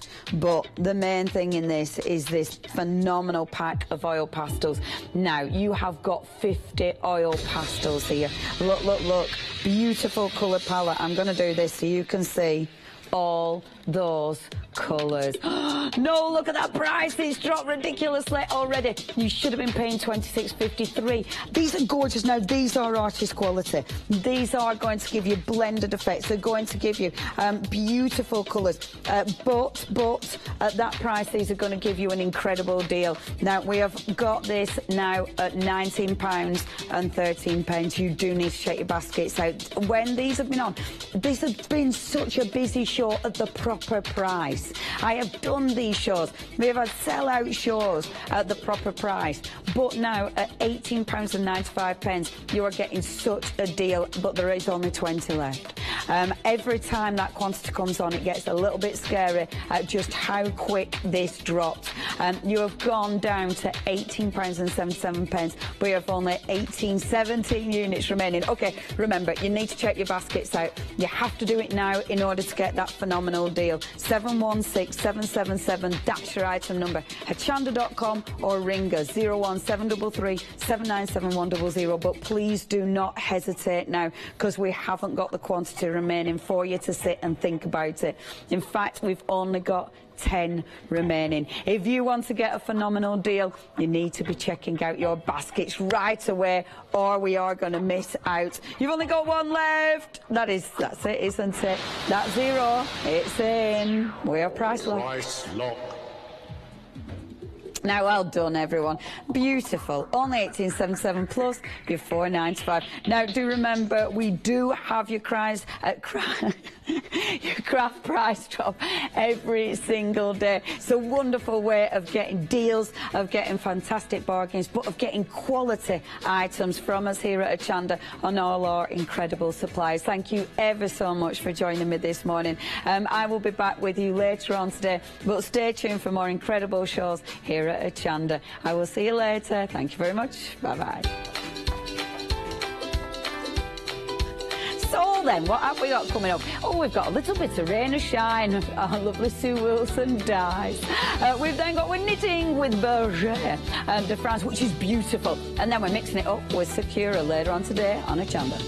the main thing in this is this phenomenal pack of oil pastels. Now, you have got 50 oil pastels here. Look, look, look. Beautiful colour palette. I'm going to do this so you can see all those colours. No, look at that price. It's dropped ridiculously already. You should have been paying $26.53. These are gorgeous. Now, these are artist quality. These are going to give you blended effects. They're going to give you beautiful colours. But at that price, these are going to give you an incredible deal. Now, we have got this now at £19 and 13 pence. You do need to check your baskets out. When these have been on, this has been such a busy show at the proper price. I have done these shows. We have had sell-out shows at the proper price. But now, at £18 and 95 pence, you are getting such a deal, but there is only 20 left. Every time that quantity comes on, it gets a little bit scary at just how quick this drops. You have gone down to £18 and 77 pence. We have only 17 units remaining. Okay, remember, you need to check your baskets out. You have to do it now in order to get that phenomenal deal. 716777, that's your item number. Hochanda.com or ring us 01733 797100. But please do not hesitate now, because we haven't got the quantity remaining for you to sit and think about it. In fact, we've only got 10 remaining. If you want to get a phenomenal deal, you need to be checking out your baskets right away, or we are going to miss out. You've only got 1 left. That's it, isn't it? That's 0. It's in. We are price lock. Price lock. Now, well done, everyone. Beautiful. Only 1877 plus your 495. Now, do remember, we do have your your craft price drop every single day. It's a wonderful way of getting deals, of getting fantastic bargains, but of getting quality items from us here at Hochanda on all our incredible supplies. Thank you ever so much for joining me this morning. I will be back with you later on today, but stay tuned for more incredible shows here at Hochanda. I will see you later. Thank you very much. Bye-bye. So then, what have we got coming up? Oh, we've got a little bit of rain or shine of our lovely Sue Wilson dyes. We've then got, we're knitting with Berger de France, which is beautiful. And then we're mixing it up with Sakura later on today on Hochanda.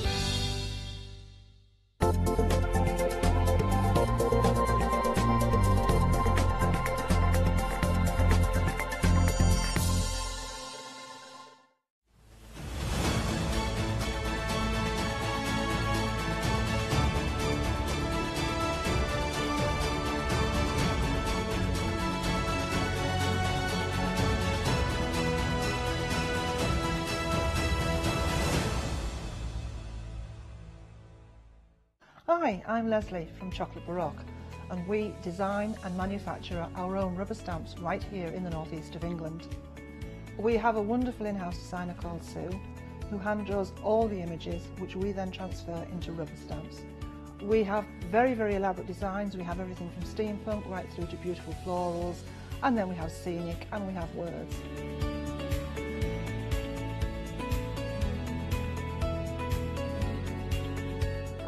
Hi, I'm Leslie from Chocolate Baroque, and we design and manufacture our own rubber stamps right here in the northeast of England. We have a wonderful in-house designer called Sue, who hand draws all the images, which we then transfer into rubber stamps. We have very, very elaborate designs. We have everything from steampunk right through to beautiful florals, and then we have scenic and we have words.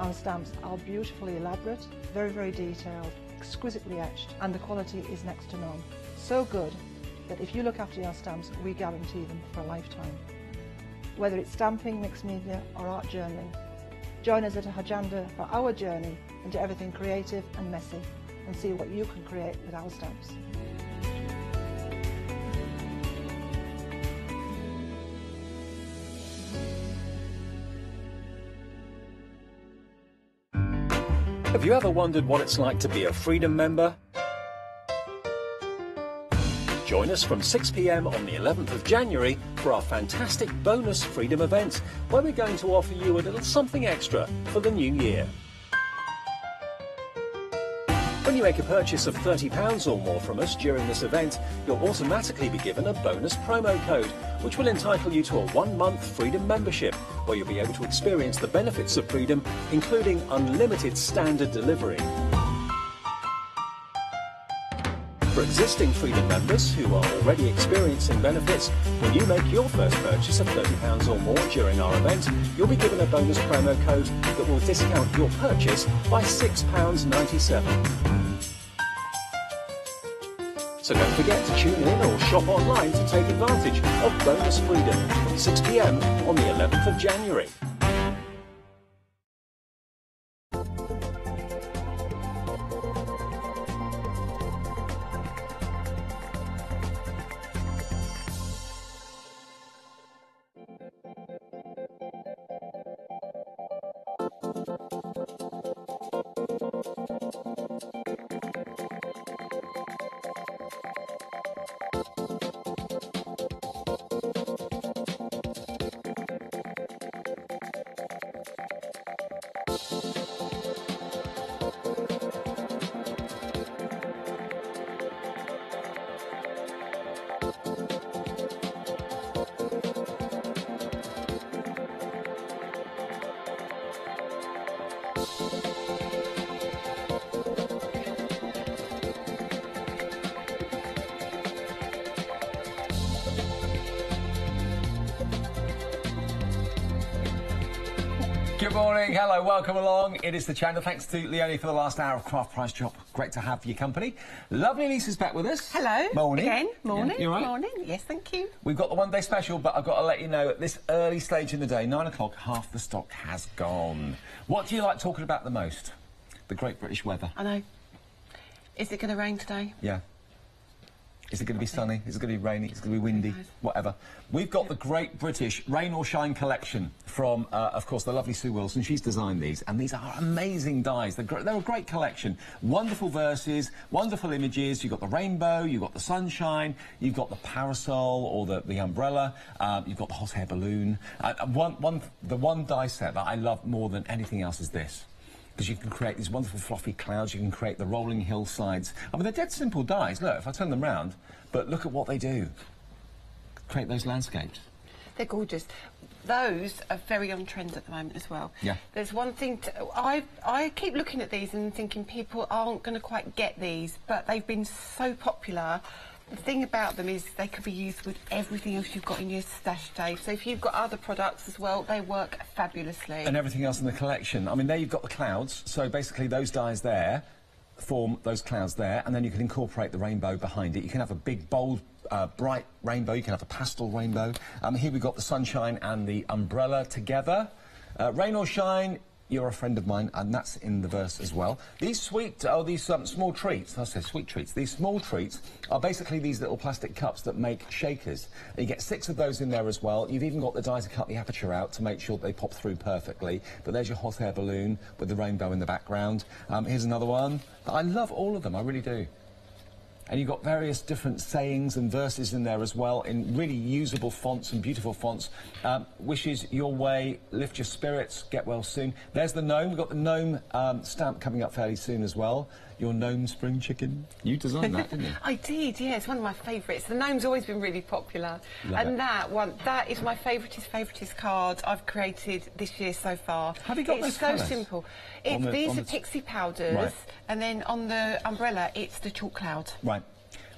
Our stamps are beautifully elaborate, very, very detailed, exquisitely etched, and the quality is next to none. So good that if you look after your stamps, we guarantee them for a lifetime. Whether it's stamping, mixed media, or art journaling, join us at Hochanda for our journey into everything creative and messy, and see what you can create with our stamps. Have you ever wondered what it's like to be a Freedom member? Join us from 6 p.m. on the 11th of January for our fantastic bonus Freedom event, where we're going to offer you a little something extra for the new year. When you make a purchase of £30 or more from us during this event, you'll automatically be given a bonus promo code, which will entitle you to a 1-month Freedom membership, where you'll be able to experience the benefits of Freedom, including unlimited standard delivery. For existing Freedom members who are already experiencing benefits, when you make your first purchase of £30 or more during our event, you'll be given a bonus promo code that will discount your purchase by £6.97. So don't forget to tune in or shop online to take advantage of Bonus Freedom from 6 p.m. on the 11th of January. Good morning, hello, welcome along. It is the channel. Thanks to Leonie for the last hour of Craft Price Drop. Great to have your company. Lovely Lisa's back with us. Hello. Morning. Again. Morning. Yeah, you all right? Morning. Yes, thank you. We've got the one-day special, but I've got to let you know at this early stage in the day, 9 o'clock, half the stock has gone. What do you like talking about the most? The Great British weather. I know. Is it going to rain today? Yeah. Is it going to be sunny? Is it going to be rainy? Is it going to be windy? Whatever. We've got the Great British Rain or Shine collection from, of course, the lovely Sue Wilson. She's designed these, and these are amazing dies. They're a great collection. Wonderful verses, wonderful images. You've got the rainbow, you've got the sunshine, you've got the parasol or the umbrella, you've got the hot air balloon. The one die set that I love more than anything else is this. Because you can create these wonderful fluffy clouds, you can create the rolling hillsides. I mean, they're dead simple dies. Look, if I turn them round, but look at what they do. Create those landscapes. They're gorgeous. Those are very on trend at the moment as well. Yeah. There's one thing, I keep looking at these and thinking people aren't going to quite get these, but they've been so popular. The thing about them is they could be used with everything else you've got in your stash, Dave. So if you've got other products as well, they work fabulously. And everything else in the collection. I mean, there you've got the clouds. So basically those dies there form those clouds there, and then you can incorporate the rainbow behind it. You can have a big, bold, bright rainbow. You can have a pastel rainbow. Here we've got the sunshine and the umbrella together. Rain or shine, you're a friend of mine, and that's in the verse as well. These small treats, I say sweet treats, these small treats are basically these little plastic cups that make shakers. You get 6 of those in there as well. You've even got the die to cut the aperture out to make sure that they pop through perfectly. But there's your hot air balloon with the rainbow in the background. Here's another one. I love all of them, I really do. And you've got various different sayings and verses in there as well, in really usable fonts and beautiful fonts. Wishes your way, lift your spirits, get well soon. There's the gnome. We've got the gnome stamp coming up fairly soon as well. Your gnome spring chicken. You designed that, didn't you? I did, yeah. It's one of my favourites. The gnome's always been really popular. Love it. That is my favoritist card I've created this year so far. Have you got those colours? It's so simple. These are pixie powders, right. And then on the umbrella, it's the chalk cloud. Right.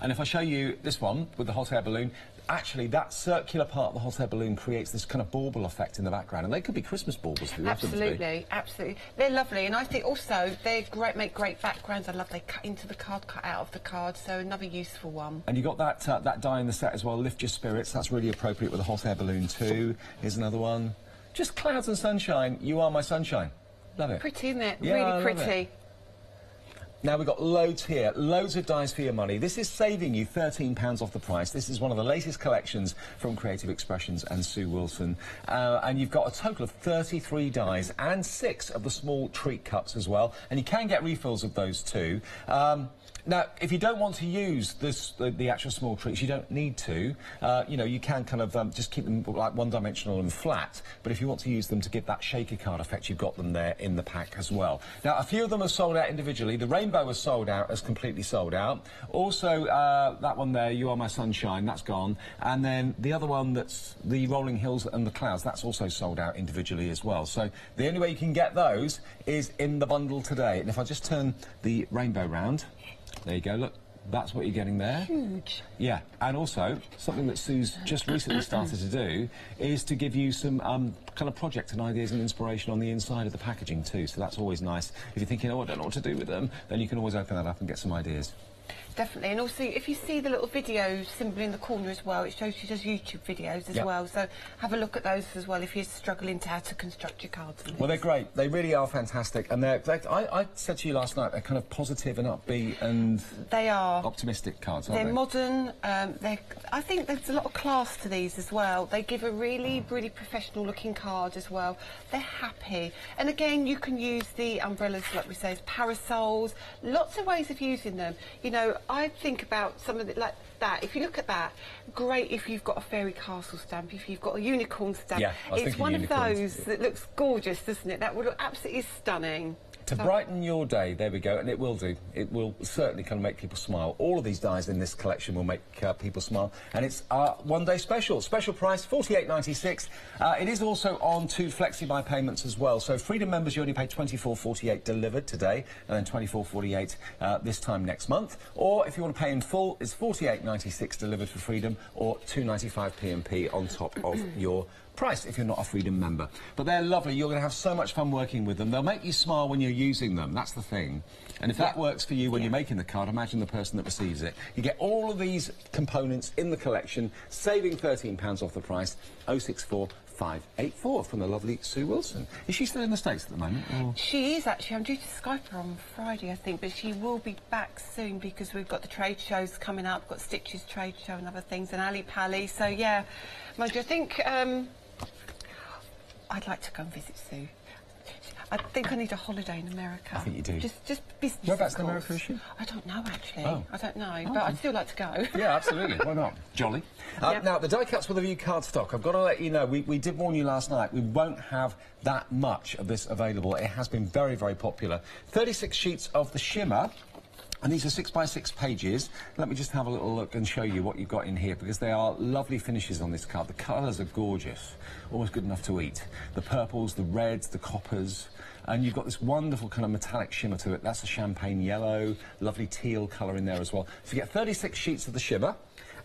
And if I show you this one with the hot air balloon, actually that circular part of the hot air balloon creates this kind of bauble effect in the background, and they could be Christmas baubles if you want them to be. Absolutely, absolutely. They're lovely, and I think also they make great backgrounds. I love they cut into the card, cut out of the card, so another useful one. And you got that that die in the set as well, Lift Your Spirits. That's really appropriate with a hot air balloon too. Here's another one. Just clouds and sunshine. You Are My Sunshine. Love it. Pretty, isn't it? Yeah, really pretty. Now we've got loads here, loads of dies for your money. This is saving you £13 off the price. This is one of the latest collections from Creative Expressions and Sue Wilson. And you've got a total of 33 dies and 6 of the small treat cups as well. And you can get refills of those too. Now, if you don't want to use the actual small treats, you don't need to. You know, you can kind of just keep them like one-dimensional and flat. But if you want to use them to give that shaker card effect, you've got them there in the pack as well. Now, a few of them are sold out individually. The rainbow was sold out, as completely sold out. Also, that one there, You Are My Sunshine, that's gone. And then the other one that's the Rolling Hills and the Clouds, that's also sold out individually as well. So the only way you can get those is in the bundle today. And if I just turn the rainbow round, there you go, look, that's what you're getting there. Huge. Yeah, and also, something that Sue's just recently started to do is to give you some kind of project and ideas and inspiration on the inside of the packaging too, so that's always nice. If you're thinking, oh, I don't know what to do with them, then you can always open that up and get some ideas. Definitely, and also if you see the little video symbol in the corner as well, it shows she does YouTube videos as well, so have a look at those as well if you're struggling to how to construct your cards. Well, they're great, they really are fantastic, and I said to you last night, they're kind of positive and upbeat and they are optimistic cards, aren't they're they? Modern, I think there's a lot of class to these as well. They give a really, really professional looking card as well. They're happy, and again you can use the umbrellas, like we say, as parasols, lots of ways of using them. You know, I think about some of it like that. If you look at that, great if you've got a fairy castle stamp, if you've got a unicorn stamp. Yeah, it's one of those that looks gorgeous, doesn't it? That would look absolutely stunning. To brighten your day, there we go, and it will do. It will certainly kind of make people smile. All of these dies in this collection will make people smile, and it's our one-day special. Special price, $48.96. It is also on 2 Flexi-Buy payments as well. So Freedom members, you only pay $24.48 delivered today, and then $24.48 this time next month. Or if you want to pay in full, it's $48.96 delivered for Freedom, or $2.95 P&P on top of your price if you're not a Freedom member. But they're lovely. You're going to have so much fun working with them. They'll make you smile when you're using them. That's the thing. And if that works for you when you're making the card, imagine the person that receives it. You get all of these components in the collection, saving £13 off the price. 064 584 from the lovely Sue Wilson. Is she still in the States at the moment? Or? She is actually. I'm due to Skype her on Friday, I think, but she will be back soon because we've got the trade shows coming up. We've got Stitches trade show and other things, and Ali Pally. So yeah, mind you, I think I'd like to go and visit Sue. I think I need a holiday in America. I think you do. Just business. Whereabouts in America is she? I don't know, actually. Oh. I don't know, but I'd still like to go. Yeah, absolutely. Why not? Jolly. Now, the die cuts with a view card stock. I've got to let you know, we did warn you last night, we won't have that much of this available. It has been very, very popular. 36 sheets of the shimmer. And these are 6x6 pages. Let me just have a little look and show you what you've got in here, because they are lovely finishes on this card. The colours are gorgeous, almost good enough to eat. The purples, the reds, the coppers, and you've got this wonderful kind of metallic shimmer to it. That's a champagne yellow, lovely teal colour in there as well. So you get 36 sheets of the shimmer.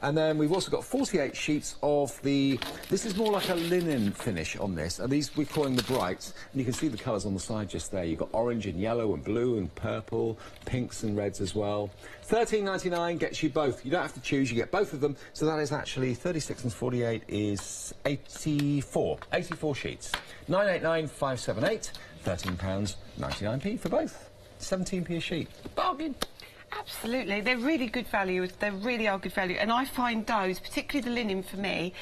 And then we've also got 48 sheets of the... This is more like a linen finish on this. And these we're calling the brights. And you can see the colours on the side just there. You've got orange and yellow and blue and purple, pinks and reds as well. $13.99 gets you both. You don't have to choose, you get both of them. So that is actually 36 and 48 is 84. 84 sheets. 989,578. £13.99p for both. 17p a sheet. Bargain. Absolutely, they're really good value. They really are good value, and I find those, particularly the linen for me,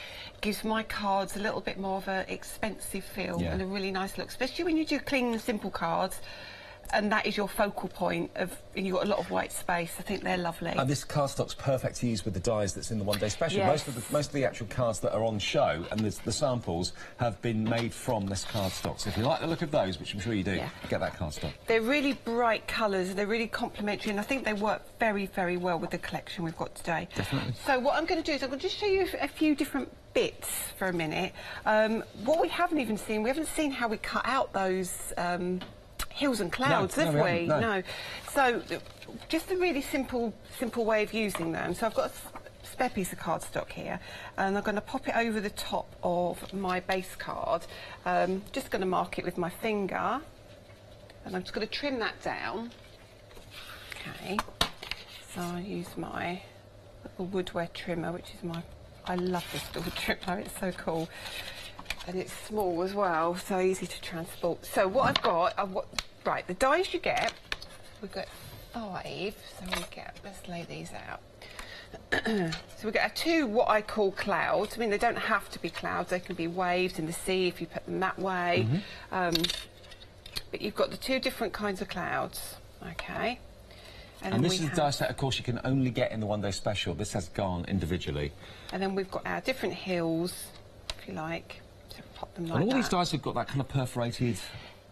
gives my cards a little bit more of an expensive feel and a really nice look, especially when you do clean and simple cards. And that is your focal point of, and you've got a lot of white space. I think they're lovely. And this cardstock's perfect to use with the dies that's in the one-day special. Yes. Most of the actual cards that are on show and the samples have been made from this cardstock. So if you like the look of those, which I'm sure you do, get that cardstock. They're really bright colours. They're really complementary, and I think they work very, very well with the collection we've got today. Definitely. So what I'm going to do is I'm going to just show you a few different bits for a minute. What we haven't even seen, we haven't seen how we cut out those hills and clouds, have we? No. So, just a really simple way of using them. So I've got spare piece of cardstock here, and I'm going to pop it over the top of my base card. Just going to mark it with my finger, and I'm just going to trim that down. Okay, so I use my little woodware trimmer, which is I love this little trimmer, it's so cool. And it's small as well, so easy to transport. So what I've got, right, the dies you get, we've got 5, so let's lay these out. So we get our 2 what I call clouds. I mean, they don't have to be clouds, they can be waves in the sea if you put them that way. But you've got the 2 different kinds of clouds, okay? And this is a die set, of course, you can only get in the one day special. This has gone individually. And then we've got our different hills, if you like. So pop them like that. And all these dies have got that kind of perforated,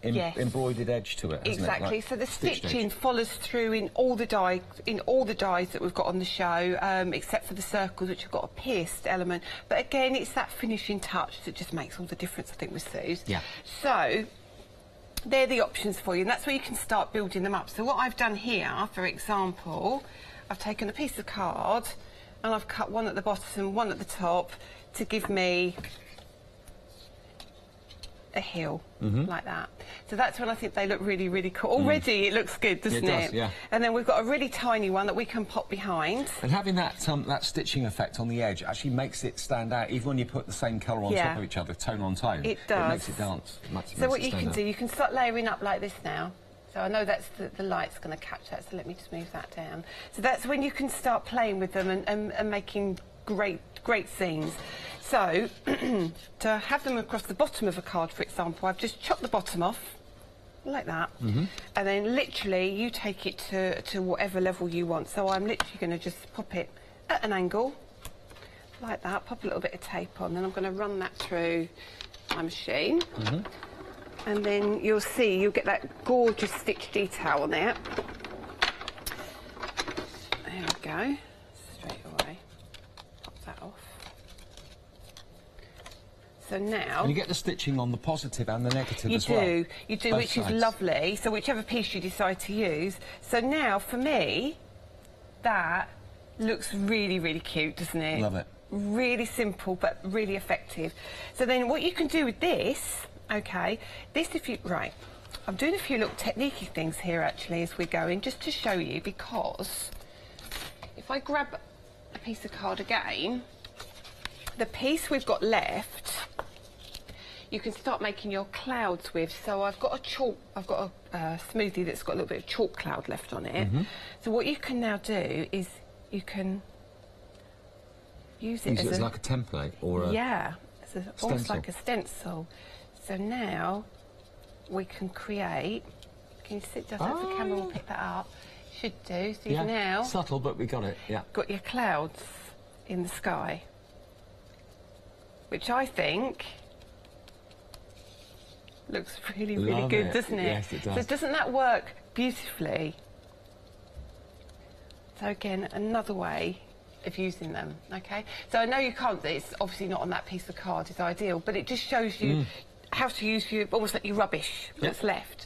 embroidered edge to it, hasn't exactly. it? Like so the stitching follows through in all the dies that we've got on the show, except for the circles, which have got a pierced element. But again, it's that finishing touch that just makes all the difference, I think, with Sue's. Yeah. So they're the options for you, and that's where you can start building them up. So what I've done here, for example, I've taken a piece of card and I've cut one at the bottom, one at the top, to give me a hill, like that. So that's when I think they look really, really cool. Already it looks good, doesn't it? It does, yeah. And then we've got a really tiny one that we can pop behind. And having that that stitching effect on the edge actually makes it stand out, even when you put the same colour on top of each other, tone on tone. It does. It makes it dance. So what you can do, you can start layering up like this now. So I know that's the light's going to catch that, so let me just move that down. So that's when you can start playing with them and making great scenes. So, to have them across the bottom of a card, for example, I've just chopped the bottom off, like that, and then literally you take it to whatever level you want. So I'm literally going to just pop it at an angle, like that, pop a little bit of tape on, then I'm going to run that through my machine, and then you'll see, you'll get that gorgeous stitch detail on it. There we go, straight away, pop that off. So now... And you get the stitching on the positive and the negative as well. You do, which is lovely. So whichever piece you decide to use. So now, for me, that looks really, really cute, doesn't it? Love it. Really simple, but really effective. So then what you can do with this, okay, right, I'm doing a few little technique-y things here, actually, as we're going, just to show you, because if I grab a piece of card again, the piece we've got left, you can start making your clouds with. So I've got a smoothie that's got a little bit of chalk cloud left on it. So what you can now do is you can use it as like a template or a almost like a stencil. So now we can create. Can you sit down so the camera will pick that up? Should do. So you've now subtle, but we got it. Yeah. Got your clouds in the sky, which I think looks really, really good, doesn't it? Yes, it does. So doesn't that work beautifully? So again, another way of using them, okay? So I know you can't, it's obviously not on that piece of card, is ideal, but it just shows you how to use almost like your rubbish that's left.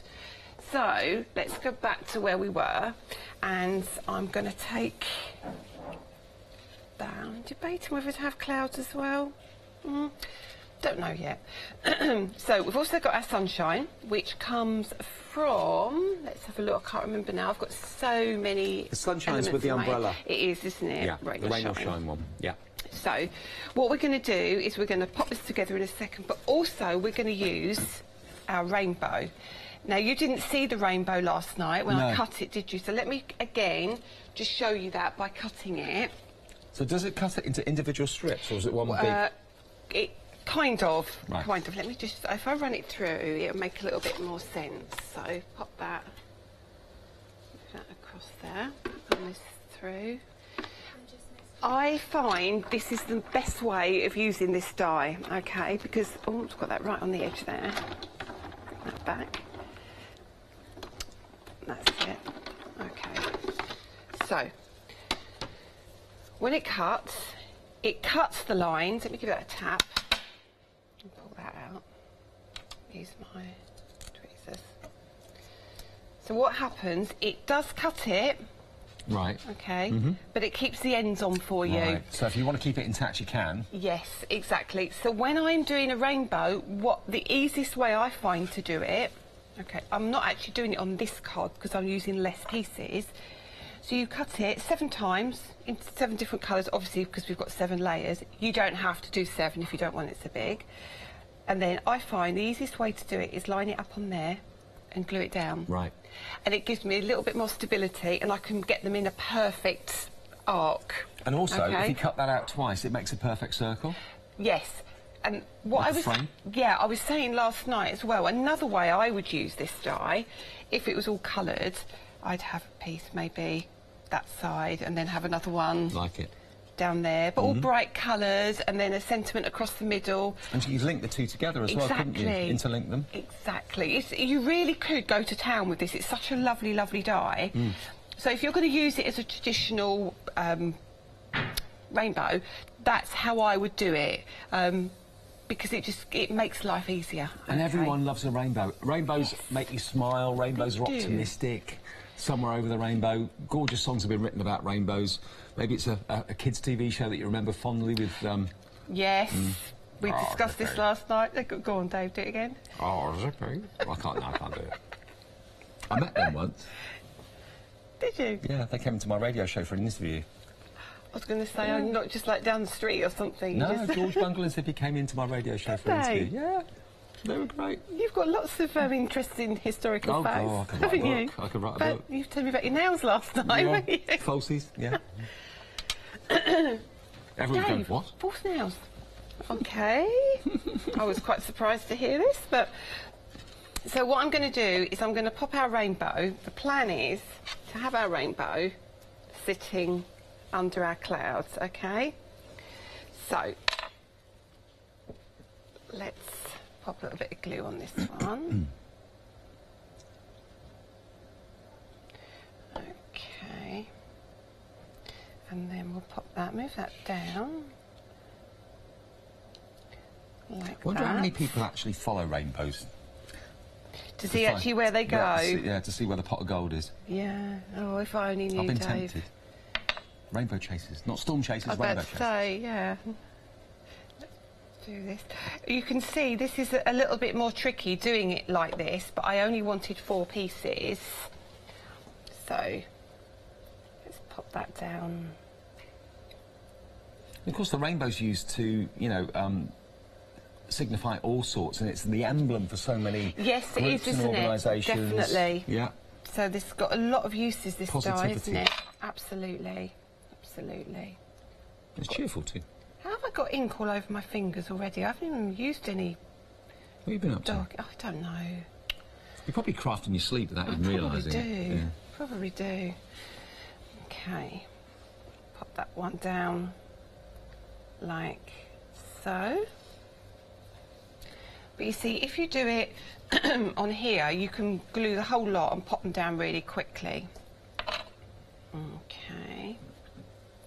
So let's go back to where we were, and I'm going to take down, debating whether to have clouds as well. Don't know yet. So we've also got our sunshine, which comes from, let's have a look, I can't remember now, I've got so many. The sunshine's with the umbrella. It is, isn't it? Yeah, right, the rain or shine one. Yeah. So what we're going to do is we're going to pop this together in a second, but also we're going to use our rainbow. Now, you didn't see the rainbow last night when I cut it, did you? So let me, again, just show you that by cutting it. So does it cut it into individual strips, or is it one big... It kind of. Let me just, if I run it through, it'll make a little bit more sense. So pop that across there, run this through. I find this is the best way of using this die, okay? Because, oh, it's got that right on the edge there. Bring that back. That's it. Okay. So, when it cuts the lines. Let me give that a tap. And pull that out. Use my tweezers. So what happens, it does cut it, Right. Okay. But it keeps the ends on for you. Right. So if you want to keep it intact, you can. Yes, exactly. So when I'm doing a rainbow, what the easiest way I find to do it, okay, I'm not actually doing it on this card because I'm using less pieces. So you cut it 7 times into 7 different colours, obviously because we've got 7 layers. You don't have to do 7 if you don't want it so big. And then I find the easiest way to do it is line it up on there and glue it down. Right. And it gives me a little bit more stability and I can get them in a perfect arc. And also, if you cut that out twice, it makes a perfect circle. Yes. And what I was saying last night as well, another way I would use this die, if it was all coloured, I'd have a piece maybe that side and then have another one like it down there, but all bright colours and then a sentiment across the middle. And you could link the two together as well, couldn't you? Interlink them. Exactly. You really could go to town with this. It's such a lovely, lovely die. So if you're going to use it as a traditional rainbow, that's how I would do it. Because it makes life easier. And everyone loves a rainbow. Rainbows make you smile, rainbows are optimistic. Somewhere over the rainbow. Gorgeous songs have been written about rainbows. Maybe it's a kids' TV show that you remember fondly with... Yes, we discussed this last night. Go on, Dave, do it again. Oh, Zippy. I can't do it. I met them once. Did you? Yeah, they came into my radio show for an interview. I was going to say, not just like down the street or something. No, George Bungle and Zippy came into my radio show for an interview. Yeah. They were great. You've got lots of interesting historical facts, God, haven't you? I could write a book. You've told me about your nails last night, haven't you? Falsies, yeah. Everyone's going, what? False nails. Okay. I was quite surprised to hear this, but... So what I'm going to do is I'm going to pop our rainbow. The plan is to have our rainbow sitting under our clouds, okay? So, let's pop a little bit of glue on this one. Okay. And then we'll pop that, move that down. Like that. I wonder how many people actually follow rainbows. To see actually where they go? Yeah, to see where the pot of gold is. Yeah. Oh, if I only knew, I've been Dave. tempted. Rainbow chasers, not storm chasers, I was rainbow about to chasers. say, yeah. Do this. You can see this is a little bit more tricky doing it like this, but I only wanted 4 pieces. So let's pop that down. Of course, the rainbow's used to, you know, signify all sorts, and it's the emblem for so many groups and organisations. Definitely. Yeah. So this has got a lot of uses, this die, isn't it? Absolutely. Absolutely. It's cheerful too. How have I got ink all over my fingers already? I haven't even used any. What have you been up to? I don't know. You're probably crafting your sleep without even realising it. Yeah. Probably do. Okay. Pop that one down like so. But you see, if you do it on here, you can glue the whole lot and pop them down really quickly. Okay.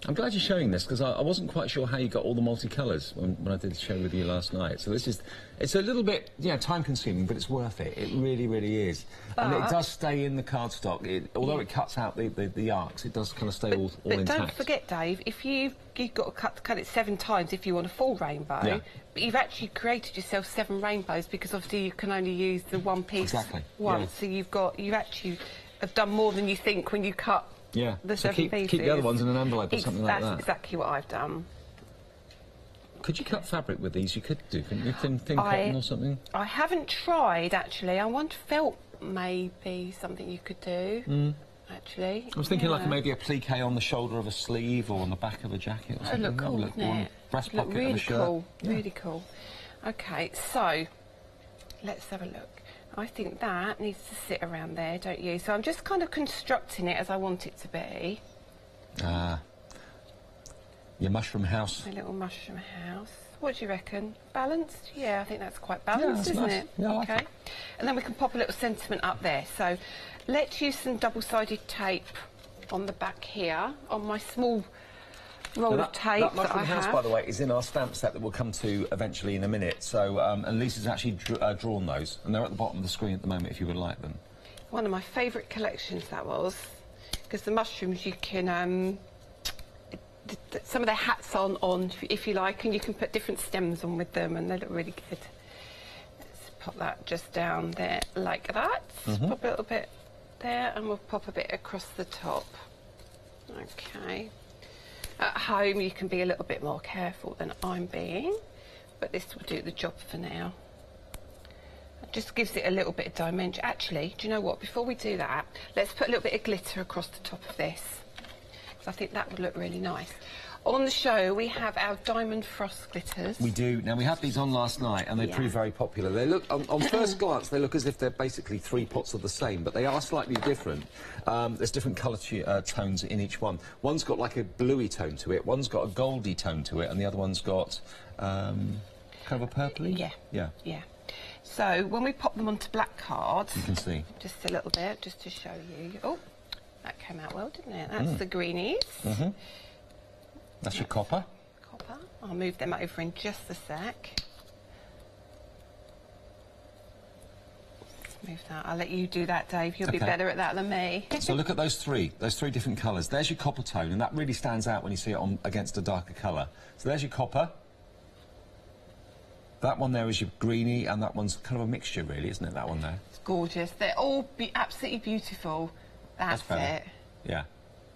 I'm glad you're showing this, because I wasn't quite sure how you got all the multicolours when I did the show with you last night. So it's a little bit, time consuming, but it's worth it. It really, really is. And it does stay in the cardstock. Although it cuts out the arcs, it does kind of stay all intact. But don't forget, Dave, if you've got to cut it 7 times if you want a full rainbow, but you've actually created yourself 7 rainbows, because obviously you can only use the one piece once. So you actually have done more than you think when you cut. Yeah, the so 7 pieces. keep the other ones in an envelope or something like that. That's exactly what I've done. Could you cut fabric with these? You could do, couldn't you? Thin cotton or something? I haven't tried, actually. I want felt maybe something you could do, actually. I was thinking like maybe a plique on the shoulder of a sleeve or on the back of a jacket or something. Look cool, look, wouldn't it? Breast pocket really of a shirt. Cool, really cool. OK, so let's have a look. I think that needs to sit around there, don't you? So I'm just kind of constructing it as I want it to be. Your mushroom house. A little mushroom house. What do you reckon? Balanced? Yeah, I think that's quite balanced, isn't it? Yeah, OK. like it. And then we can pop a little sentiment up there. So let's use some double-sided tape on the back here, on my small roll of tape that mushroom I house, have. by the way, is in our stamp set that we'll come to eventually in a minute. So, and Lisa's actually drawn those, and they're at the bottom of the screen at the moment if you would like them. One of my favourite collections, that was. because the mushrooms you can some of their hats on if you like, and you can put different stems on with them, and they look really good. Let's pop that just down there like that. Pop a little bit there, and we'll pop a bit across the top. Okay. At home you can be a little bit more careful than I'm being, but this will do the job for now. It just gives it a little bit of dimension. Actually, do you know what? Before we do that, let's put a little bit of glitter across the top of this, because I think that would look really nice. On the show, we have our Diamond Frost glitters. We do. Now, we had these on last night, and they proved very popular. They look, on first glance, they look as if they're basically 3 pots of the same, but they are slightly different. There's different colour tones in each one. One's got like a bluey tone to it, one's got a goldy tone to it, and the other one's got kind of a purpley? Yeah. So, when we pop them onto black cards... You can see. Just a little bit, just to show you. Oh, that came out well, didn't it? That's the greenies. That's your copper. Copper. I'll move them over in just a sec. Let's move that. I'll let you do that, Dave. You'll be better at that than me. So look at those three different colours. There's your copper tone, and that really stands out when you see it on against a darker colour. So there's your copper. That one there is your greeny, and that one's kind of a mixture, really, isn't it, that one there? It's gorgeous. They're all absolutely beautiful. That's it. Yeah.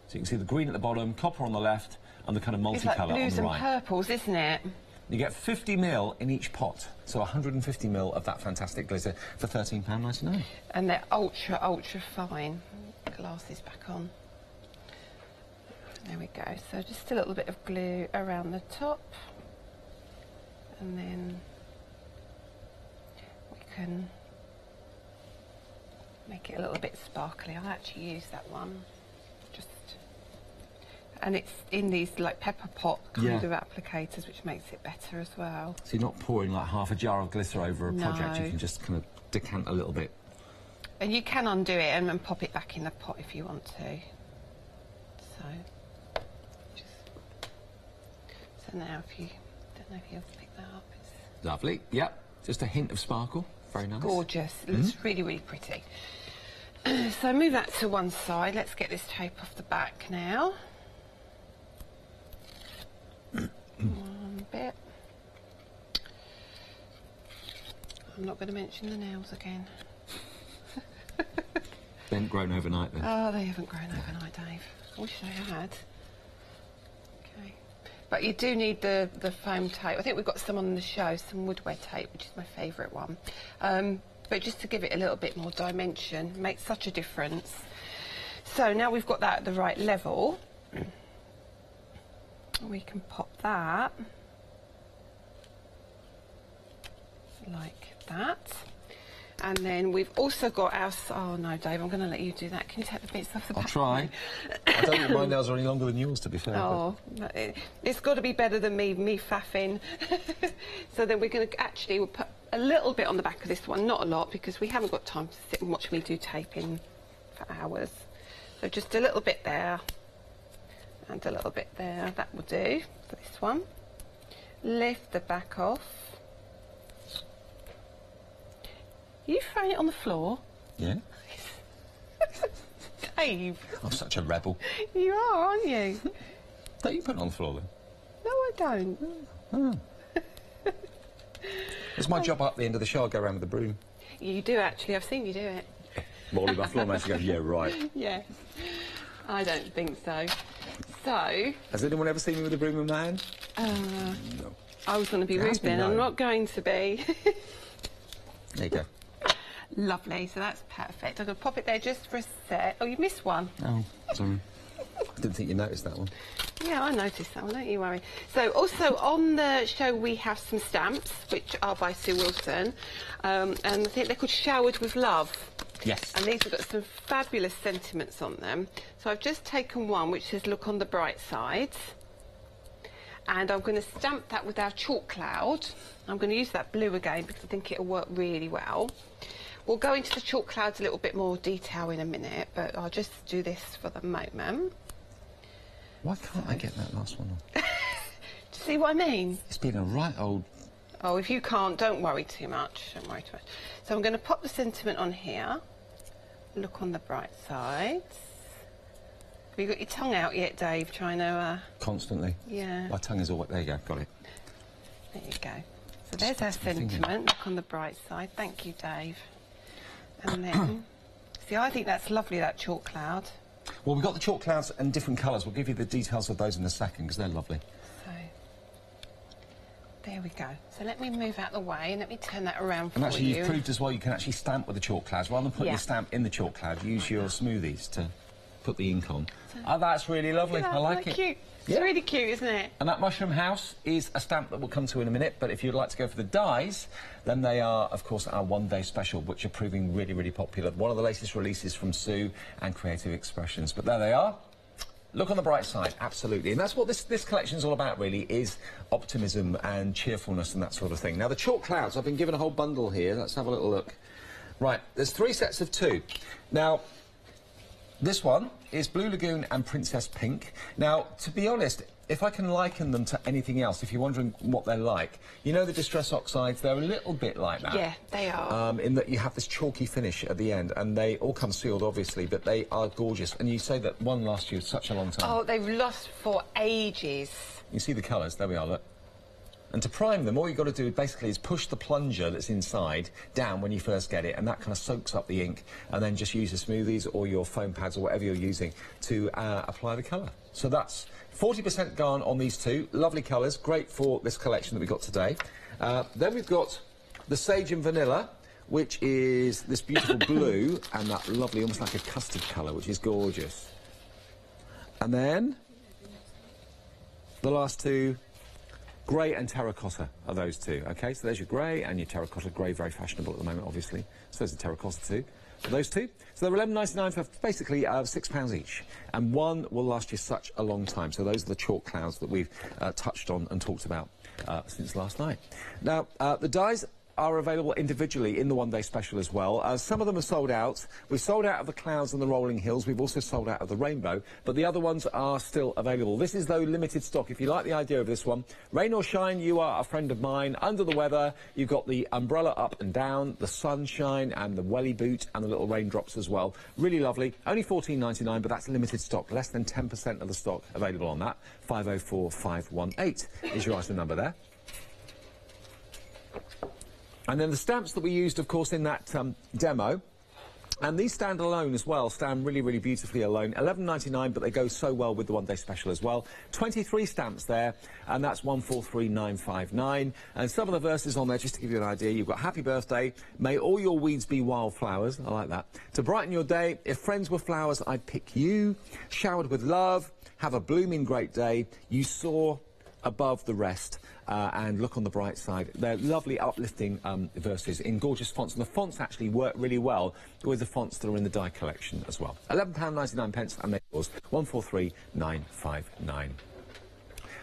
So you can see the green at the bottom, copper on the left, and the kind of multicolour on the right. It's like blues and purples, isn't it? You get 50 ml in each pot, so 150 ml of that fantastic glitter for £13.99. And they're ultra, ultra fine. Glasses back on. There we go. So just a little bit of glue around the top. And then we can make it a little bit sparkly. I'll actually use that one. And it's in these like pepper pot kind of applicators, which makes it better as well. So you're not pouring like half a jar of glitter over a project, you can just kind of decant a little bit. And you can undo it and pop it back in the pot if you want to. So now if you, don't know if you'll pick that up. It's lovely, yep. Just a hint of sparkle, very nice. Gorgeous, it looks really, really pretty. So move that to one side, let's get this tape off the back now. One bit. I'm not going to mention the nails again. They haven't grown overnight then? Oh, they haven't grown overnight, Dave. I wish they had. Okay. But you do need the foam tape. I think we've got some on the show, some woodware tape, which is my favourite one. But just to give it a little bit more dimension, makes such a difference. So now we've got that at the right level. We can pop that like that, and then we've also got our... Oh no, Dave, I'm going to let you do that. Can you take the bits off the back? I'll try. I don't think my nails are any longer than yours, to be fair. Oh, it's got to be better than me faffing. So then we're going to actually, we'll put a little bit on the back of this one, not a lot, because we haven't got time to sit and watch me do taping for hours. So just a little bit there. And a little bit there, that will do for this one. Lift the back off. Are you throwing it on the floor? Yeah. Dave. I'm such a rebel. You are, aren't you? Don't you put it on the floor then? No, I don't. Oh. It's my job up the end of the show, I go around with the broom. You do actually, I've seen you do it. Morley, my floor manager goes, yeah, right. Yeah. I don't think so. So... Has anyone ever seen me with a broom in my hand? No. I was going to be rude then. I'm not going to be. There you go. Lovely. So that's perfect. I'm going to pop it there just for a sec. Oh, you missed one. Oh, sorry. I didn't think you noticed that one. Yeah, I noticed that one. Don't you worry. So also on the show we have some stamps, which are by Sue Wilson. And I think they're called Showered with Love. Yes. And these have got some fabulous sentiments on them. So I've just taken one which says look on the bright side. And I'm going to stamp that with our chalk cloud. I'm going to use that blue again because I think it'll work really well. We'll go into the chalk clouds a little bit more detail in a minute, but I'll just do this for the moment. Why can't I get that last one on? Do you see what I mean? It's been a right old... Oh, if you can't, don't worry too much. Don't worry too much. So I'm going to pop the sentiment on here. Look on the bright sides. Have you got your tongue out yet, Dave, trying to... Constantly. Yeah. My tongue is all... There you go, got it. There you go. So there's our sentiment. Look on the bright side. Thank you, Dave. And then... See, I think that's lovely, that chalk cloud. Well, we've got the chalk clouds in different colours. We'll give you the details of those in a second, because they're lovely. So... There we go. So let me move out the way and let me turn that around for you. And actually, you've proved as well you can actually stamp with the chalk clouds. Rather than putting the stamp in the chalk cloud, use your smoothies to put the ink on. Oh, that's really lovely. I like it. Cute. It's really cute, isn't it? And that Mushroom House is a stamp that we'll come to in a minute, but if you'd like to go for the dies, then they are, of course, our one-day special, which are proving really, really popular. One of the latest releases from Sue and Creative Expressions. But there they are. Look on the bright side, absolutely. And that's what this collection is all about, really, is optimism and cheerfulness and that sort of thing. Now, the chalk clouds, I've been given a whole bundle here. Let's have a little look. Right, there's 3 sets of 2. Now, this one is Blue Lagoon and Princess Pink. Now, to be honest, if I can liken them to anything else, if you're wondering what they're like, you know the Distress Oxides, they're a little bit like that. Yeah, they are. In that you have this chalky finish at the end, and they all come sealed, obviously, but they are gorgeous. And you say that one lasts you such a long time. Oh, they've lost for ages. You see the colours? There we are, look. And to prime them, all you've got to do basically is push the plunger that's inside down when you first get it, and that kind of soaks up the ink, and then just use your smoothies or your foam pads or whatever you're using to apply the colour. So that's 40% gone on these 2. Lovely colours, great for this collection that we've got today. Then we've got the Sage and Vanilla, which is this beautiful blue, and that lovely, almost like a custard colour, which is gorgeous. And then the last 2... Grey and terracotta are those 2, OK? So there's your grey and your terracotta. Grey, very fashionable at the moment, obviously. So there's the terracotta too. So those 2. So they're £11.99 for basically £6 each. And one will last you such a long time. So those are the chalk clouds that we've touched on and talked about since last night. Now, the dies are available individually in the one-day special as well. Some of them are sold out. We've sold out of the clouds and the rolling hills. We've also sold out of the rainbow, but the other ones are still available. This is, though, limited stock. If you like the idea of this one, rain or shine, you are a friend of mine. Under the weather, you've got the umbrella up and down, the sunshine and the welly boot and the little raindrops as well. Really lovely. Only £14.99, but that's limited stock. Less than 10% of the stock available on that. 504518 is your item number there. And then the stamps that we used, of course, in that demo, and these stand alone as well, stand really, really beautifully alone. £11.99, but they go so well with the one-day special as well. 23 stamps there, and that's 143959. And some of the verses on there, just to give you an idea, you've got Happy Birthday, May all your weeds be wildflowers, I like that. To brighten your day, if friends were flowers, I'd pick you. Showered with love, have a blooming great day, you soar above the rest. And look on the bright side. They're lovely, uplifting verses in gorgeous fonts, and the fonts actually work really well with the fonts that are in the die collection as well. £11.99, and they're yours. 143959.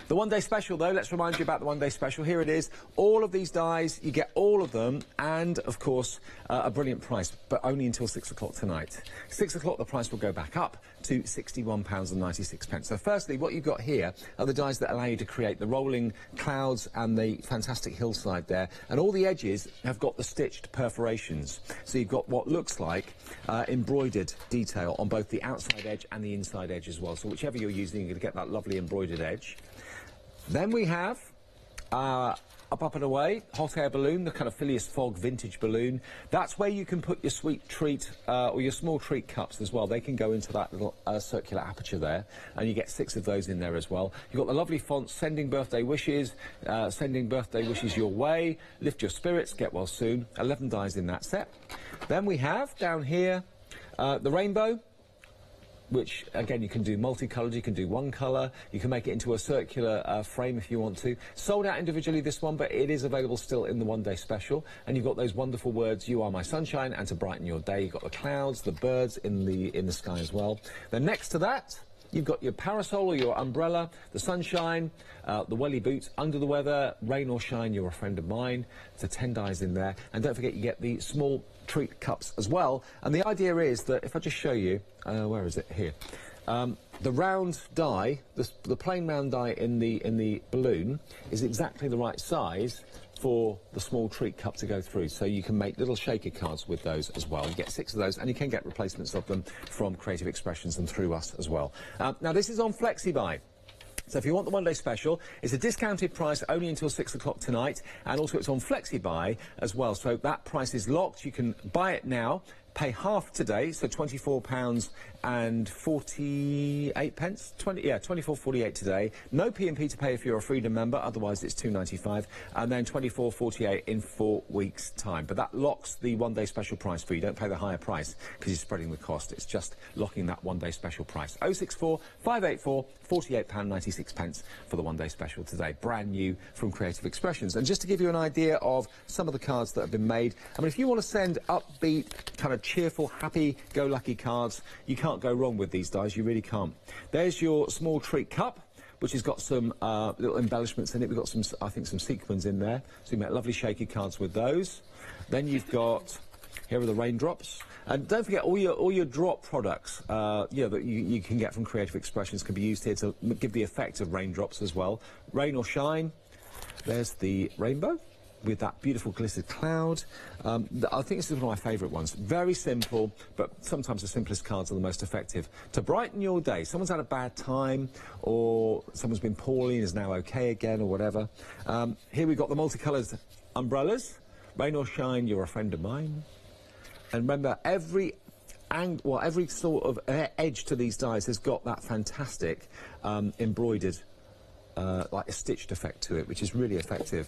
The one-day special, though, let's remind you about the one-day special. Here it is. All of these dies, you get all of them, and, of course, a brilliant price, but only until 6 o'clock tonight. 6 o'clock, the price will go back up to £61.96. So, firstly, what you've got here are the dies that allow you to create the rolling clouds and the fantastic hillside there, and all the edges have got the stitched perforations. So you've got what looks like embroidered detail on both the outside edge and the inside edge as well. So whichever you're using, you're going to get that lovely embroidered edge. Then we have Up and Away, hot air balloon, the kind of Phileas Fogg vintage balloon. That's where you can put your sweet treat or your small treat cups as well. They can go into that little circular aperture there, and you get 6 of those in there as well. You've got the lovely font, sending birthday wishes your way, lift your spirits, get well soon. 11 dies in that set. Then we have, down here, the rainbow, which, again, you can do multicoloured, you can do one colour, you can make it into a circular frame if you want to. Sold out individually, this one, but it is available still in the one-day special. And you've got those wonderful words, you are my sunshine, and to brighten your day. You've got the clouds, the birds in the sky as well. Then next to that, you've got your parasol or your umbrella, the sunshine, the welly boots, under the weather, rain or shine, you're a friend of mine. So 10 dies in there. And don't forget, you get the small treat cups as well. And the idea is that, if I just show you, where is it? Here. The round die, the plain round die in the balloon is exactly the right size for the small treat cup to go through, so you can make little shaker cards with those as well. You get 6 of those, and you can get replacements of them from Creative Expressions and through us as well. Now, this is on FlexiBuy. So if you want the one-day special, it's a discounted price only until 6 o'clock tonight, and also it's on FlexiBuy as well. So that price is locked. You can buy it now, pay half today, so £24.48. 24.48 today. No P&P to pay if you're a Freedom member, otherwise it's £2.95, and then £24.48 in 4 weeks' time. But that locks the one-day special price for you. Don't pay the higher price because you're spreading the cost. It's just locking that one-day special price. 064 584 £48.96 for the one-day special today. Brand new from Creative Expressions. And just to give you an idea of some of the cards that have been made, I mean, if you want to send upbeat, kind of cheerful, happy-go-lucky cards, you can't go wrong with these dies. You really can't. There's your small treat cup, which has got some little embellishments in it. We've got some, I think, some sequins in there, so you make lovely shaky cards with those. Then you've got, here are the raindrops. And don't forget, all your drop products, that you can get from Creative Expressions can be used here to give the effect of raindrops as well. Rain or shine. There's the rainbow with that beautiful glittered cloud. I think this is one of my favourite ones. Very simple, but sometimes the simplest cards are the most effective. To brighten your day, someone's had a bad time, or someone's been poorly and is now okay again, or whatever. Here we've got the multicoloured umbrellas. Rain or shine, you're a friend of mine. And remember, every sort of edge to these dies has got that fantastic embroidered, like a stitched effect to it, which is really effective.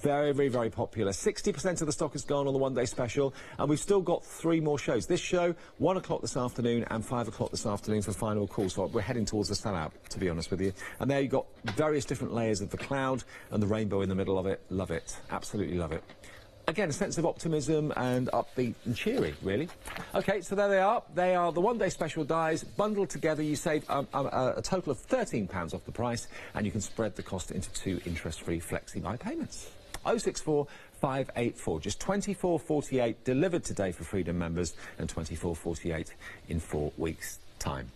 Very, very, very popular. 60% of the stock is gone on the one-day special, and we've still got 3 more shows. This show, 1 o'clock this afternoon and 5 o'clock this afternoon for final call, so we're heading towards the sellout, to be honest with you. And there you've got various different layers of the cloud and the rainbow in the middle of it. Love it. Absolutely love it. Again, a sense of optimism and upbeat and cheery, really. OK, so there they are. They are the one-day special dies. Bundled together, you save a total of £13 off the price, and you can spread the cost into 2 interest-free FlexiBuy payments. 064 584, just £24.48 delivered today for Freedom members, and £24.48 in 4 weeks' time.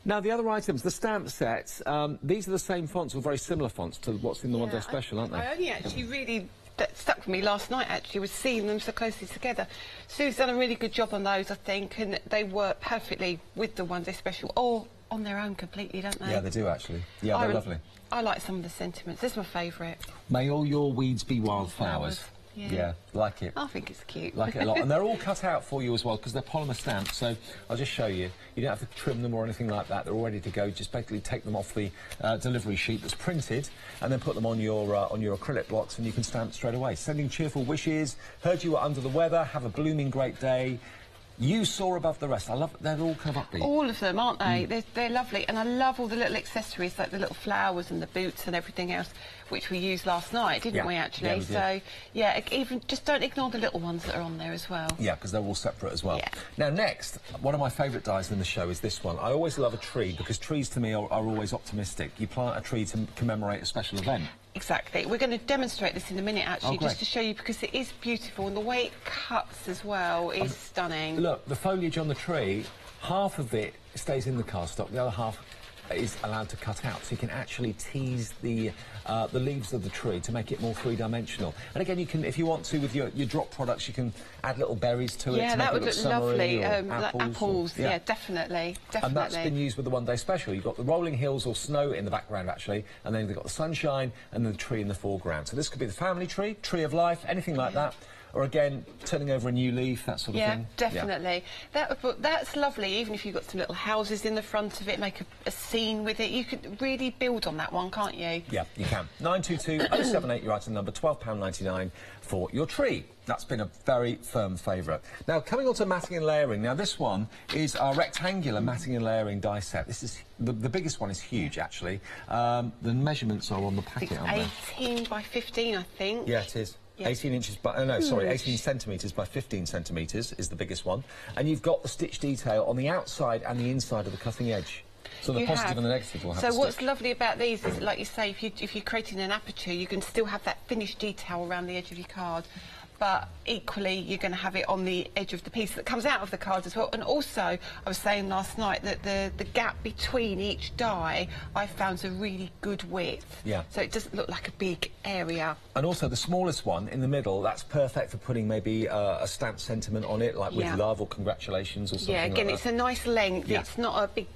Now, the other items, the stamp sets, these are the same fonts, or very similar fonts to what's in the one-day special, aren't they? I only actually really... that stuck with me last night, actually, was seeing them so closely together. Sue's done a really good job on those, I think, and they work perfectly with the one-day special, or on their own completely, don't they? Yeah, they do, actually. Yeah, they're lovely. I like some of the sentiments. This is my favourite. May all your weeds be wildflowers. Yeah, like it. I think it's cute. Like it a lot. And they're all cut out for you as well, because they're polymer stamped, so I'll just show you. You don't have to trim them or anything like that. They're all ready to go. Just basically take them off the delivery sheet that's printed, and then put them on your acrylic blocks, and you can stamp straight away. Sending cheerful wishes, heard you were under the weather, have a blooming great day. You soar above the rest. I love it. They're all kind of upbeat. All of them, aren't they? They're lovely. And I love all the little accessories, like the little flowers and the boots and everything else, which we used last night, didn't we, actually? Yeah, we did. So, yeah, even just don't ignore the little ones that are on there as well. Yeah, because they're all separate as well. Yeah. Now, next, one of my favourite dies in the show is this one. I always love a tree, because trees, to me, are always optimistic. You plant a tree to commemorate a special event. Exactly. We're going to demonstrate this in a minute, actually, just to show you, because it is beautiful, and the way it cuts as well is stunning. Look, the foliage on the tree, half of it stays in the cardstock, the other half is allowed to cut out, so you can actually tease the leaves of the tree to make it more three-dimensional. And again, you can, if you want to, with your drop products, you can add little berries to it. Yeah, to that make would it look lovely. Like apples, yeah, definitely. And that's been used with the one-day special. You've got the rolling hills or snow in the background, actually, and then they've got the sunshine and the tree in the foreground. So this could be the family tree, tree of life, anything like that. Or again, turning over a new leaf, that sort of thing. Definitely. That's lovely, even if you've got some little houses in the front of it, make a scene with it. You could really build on that one, can't you? Yeah, you can. 922-078, your item number, £12.99 for your tree. That's been a very firm favourite. Now, coming on to matting and layering. Now, this one is our rectangular matting and layering die set. This is the biggest one is huge, actually. The measurements are on the packet, aren't they? 18 by 15, I think. Yeah, it is. Yeah. 18 inches by, 18 centimetres by 15 centimetres is the biggest one. And you've got the stitch detail on the outside and the inside of the cutting edge. So the positive and the negative will have So what's lovely about these is, like you say, if you're creating an aperture, you can still have that finished detail around the edge of your card. but equally you're going to have it on the edge of the piece that comes out of the card as well. And also, I was saying last night that the gap between each die I found's a really good width. Yeah. So it doesn't look like a big area. And also the smallest one in the middle, that's perfect for putting maybe a stamped sentiment on it, like with love or congratulations or something. Yeah, again, like it's a nice length. Yeah. It's not a big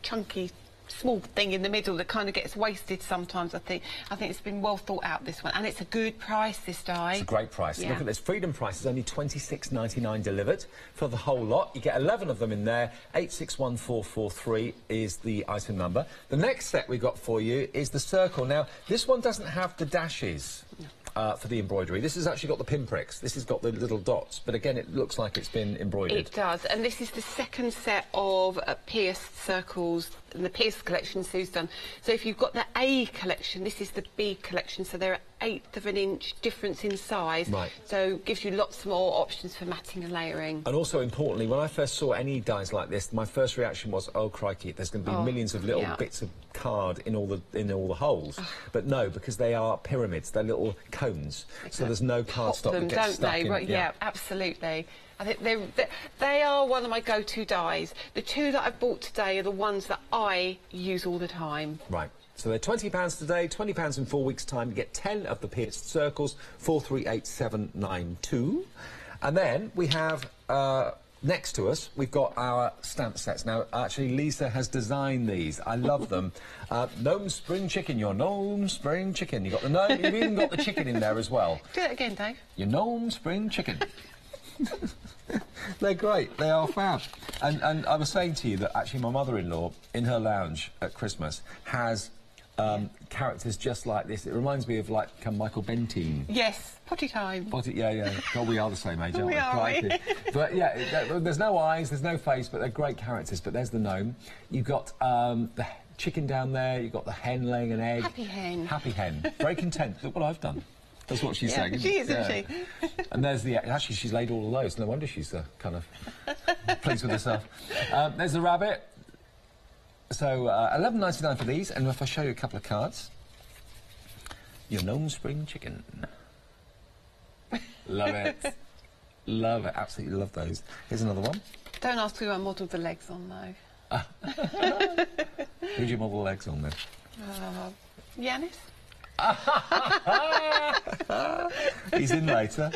chunky small thing in the middle that kind of gets wasted sometimes. I think it's been well thought out, this one, and it's a good price, this die. It's a great price. Yeah. Look at this. Freedom price is only $26.99 delivered for the whole lot. You get 11 of them in there. 861443 is the item number. The next set we've got for you is the circle. Now, this one doesn't have the dashes. For the embroidery. This has actually got the pinpricks. This has got the little dots, but again, it looks like it's been embroidered. It does, and this is the second set of pierced circles in the pierced collection Sue's done. So if you've got the A collection, this is the B collection, so they're 1/8 of an inch difference in size. Right. So it gives you lots more options for matting and layering. And also, importantly, when I first saw any dies like this, my first reaction was, oh, crikey, there's going to be millions of little bits of card in all the holes. But no, because they are pyramids, they're little cones, so there's no cardstock that gets stuck in. Right, yeah, absolutely. I think they are one of my go-to dies. The two that I've bought today are the ones that I use all the time. Right. So they're £20 today, £20 in 4 weeks' time. You get 10 of the pierced circles, 438792. And then we have, next to us, we've got our stamp sets. Now, actually, Lisa has designed these. I love them. Gnome Spring Chicken, your Gnome Spring Chicken. You've got the gnome, you've even got the chicken in there as well. Do it again, Dave. Your Gnome Spring Chicken. They're great. They are fab. And I was saying to you that actually my mother-in-law, in her lounge at Christmas, has characters just like this. It reminds me of, like, Michael Bentine. Yes, potty time. Potty, yeah. God, we are the same age, aren't we? We? But, yeah, there's no eyes, there's no face, but they're great characters. But there's the gnome. You've got the chicken down there. You've got the hen laying an egg. Happy hen. Happy hen. Very content. Look what I've done. That's what she's saying. She is, isn't she? And there's the... Actually, she's laid all of those. No wonder she's kind of pleased with herself. There's the rabbit. So, $11.99 for these. And if I show you a couple of cards... Your Gnome Spring Chicken. Love it. Love it. Absolutely love those. Here's another one. Don't ask who I modelled the legs on, though. Who'd you model the legs on, then? Yanis. He's in later.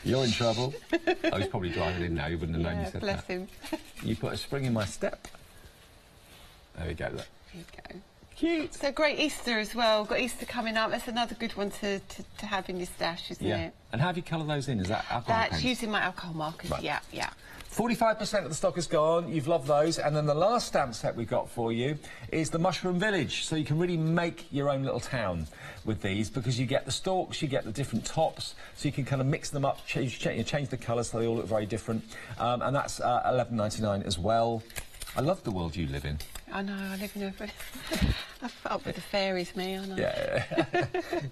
You're in trouble. Oh, he's probably driving in now. You wouldn't have known you said bless that. him. You put a spring in my step. There we go, look. There you go. Cute. So great Easter as well. Got Easter coming up. That's another good one to have in your stash, isn't it? And how have you colour those in? Is that alcohol That's pens? using my alcohol markers. Right. Yeah. 45% of the stock is gone. You've loved those. And then the last stamp set we've got for you is the Mushroom Village. So you can really make your own little town with these, because you get the stalks, you get the different tops, so you can kind of mix them up, change the colours so they all look very different. And that's $11.99 as well. I love the world you live in. I know, I live in a... I put up with the fairies, me, I know. Yeah.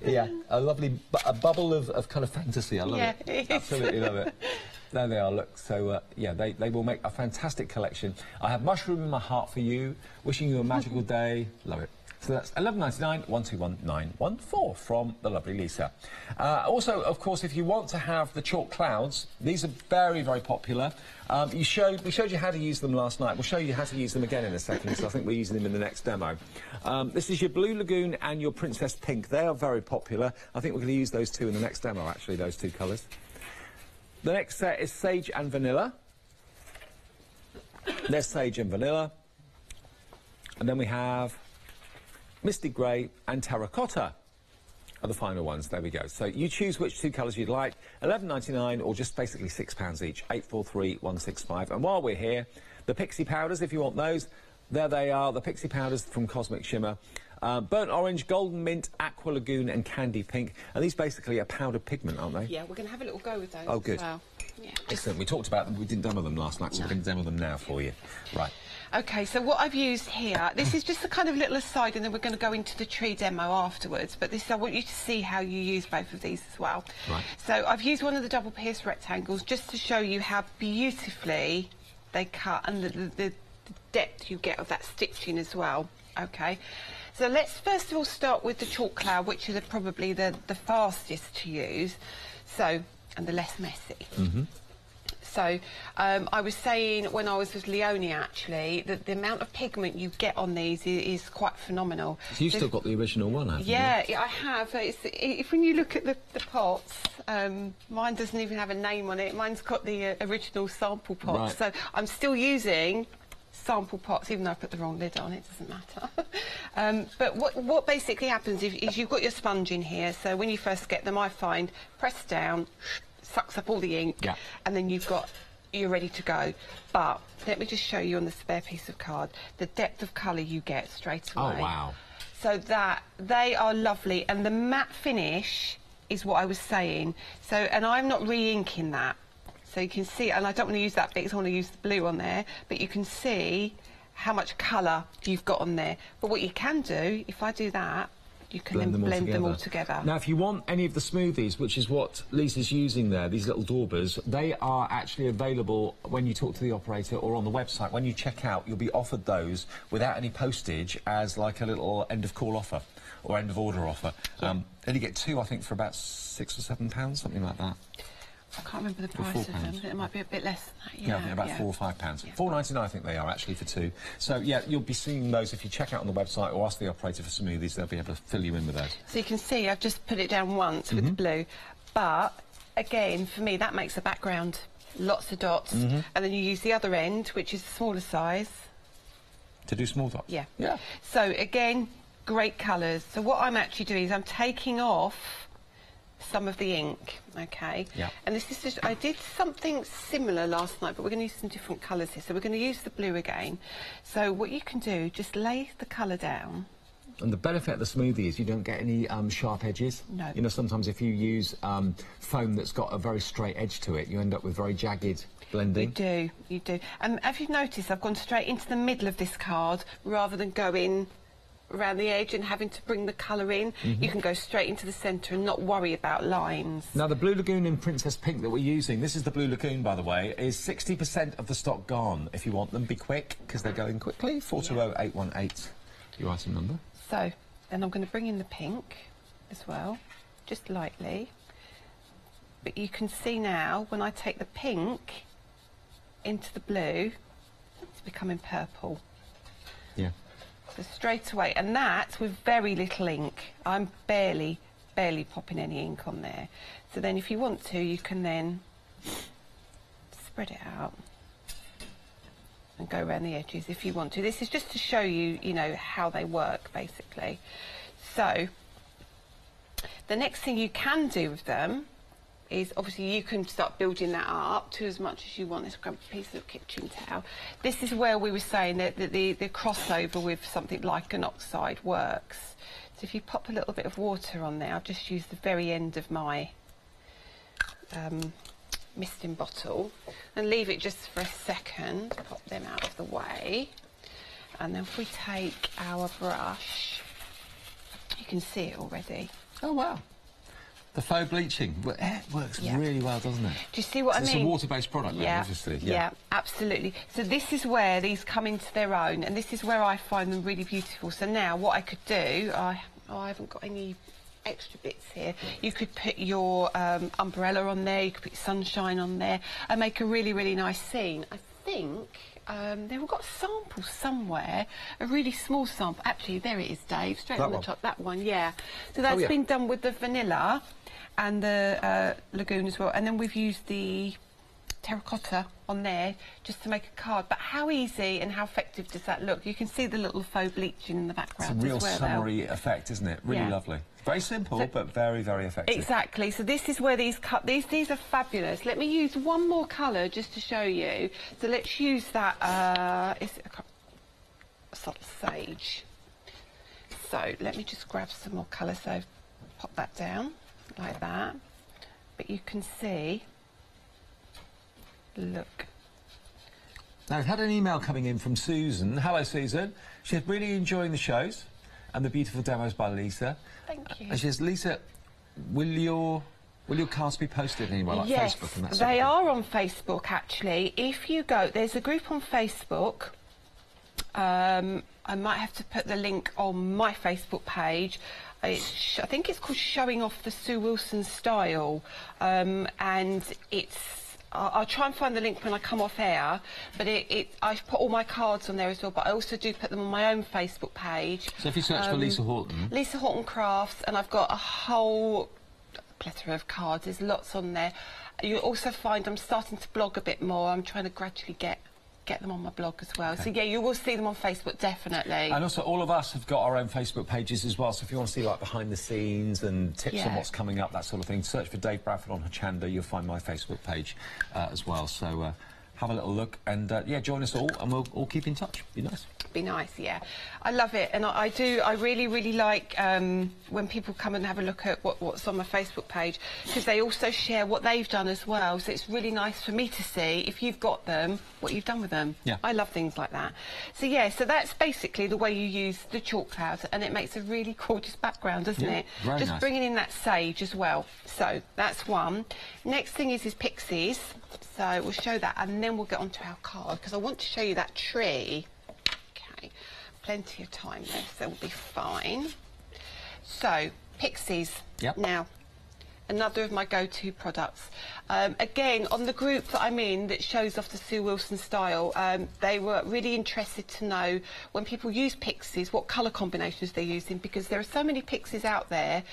Yeah, a lovely bubble of kind of fantasy. I love it. Absolutely love it. There they are, look. So, yeah, they will make a fantastic collection. I have Mushroom in my heart for you. Wishing you a magical day. Love it. So that's $11.99, 121914 from the lovely Lisa. Also, of course, if you want to have the chalk clouds, these are very, very popular. We showed you how to use them last night. We'll show you how to use them again in a second, so I think we're using them in the next demo. This is your Blue Lagoon and your Princess Pink. They are very popular. I think we're going to use those two in the next demo, actually, those two colours. The next set is Sage and Vanilla. There's Sage and Vanilla. And then we have Misty Grey and Terracotta are the final ones. There we go. So you choose which two colours you'd like. $11.99 or just basically £6 each. 843165. And while we're here, the Pixie Powders, if you want those, there they are. The Pixie Powders from Cosmic Shimmer. Burnt Orange, Golden Mint, Aqua Lagoon and Candy Pink. And these basically are powdered pigment, aren't they? Yeah, we're going to have a little go with those. Oh, good. As well. Yeah. Excellent. We talked about them. We didn't demo them last night, so we're going to demo them now for you. Right. OK, so what I've used here, this is just a kind of little aside, and then we're going to go into the tree demo afterwards, but this, I want you to see how you use both of these as well. Right. So I've used one of the double pierced rectangles just to show you how beautifully they cut and the depth you get of that stitching as well. OK. So let's first of all start with the chalk cloud, which is probably the fastest to use. So and the less messy. Mm-hmm. So I was saying when I was with Leonie, actually, that the amount of pigment you get on these is quite phenomenal. So you've still got the original one, haven't you? Yeah, I have. If when you look at the pots, mine doesn't even have a name on it. Mine's got the original sample pot. Right. So I'm still using sample pots, even though I put the wrong lid on, it doesn't matter. But what basically happens is you've got your sponge in here. So when you first get them, I find, press down, sucks up all the ink, yeah, and then you're ready to go. But let me just show you on the spare piece of card the depth of colour you get straight away. Oh wow. So that they are lovely, and the matte finish is what I was saying. So, and I'm not re-inking that, so you can see, and I don't want to use that bit because I want to use the blue on there, but you can see how much colour you've got on there. But what you can do, if I do that, you can blend them all together. Now, if you want any of the smoothies, which is what Lisa's using there, these little daubers, they are actually available when you talk to the operator or on the website. When you check out, you'll be offered those without any postage as like a little end-of-call offer or end-of-order offer. Yeah. And you get two, I think, for about £6 or £7, something like that. I can't remember the price of them, but it might be a bit less than that. Yeah, I think about £4 or £5. Yeah. £4.99 I think they are actually for two. So yeah, you'll be seeing those if you check out on the website or ask the operator for smoothies. They'll be able to fill you in with those. So you can see I've just put it down once with the blue, but again for me that makes a background, lots of dots, and then you use the other end, which is the smaller size, to do small dots. Yeah. Yeah. So again, great colours. So what I'm actually doing is I'm taking off some of the ink, okay? Yeah. And this is just, I did something similar last night, but we're going to use some different colours here. So we're going to use the blue again. So what you can do, just lay the colour down. And the benefit of the smoothie is you don't get any sharp edges. No. You know, sometimes if you use foam that's got a very straight edge to it, you end up with very jagged blending. You do. Have you noticed I've gone straight into the middle of this card rather than going around the edge and having to bring the colour in? You can go straight into the centre and not worry about lines. Now, the Blue Lagoon in Princess Pink that we're using, this is the Blue Lagoon, by the way, is 60% of the stock gone. If you want them, be quick, because they're going quickly. 420818, your item number. So, and I'm going to bring in the pink as well, just lightly. But you can see now, when I take the pink into the blue, it's becoming purple. Yeah. So straight away, and that's with very little ink. I'm barely popping any ink on there. So then if you want to, you can then spread it out and go around the edges if you want to. This is just to show you, you know, how they work, basically. So the next thing you can do with them is, obviously, you can start building that up to as much as you want. Let's grab a piece of kitchen towel. This is where we were saying that the crossover with something like an oxide works. So if you pop a little bit of water on there, I've just used the very end of my misting bottle, and leave it just for a second, pop them out of the way. And then if we take our brush, you can see it already. Oh, wow. The faux bleaching, it works really well, doesn't it? Do you see what I mean? It's a water-based product, yeah, obviously. Yeah, absolutely. So this is where these come into their own, and this is where I find them really beautiful. So now what I could do, I haven't got any extra bits here. You could put your umbrella on there, you could put your sunshine on there, and make a really, really nice scene. I think they've got samples somewhere, a really small sample. Actually, there it is, Dave, straight on the top, that one, yeah. So that's been done with the vanilla and the Lagoon as well, and then we've used the terracotta on there just to make a card. But how easy and how effective does that look? You can see the little faux bleaching in the background. It's a real as well, summery effect, isn't it? Really lovely. Very simple, but very, very effective. Exactly. So this is where these are fabulous. Let me use one more colour just to show you. So let's use that. Is it a subtle sage? So let me just grab some more colour. So pop that down like that. But you can see. Look. Now, I've had an email coming in from Susan. Hello, Susan. She's really enjoying the shows and the beautiful demos by Lisa. Thank you. And she says, Lisa, will your cards be posted anywhere, like Facebook and that sort of thing? They are on Facebook, actually. If you go, there's a group on Facebook, I might have to put the link on my Facebook page. I think it's called Showing Off the Sue Wilson Style, and I'll try and find the link when I come off air, but I put all my cards on there as well, but I also do put them on my own Facebook page. So if you search for Lisa Horton... Lisa Horton Crafts, and I've got a whole plethora of cards, there's lots on there. You'll also find I'm starting to blog a bit more. I'm trying to gradually get them on my blog as well. Okay. So yeah, you will see them on Facebook, definitely. And also all of us have got our own Facebook pages as well, so if you want to see like behind the scenes and tips on what's coming up, that sort of thing, search for Dave Bradford on Hochanda, you'll find my Facebook page as well. So have a little look and yeah, join us all and we'll all keep in touch. Be nice. Be nice, yeah. I love it, and I really like when people come and have a look at what's on my Facebook page, because they also share what they've done as well, so it's really nice for me to see, if you've got them, what you've done with them. Yeah. I love things like that. So yeah, so that's basically the way you use the chalk clouds, and it makes a really gorgeous background, doesn't it? Very Just nice. Bringing in that sage as well. So that's one. Next thing is pixies, so we'll show that, and then we'll get onto our card, because I want to show you that tree. Plenty of time left, so we'll be fine. So, pixies. Yep. Now, another of my go-to products. Again, on the group that I'm in that shows off the Sue Wilson style, they were really interested to know when people use pixies, what colour combinations they're using, because there are so many pixies out there,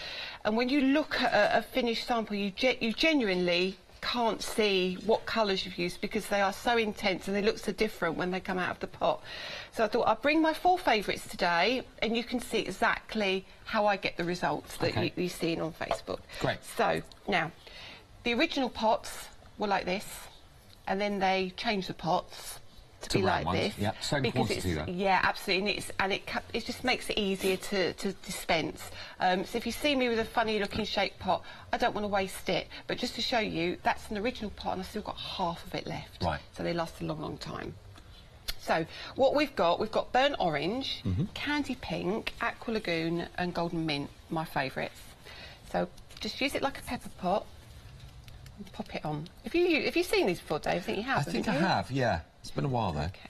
and when you look at a finished sample, you genuinely can't see what colours you've used, because they are so intense and they look so different when they come out of the pot. So I thought I'd bring my 4 favourites today, and you can see exactly how I get the results that you're seeing on Facebook. Great. So now, the original pots were like this, and then they changed the pots to be like ones. this. Yeah, same quantity though. Yeah, absolutely, and it just makes it easier to dispense. So if you see me with a funny looking shaped pot, I don't want to waste it, but just to show you, that's an original pot and I've still got half of it left. Right. So they last a long time. So what we've got burnt orange, candy pink, aqua lagoon and golden mint, my favourites. So just use it like a pepper pot and pop it on. Have you seen these before, Dave? I think you have. I think I have, yeah. It's been a while though. Okay.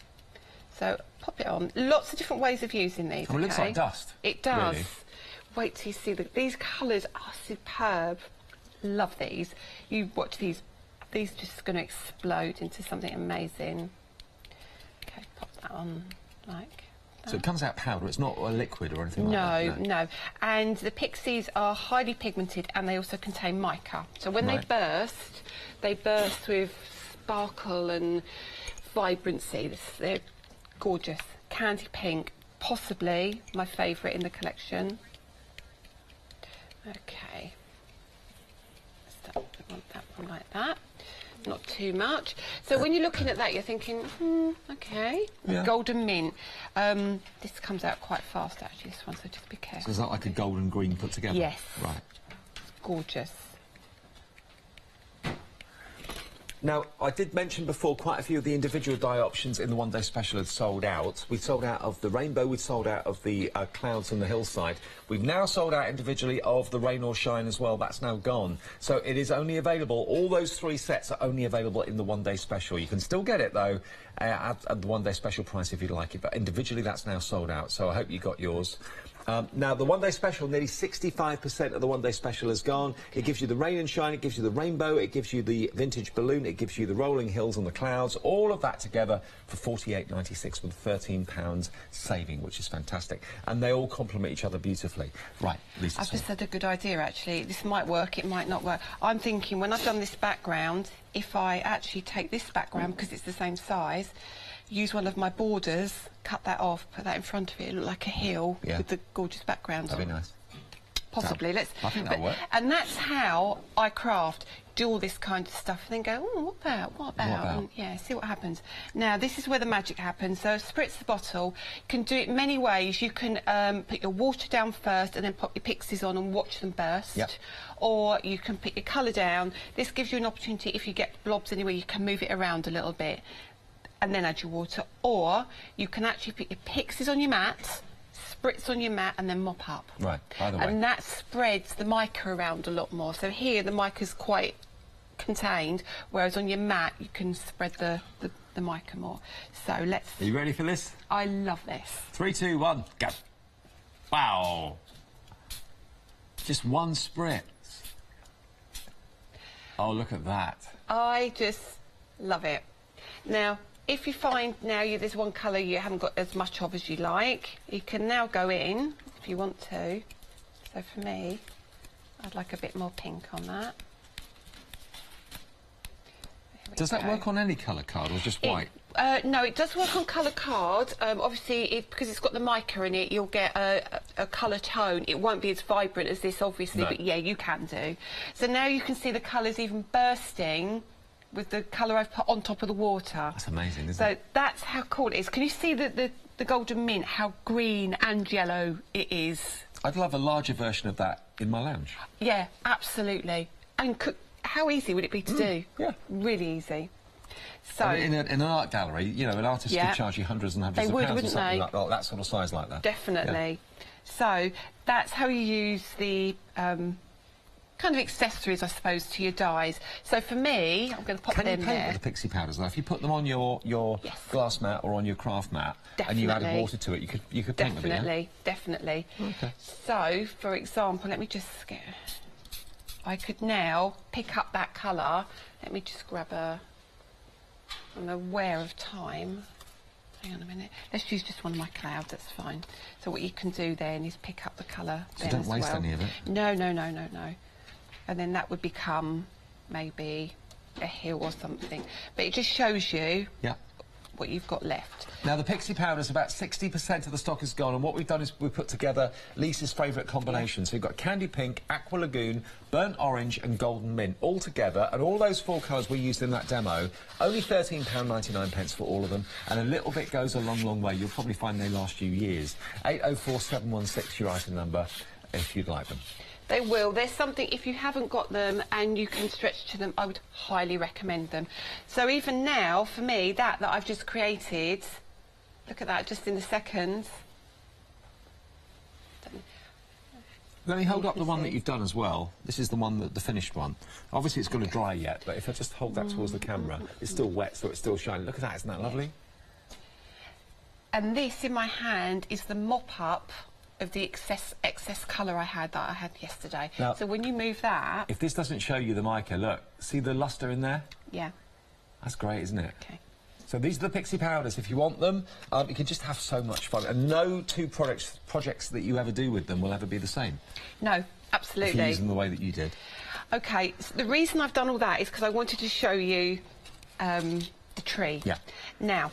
So pop it on. Lots of different ways of using these. Oh, it looks like dust. It does. Really. Wait till you see these colours are superb. Love these. You watch these. These are just going to explode into something amazing. Okay, pop that on like that. So it comes out powder. It's not a liquid or anything like that. No. And the pixies are highly pigmented, and they also contain mica. So when they burst with sparkle and vibrancy. They're gorgeous. Candy pink, possibly my favourite in the collection. Okay. We want that one like that. Not too much. So when you're looking at that, you're thinking, okay. Yeah. Golden mint. This comes out quite fast, actually, this one, so just be careful. So is that like a gold and green put together? Yes. Right. Gorgeous. Now, I did mention before quite a few of the individual die options in the one-day special had sold out. We sold out of the rainbow, we sold out of the clouds and the hillside. We've now sold out individually of the rain or shine as well. That's now gone. So it is only available, all those 3 sets are only available in the one-day special. You can still get it, though, at the one-day special price if you'd like it, but individually that's now sold out. So I hope you got yours. Now, the one-day special, nearly 65% of the one-day special is gone. It gives you the rain and shine, it gives you the rainbow, it gives you the vintage balloon, it gives you the rolling hills and the clouds, all of that together for £48.96 with £13 saving, which is fantastic. And they all complement each other beautifully. Right, Lisa. I've just had a good idea, actually. This might work, it might not work. I'm thinking, when I've done this background, if I actually take this background, because it's the same size, use one of my borders, cut that off, put that in front of it, look like a hill with the gorgeous background. That'd be nice. Possibly. I think that'll work. And that's how I craft, do all this kind of stuff, and then go, oh, what about? And, yeah, see what happens. Now, this is where the magic happens. So, spritz the bottle. You can do it many ways. You can put your water down first and then pop your pixies on and watch them burst. Yep. Or you can put your colour down. This gives you an opportunity, if you get blobs anywhere, you can move it around a little bit and then add your water. Or you can actually put your pixies on your mat, spritz on your mat and then mop up. Right, either way. And that spreads the mica around a lot more. So here the mica's quite contained, whereas on your mat you can spread the mica more. So let's... Are you ready for this? I love this. 3, 2, 1, go. Wow. Just one spritz. Oh, look at that. I just love it. Now, if you find now there's one colour you haven't got as much of as you like, you can now go in if you want to. So for me, I'd like a bit more pink on that. Does that work on any colour card or just white? No, it does work on colour card. Obviously, because it's got the mica in it, you'll get a colour tone. It won't be as vibrant as this, obviously, but yeah, you can do. So now you can see the colours even bursting with the colour I've put on top of the water. That's amazing, isn't it? So that's how cool it is. Can you see the golden mint, how green and yellow it is? I'd love a larger version of that in my lounge. Yeah, absolutely. And how easy would it be to do? Yeah. Really easy. So I mean, in an art gallery, you know, an artist could charge you hundreds and hundreds of pounds or something like that, that sort of size like that. Definitely. Yeah. So that's how you use the kind of accessories, I suppose, to your dies. So for me, I'm going to pop them there. Can you paint with the pixie powders though? If you put them on your glass mat or on your craft mat and you added water to it, you could paint with it, yeah? Definitely. Okay. So, for example, let me just get... I could now pick up that colour. Let me just grab a... I'm aware of time. Hang on a minute. Let's use just one of my clouds, that's fine. So what you can do then is pick up the colour so don't waste any of it? No. And then that would become maybe a hill or something. But it just shows you what you've got left. Now, the pixie powder's about 60% of the stock is gone, and what we've done is we've put together Lisa's favourite combination. So you've got candy pink, aqua lagoon, burnt orange and golden mint all together, and all those 4 colours we used in that demo, only £13.99 for all of them, and a little bit goes a long, long way. You'll probably find they last you years. 804716, your item number, if you'd like them. They will. There's something, if you haven't got them and you can stretch to them, I would highly recommend them. So even now, for me, that I've just created, look at that, just in a second. Let me hold up the one that you've done as well. This is the one, the finished one. Obviously it's going to dry yet, but if I just hold that towards the camera, it's still wet, so it's still shining. Look at that, isn't that lovely? And this, in my hand, is the mop-up of the excess colour I had yesterday. Now, so when you move that... If this doesn't show you the mica, look, see the lustre in there? Yeah. That's great, isn't it? Okay. So these are the pixie powders. If you want them, you can just have so much fun. And no two projects that you ever do with them will ever be the same. No, absolutely. If you use them the way that you did. OK, so the reason I've done all that is because I wanted to show you the tree. Yeah. Now,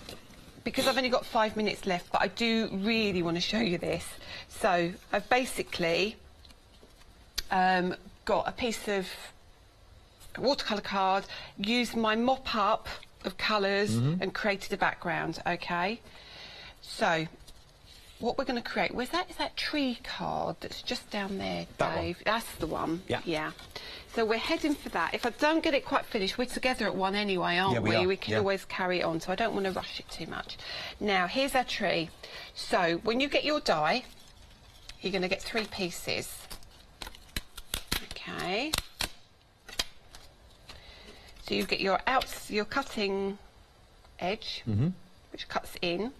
because I've only got 5 minutes left, but I do really want to show you this. So I've basically got a piece of watercolour card, used my mop-up of colours and created a background, OK? So what we're going to create, is that tree card that's just down there, Dave? That's the one. Yeah. So we're heading for that. If I don't get it quite finished, we're together at 1 anyway, aren't we? We can always carry it on, so I don't want to rush it too much. Now, here's our tree. So when you get your die, you're going to get 3 pieces. OK. So you get your cutting edge, which cuts in.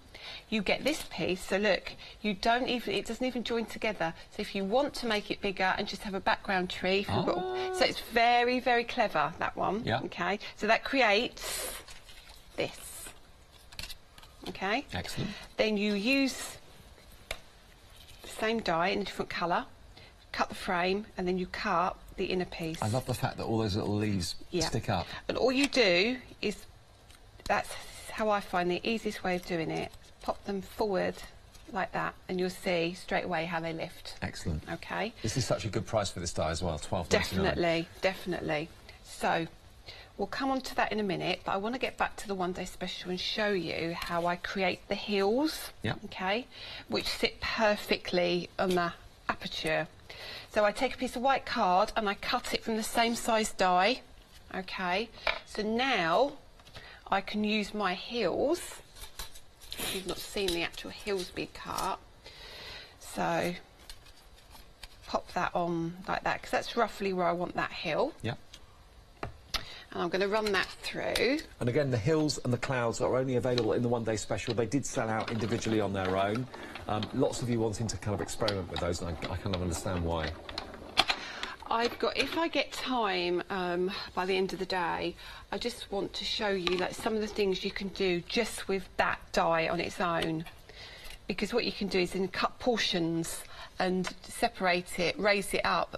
You get this piece, so look, it doesn't even join together. So if you want to make it bigger and just have a background tree, so it's very, very clever, that one. Yeah. Okay, so that creates this. Okay. Excellent. Then you use the same die in a different colour, cut the frame, and then you cut the inner piece. I love the fact that all those little leaves stick up. And all you do is, that's how I find the easiest way of doing it. Pop them forward like that, and you'll see straight away how they lift. Excellent. Okay. This is such a good price for this die as well, $12.99. Definitely, definitely. So we'll come on to that in a minute, but I want to get back to the one day special and show you how I create the heels. Okay, which sit perfectly on the aperture. So I take a piece of white card and I cut it from the same size die. Okay, so now I can use my heels. You've not seen the actual heels being cut, so pop that on like that, because that's roughly where I want that heel. Yeah. And I'm going to run that through. And again, the hills and the clouds are only available in the one-day special. They did sell out individually on their own. Lots of you wanting to kind of experiment with those, and I kind of understand why. I've got, if I get time by the end of the day, I just want to show you like some of the things you can do just with that die on its own. Because what you can do is then cut portions and separate it, raise it up,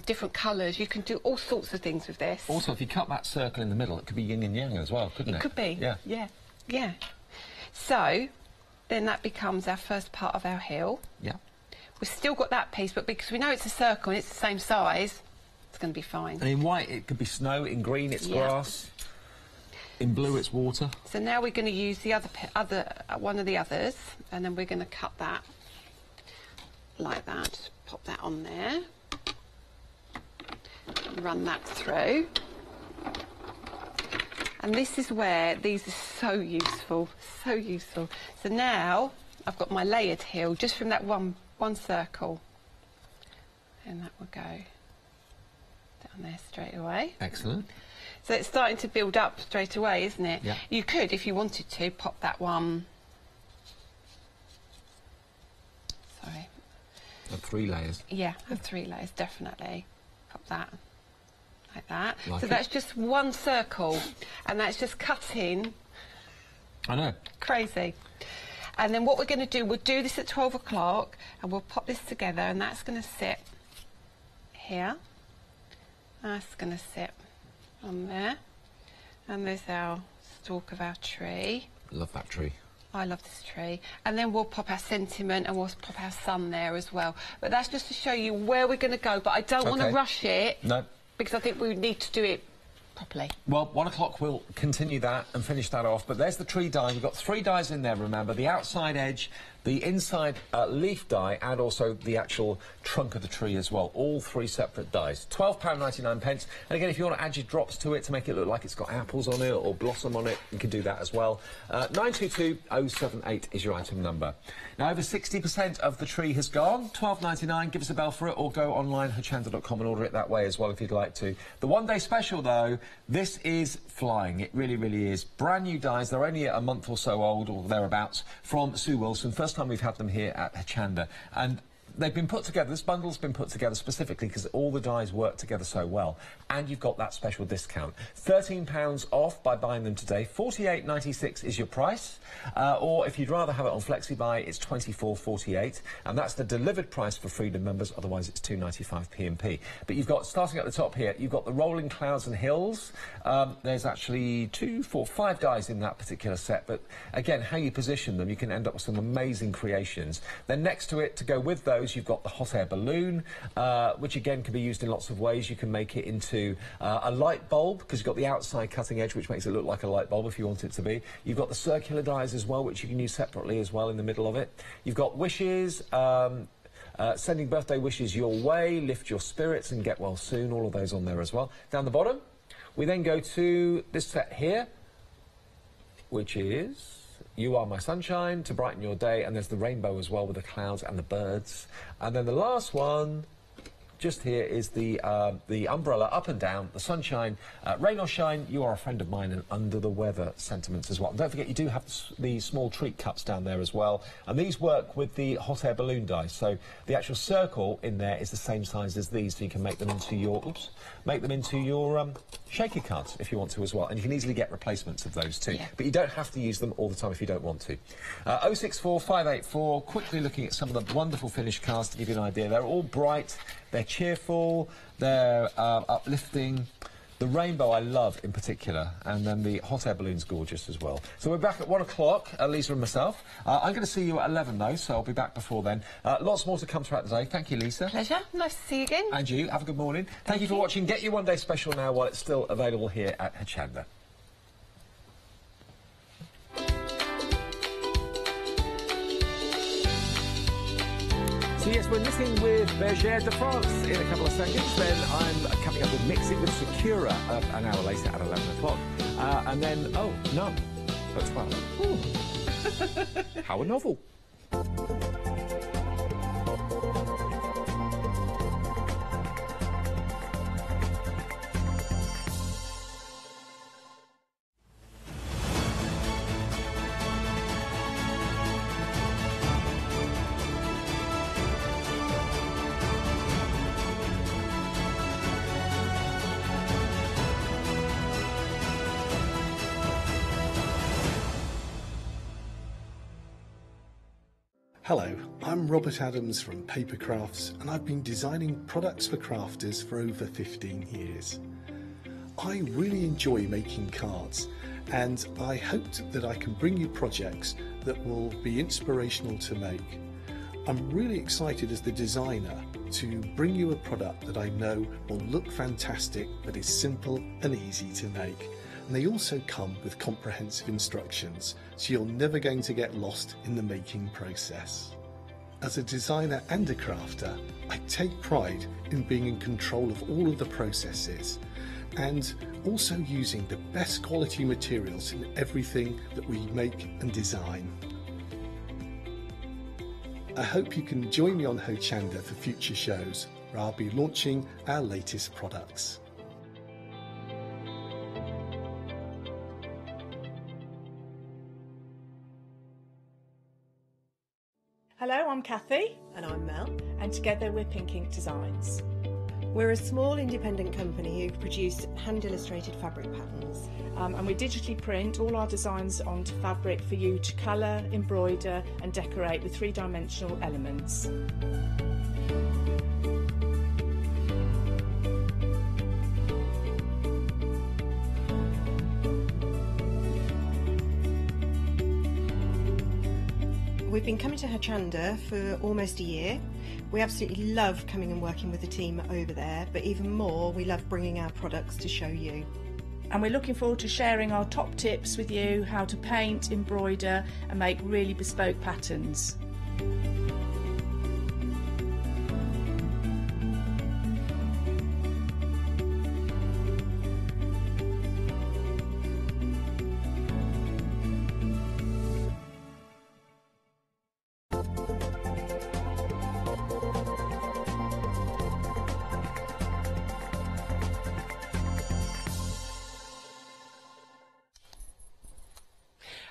different colours. You can do all sorts of things with this. Also, if you cut that circle in the middle, it could be yin and yang as well, couldn't it? It could be. Yeah. Yeah. Yeah. So, then that becomes our first part of our hill. Yeah. We've still got that piece, but because we know it's a circle and it's the same size, it's going to be fine. And in white, it could be snow. In green, it's grass. In blue, it's water. So now we're going to use the one of the others, and then we're going to cut that like that. Just pop that on there. And run that through. And this is where these are so useful, so useful. So now I've got my layered hill just from that one circle. And that will go down there straight away. Excellent. So it's starting to build up straight away, isn't it? Yeah. You could, if you wanted to, pop that one. Sorry. Have 3 layers. Yeah, have 3 layers, definitely. Pop that like that. Like so that's just one circle, and that's just cutting. I know. Crazy. And then what we're going to do, we'll do this at 12 o'clock, and we'll pop this together, and that's going to sit here. That's going to sit on there, and there's our stalk of our tree. Love that tree. I love this tree. And then we'll pop our sentiment and we'll pop our sun there as well. But that's just to show you where we're going to go, but I don't want to rush it. No. Because I think we need to do it properly. Well, 1 o'clock we'll continue that and finish that off. But there's the tree die. You've got 3 dies in there, remember. The outside edge, the inside leaf die, and also the actual trunk of the tree as well. All 3 separate dies. £12.99. And again, if you want to add your drops to it to make it look like it's got apples on it or blossom on it, you can do that as well. 922078 is your item number. Now, over 60% of the tree has gone. £12.99. Give us a bell for it, or go online, hochanda.com, and order it that way as well if you'd like to. The one-day special, though, this is flying. It really, really is. Brand new dies. They're only a month or so old, or thereabouts, from Sue Wilson. First time we've had them here at Hochanda, and they've been put together. This bundle's been put together specifically because all the dies work together so well, and you've got that special discount. £13 off by buying them today. $48.96 is your price, or if you'd rather have it on FlexiBuy, it's $24.48, and that's the delivered price for Freedom members. Otherwise, it's $2.95 P&P. But you've got, starting at the top here, you've got the rolling clouds and hills. There's actually 2, 4, 5 dies in that particular set, but again, how you position them, you can end up with some amazing creations. Then next to it, to go with those, you've got the hot air balloon, which again can be used in lots of ways. You can make it into a light bulb, because you've got the outside cutting edge, which makes it look like a light bulb if you want it to be. You've got the circular dies as well, which you can use separately as well in the middle of it. You've got wishes, sending birthday wishes your way, lift your spirits and get well soon, all of those on there as well. Down the bottom, we then go to this set here, which is You Are My Sunshine, to brighten your day, and there's the rainbow as well with the clouds and the birds. And then the last one, just here, is the umbrella up and down, the sunshine, rain or shine, you are a friend of mine, and under the weather sentiments as well. And don't forget, you do have the small treat cups down there as well, and these work with the hot air balloon dies. So the actual circle in there is the same size as these, so you can make them into your shaker cards if you want to as well, and you can easily get replacements of those too. Yeah. But you don't have to use them all the time if you don't want to. 064584, quickly looking at some of the wonderful finished cards to give you an idea. They're all bright, they're cheerful, they're uplifting. The rainbow I love in particular, and then the hot air balloon's gorgeous as well. So we're back at 1 o'clock, Lisa and myself. I'm going to see you at 11 though, so I'll be back before then. Lots more to come throughout the day. Thank you, Lisa. Pleasure. Nice to see you again. And you. Have a good morning. Thank you for watching. Get your one-day special now while it's still available here at Hochanda. So yes, we're mixing with Bergère de France in a couple of seconds. Then I'm coming up with Mix It with Sakura an hour later at 11 o'clock. And then, oh, no, at 12. Ooh. How a novel. Hello, I'm Robert Adams from Papercrafts, and I've been designing products for crafters for over 15 years. I really enjoy making cards, and I hoped that I can bring you projects that will be inspirational to make. I'm really excited as the designer to bring you a product that I know will look fantastic but is simple and easy to make. And they also come with comprehensive instructions, so you're never going to get lost in the making process. As a designer and a crafter, I take pride in being in control of all of the processes and also using the best quality materials in everything that we make and design. I hope you can join me on Hochanda for future shows, where I'll be launching our latest products. Hello, I'm Kathy. And I'm Mel. And together we're Pink Ink Designs. We're a small independent company who produce hand-illustrated fabric patterns. And we digitally print all our designs onto fabric for you to colour, embroider and decorate with three-dimensional elements. We've been coming to Hochanda for almost a year. We absolutely love coming and working with the team over there, but even more, we love bringing our products to show you. And we're looking forward to sharing our top tips with you, how to paint, embroider and make really bespoke patterns.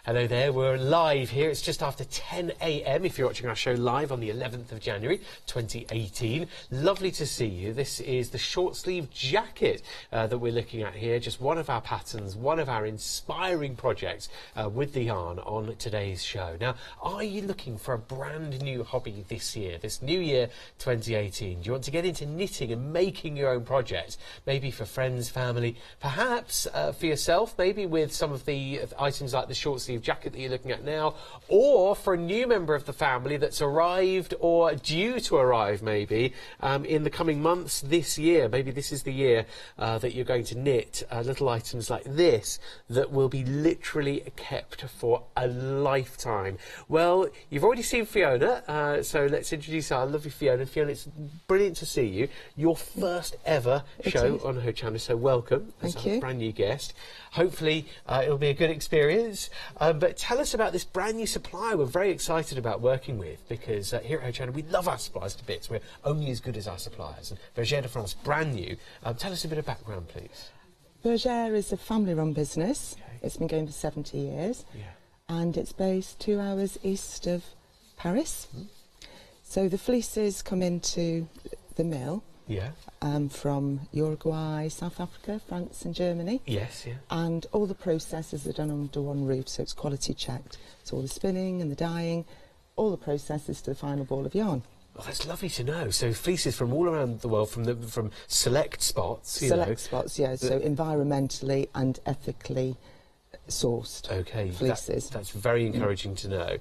Hello there, we're live here. It's just after 10 AM if you're watching our show live on the 11th of January 2018. Lovely to see you. This is the short sleeve jacket that we're looking at here. Just one of our patterns, one of our inspiring projects with the yarn on today's show. Now, are you looking for a brand new hobby this year, this new year 2018? Do you want to get into knitting and making your own projects? Maybe for friends, family, perhaps for yourself, maybe with some of the items like the short sleeve jacket that you're looking at now, or for a new member of the family that's arrived or due to arrive maybe in the coming months this year. Maybe this is the year that you're going to knit little items like this that will be literally kept for a lifetime. Well, you've already seen Fiona, so let's introduce our lovely Fiona. Fiona, it's brilliant to see you. Your first ever show on Hochanda, so welcome as a brand new guest. Hopefully it'll be a good experience. But tell us about this brand new supplier we're very excited about working with, because here at Hochanda we love our suppliers to bits. We're only as good as our suppliers. And Bergère de France, brand new. Tell us a bit of background, please. Bergère is a family-run business. Okay. It's been going for 70 years. Yeah. And it's based 2 hours east of Paris. Mm. So the fleeces come into the mill. Yeah. From Uruguay, South Africa, France and Germany. Yes, yeah. And all the processes are done under one roof, so it's quality checked. So all the spinning and the dyeing, all the processes to the final ball of yarn. Well, that's lovely to know. So fleeces from all around the world, from select spots. Select spots, yeah. So environmentally and ethically sourced fleeces. That's very encouraging to know.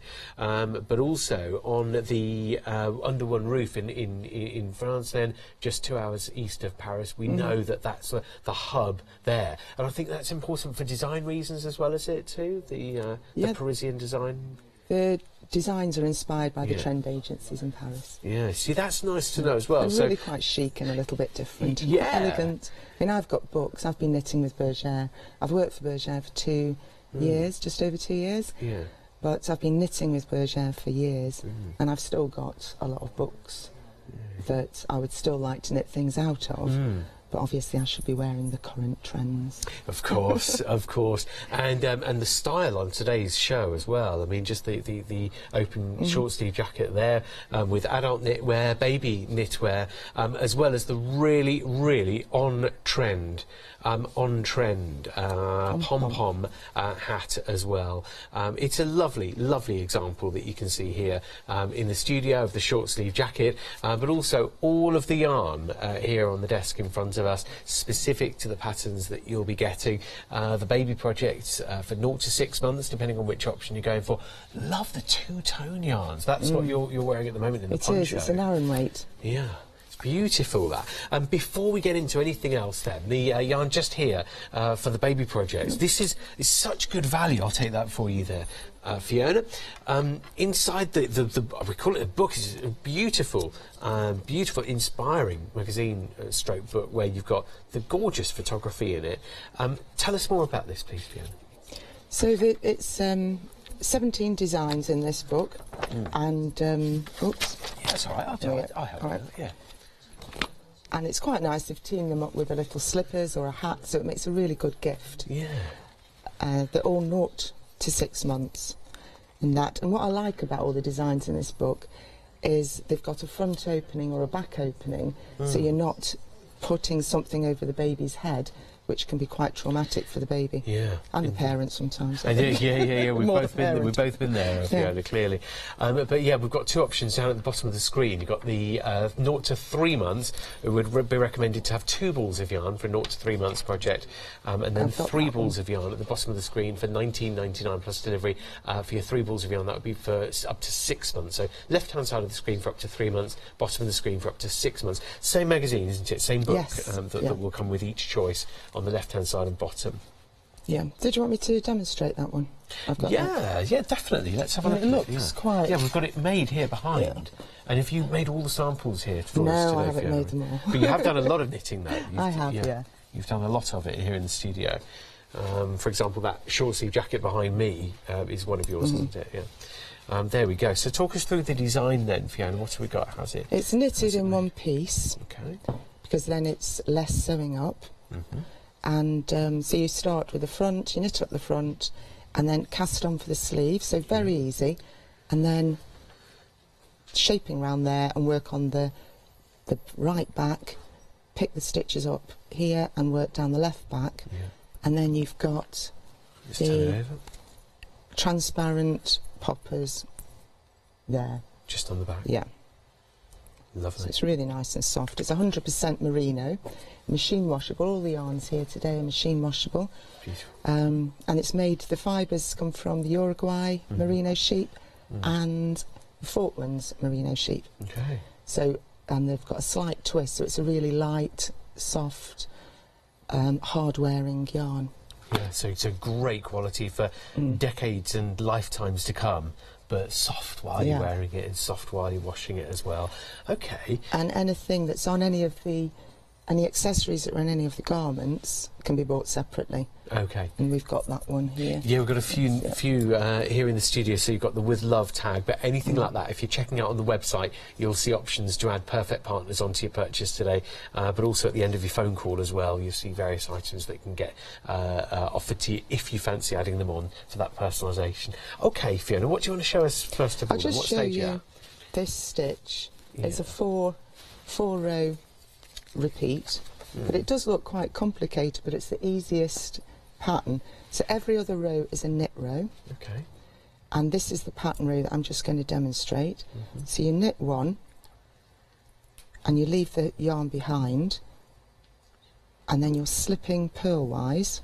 But also on the under one roof in France, then just 2 hours east of Paris, we know that that's the hub there, and I think that's important for design reasons as well as it too. The Parisian design. The designs are inspired by the trend agencies in Paris. Yeah, see, that's nice to know as well. They're really quite chic and a little bit different. Yeah. Quite elegant. I mean, I've got books. I've been knitting with Bergère. I've worked for Bergère for 2 years, just over 2 years. Yeah. But I've been knitting with Bergère for years, and I've still got a lot of books that I would still like to knit things out of. but obviously I should be wearing the current trends. Of course, of course, and the style on today's show as well. I mean, just the open short sleeve jacket there with adult knitwear, baby knitwear, as well as the really on trend pom-pom hat as well. It's a lovely example that you can see here in the studio of the short sleeve jacket, but also all of the yarn here on the desk in front of us, specific to the patterns that you'll be getting. The baby projects for 0 to 6 months, depending on which option you're going for. Love the two-tone yarns. That's what you're wearing at the moment in the poncho. It is. It's an Aran weight. Yeah. Beautiful, that. Before we get into anything else then, the yarn just here for the baby projects. This is such good value. I'll take that for you there, Fiona. Inside the we call it a book, is a beautiful, inspiring magazine stroke book where you've got the gorgeous photography in it. Tell us more about this, please, Fiona. So it's 17 designs in this book, and oops. Yeah, that's all right. I'll do it. I'll help you. Yeah. And it's quite nice. They've teamed them up with a little slippers or a hat, so it makes a really good gift. Yeah. They're all 0 to 6 months in that. And what I like about all the designs in this book is they've got a front opening or a back opening, so you're not putting something over the baby's head, which can be quite traumatic for the baby. Yeah. And the parents sometimes. Yeah. We've both been there, Fiona, Yeah. clearly. But yeah, we've got 2 options down at the bottom of the screen. You've got the 0 to 3 months. It would be recommended to have 2 balls of yarn for a 0 to 3 months project, and then 3 balls of yarn at the bottom of the screen for £19.99 plus delivery. For your 3 balls of yarn, that would be for up to 6 months. So left-hand side of the screen for up to 3 months, bottom of the screen for up to 6 months. Same magazine, isn't it? Same book. Yes. That will come with each choice on the left-hand side and bottom. Yeah. Did you want me to demonstrate that one? I've got that. Yeah, definitely. Let's have a look. It looks quite... Yeah, we've got it made here behind. Yeah. And have you made all the samples here for us today? No, I haven't Fiona? made them all. But you have done a lot of knitting, though. I have, yeah. You've done a lot of it here in the studio. For example, that short sleeve jacket behind me is one of yours, isn't it? Yeah. There we go. So talk us through the design then, Fiona. What have we got? How's it? It's knitted in one piece. Okay. Because then it's less sewing up. And so you start with the front, you knit up the front, and then cast on for the sleeve, so very easy, and then shaping round there and work on the right back, pick the stitches up here and work down the left back, and then you've got the transparent poppers there. Just on the back? Yeah. Lovely. So it's really nice and soft. It's 100% merino, machine washable. All the yarns here today are machine washable. Beautiful. And it's made, the fibres come from the Uruguay merino sheep and the Falklands merino sheep. Okay. So, and they've got a slight twist, so it's a really light, soft, hard-wearing yarn. Yeah, so it's a great quality for decades and lifetimes to come, but soft while you're wearing it and soft while you're washing it as well. Okay. And anything that's on any accessories that are in any of the garments can be bought separately. Okay. And we've got that one here. Yeah, we've got a few here in the studio, so you've got the With Love tag, but anything like that, if you're checking out on the website, you'll see options to add perfect partners onto your purchase today, but also at the end of your phone call as well, you'll see various items that can get offered to you if you fancy adding them on for that personalisation. Okay, Fiona, what do you want to show us first of all? I'll just what show stage you this stitch. It's a four-row repeat, but it does look quite complicated, but it's the easiest pattern. So every other row is a knit row. Okay. And this is the pattern row that I'm just going to demonstrate. So you knit one, and you leave the yarn behind, and then you're slipping purlwise.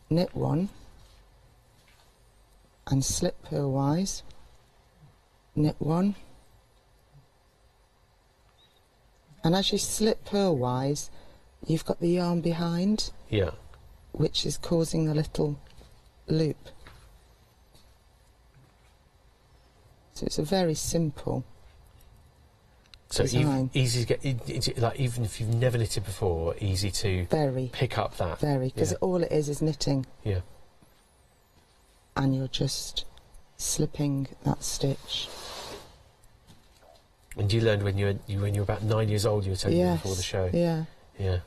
Knit one, and slip purlwise. Knit one. And as you slip purlwise, you've got the yarn behind. Yeah. Which is causing a little loop. So it's a very simple design. Easy to get, like even if you've never knitted before, easy to pick up that. Very, because all it is knitting. Yeah. And you're just slipping that stitch. And you learned when you were about 9 years old, you were telling me before the show. Yeah. Yeah.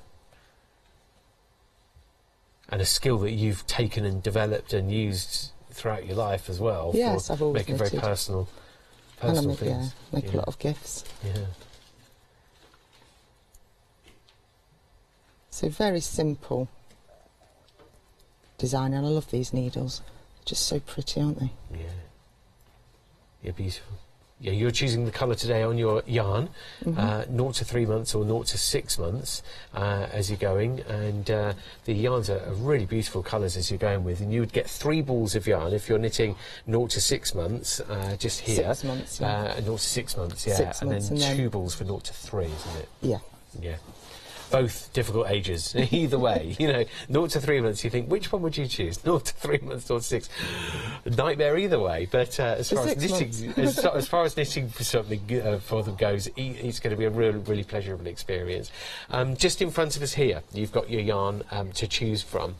And a skill that you've taken and developed and used throughout your life as well. Yes, I've always making very personal things. Yeah, make a lot of gifts. Yeah. So very simple design, and I love these needles. They're just so pretty, aren't they? Yeah. Yeah, beautiful. Yeah, you're choosing the colour today on your yarn, 0 to 3 months or 0 to 6 months as you're going, and the yarns are really beautiful colours as you're going with, and you would get 3 balls of yarn if you're knitting 0 to 6 months, just here. 6 months, yeah. 0 to 6 months, yeah, 6 months, and then 2 balls for 0 to 3, isn't it? Yeah. Yeah. Both difficult ages, either way. You know, 0 to 3 months, you think, which one would you choose? 0 to 3 months, 0 to 6. Nightmare either way. But as far as knitting, as far as knitting for something for them goes, it's going to be a really pleasurable experience. Just in front of us here, you've got your yarn to choose from.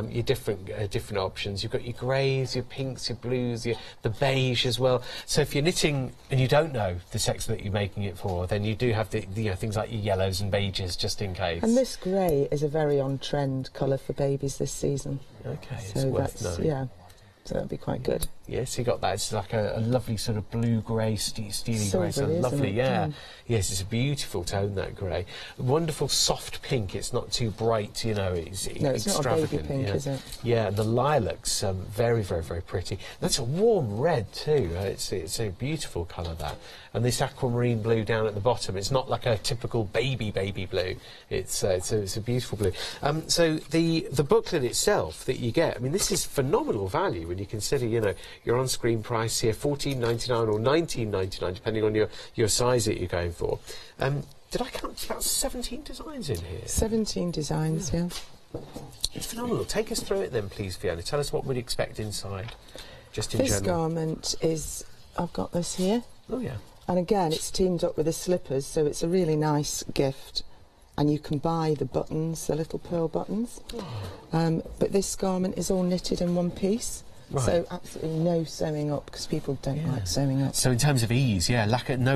Your different options. You've got your greys, your pinks, your blues, the beige as well. So if you're knitting and you don't know the section that you're making it for, then you do have the things like your yellows and beiges just in case. And this grey is a very on-trend colour for babies this season. Okay, so it's worth knowing. Yeah, so that'd be quite good. Yes, you got that. It's like a lovely sort of blue-grey, steely grey. So Silvery, lovely, isn't it? yeah. Yes, it's a beautiful tone, that grey. Wonderful soft pink. It's not too bright, you know. It's extravagant. Not a baby pink, yeah. is it? Yeah, and the lilacs, very pretty. That's a warm red too. It's a beautiful colour, that. And this aquamarine blue down at the bottom. It's not like a typical baby blue. It's a beautiful blue. So the booklet itself that you get, I mean, this is phenomenal value when you consider, you know, your on-screen price here, $14.99 or $19.99, depending on your size that you're going for. Did I count about 17 designs in here? 17 designs, yeah. It's phenomenal. Take us through it then, please, Fiona. Tell us what we'd expect inside, just in general. This garment is, I've got this here. Oh, yeah. And again, it's teamed up with the slippers, so it's a really nice gift. And you can buy the buttons, the little pearl buttons. Oh. But this garment is all knitted in one piece. Right. So absolutely no sewing up, because people don't like sewing up. So in terms of ease, no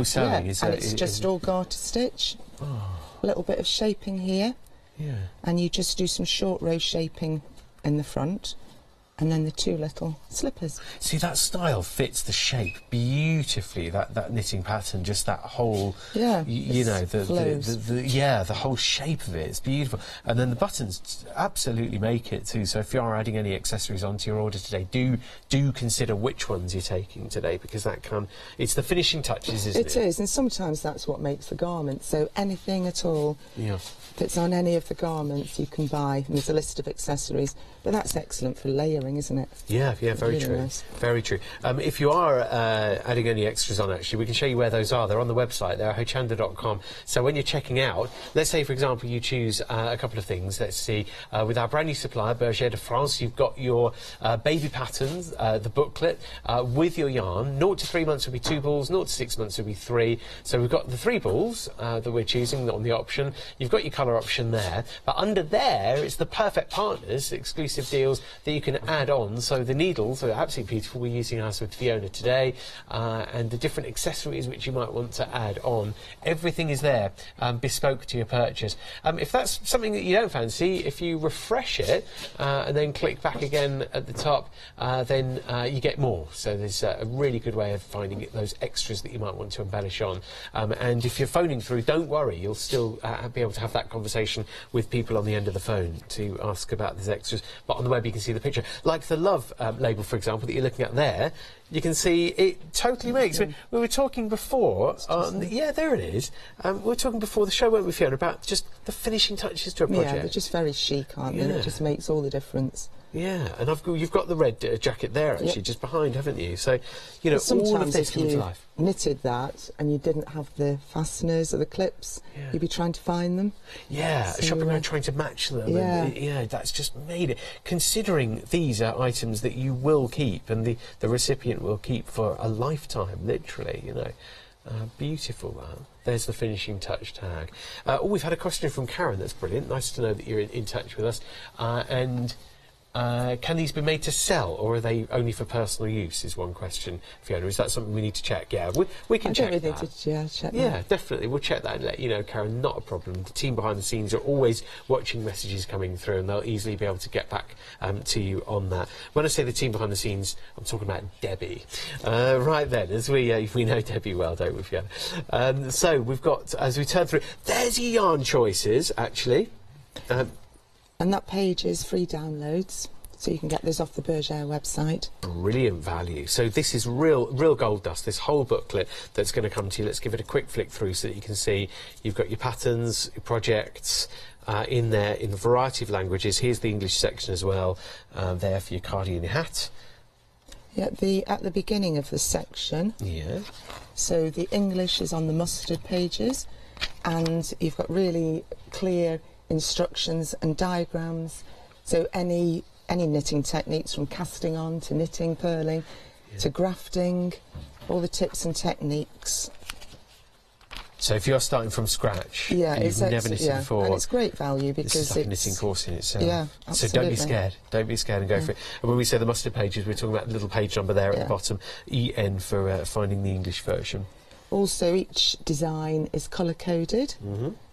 sewing. Yeah, and it's just all garter stitch. Oh. A little bit of shaping here. Yeah. And you just do some short row shaping in the front. And then the 2 little slippers. See, that style fits the shape beautifully. That knitting pattern, just that whole, you know, the whole shape of it. It's beautiful. And then the buttons absolutely make it too. So if you are adding any accessories onto your order today, do consider which ones you're taking today, because it's the finishing touches, isn't it? It is, and sometimes that's what makes the garment. So anything at all that's on any of the garments you can buy, and there's a list of accessories. But that's excellent for layering, isn't it? Yeah, very really true. Nice. Very true. If you are adding any extras on, actually, we can show you where those are. They're on the website. They're at hochanda.com. So when you're checking out, let's say, for example, you choose a couple of things. Let's see, with our brand new supplier, Berger de France, you've got your baby patterns, the booklet, with your yarn. 0 to 3 months would be 2 balls, 0 to 6 months would be 3. So we've got the 3 balls that we're choosing on the option. You've got your colour option there. But under there, it's the perfect partners, exclusive deals that you can add on. So the needles are absolutely beautiful. We're using ours with Fiona today, and the different accessories which you might want to add on. Everything is there, bespoke to your purchase. If that's something that you don't fancy, if you refresh it and then click back again at the top, then you get more. So there's a really good way of finding those extras that you might want to embellish on. And if you're phoning through, don't worry, you'll still be able to have that conversation with people on the end of the phone to ask about these extras. But on the web you can see the picture. Like the Love label, for example, that you're looking at there, you can see it totally makes. We were talking before, yeah, there it is. We were talking before the show, weren't we, Fiona, about just the finishing touches to a project. Yeah, they're just very chic, aren't they? It just makes all the difference. Yeah, and you've got the red jacket there, actually, just behind, haven't you? So, you know, all of this comes to life. Knitted that and you didn't have the fasteners or the clips, you'd be trying to find them. Yeah, so, shopping around trying to match them. Yeah. And, that's just made it. Considering these are items that you will keep and the recipient will keep for a lifetime, literally, you know. Beautiful. There's the finishing touch tag. We've had a question from Karen. That's brilliant. Nice to know that you're in touch with us. And can these be made to sell, or are they only for personal use, is one question, Fiona. Is that something we need to check? Yeah, we can check that. Check that. Yeah, definitely. We'll check that and let you know, Karen, not a problem. The team behind the scenes are always watching messages coming through, and they'll easily be able to get back to you on that. When I say the team behind the scenes, I'm talking about Debbie. Right then, as we know Debbie well, don't we, Fiona? So we've got, as we turn through, there's your yarn choices, actually. And that page is free downloads, so you can get those off the Bergère website. Brilliant value. So this is real gold dust, this whole booklet that's going to come to you. Let's give it a quick flick through so that you can see you've got your patterns, your projects in there in a variety of languages. Here's the English section as well, there for your cardie and your hat. Yeah, at the beginning of the section. Yeah. So the English is on the mustard pages, and you've got really clear instructions and diagrams, so any knitting techniques, from casting on to knitting, purling, to grafting, all the tips and techniques. So if you're starting from scratch, yeah, and you've never knitted before, and it's great value because it's like a knitting course in itself. Yeah, absolutely. So don't be scared. Don't be scared and go for it. And when we say the mustard pages, we're talking about the little page number there at the bottom, EN, for finding the English version. Also, each design is colour coded.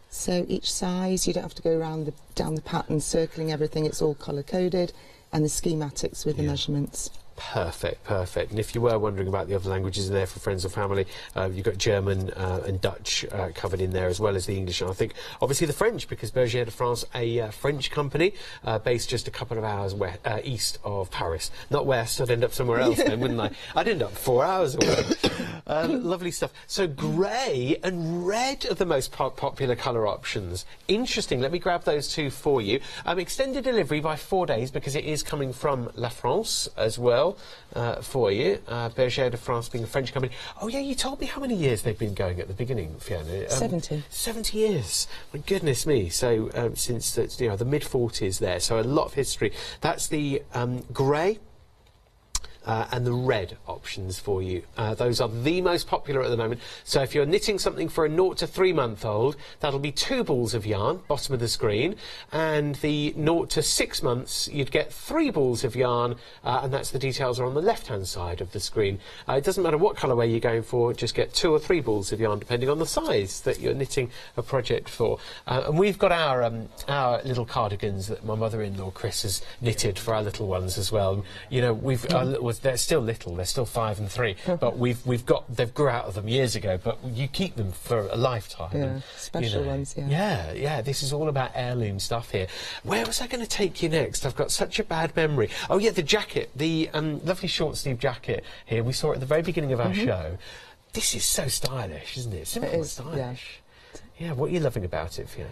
So each size, you don't have to go around down the pattern circling everything, it's all colour coded, and the schematics with the measurements. Perfect, perfect. And if you were wondering about the other languages in there for friends or family, you've got German and Dutch covered in there, as well as the English, and I think obviously the French, because Bergère de France, a French company based just a couple of hours east of Paris. Not west, I'd end up somewhere else then, wouldn't I? I'd end up 4 hours away. Lovely stuff. So grey and red are the most popular colour options. Interesting. Let me grab those two for you. Extended delivery by 4 days, because it is coming from La France as well. For you, Bergère de France being a French company. Oh yeah, you told me how many years they've been going at the beginning, Fiona. 70. 70 years. My goodness me. So since the mid-40s there. So a lot of history. That's the grey. And the red options for you. Those are the most popular at the moment. So if you're knitting something for a 0 to 3 month old, that'll be 2 balls of yarn, bottom of the screen, and the 0 to 6 months, you'd get 3 balls of yarn, and that's the details are on the left-hand side of the screen. It doesn't matter what colourway you're going for, just get 2 or 3 balls of yarn, depending on the size that you're knitting a project for. And we've got our little cardigans that my mother-in-law Chris has knitted for our little ones as well. You know, they're still little, they're still 5 and 3, but they've grew out of them years ago, but you keep them for a lifetime. Yeah, and, special ones, yeah. Yeah, this is all about heirloom stuff here. Where was I going to take you next? I've got such a bad memory. Oh yeah, the jacket, the lovely short sleeve jacket here. We saw it at the very beginning of our show. This is so stylish, isn't it? Simple and stylish. Yeah, what are you loving about it, Fiona?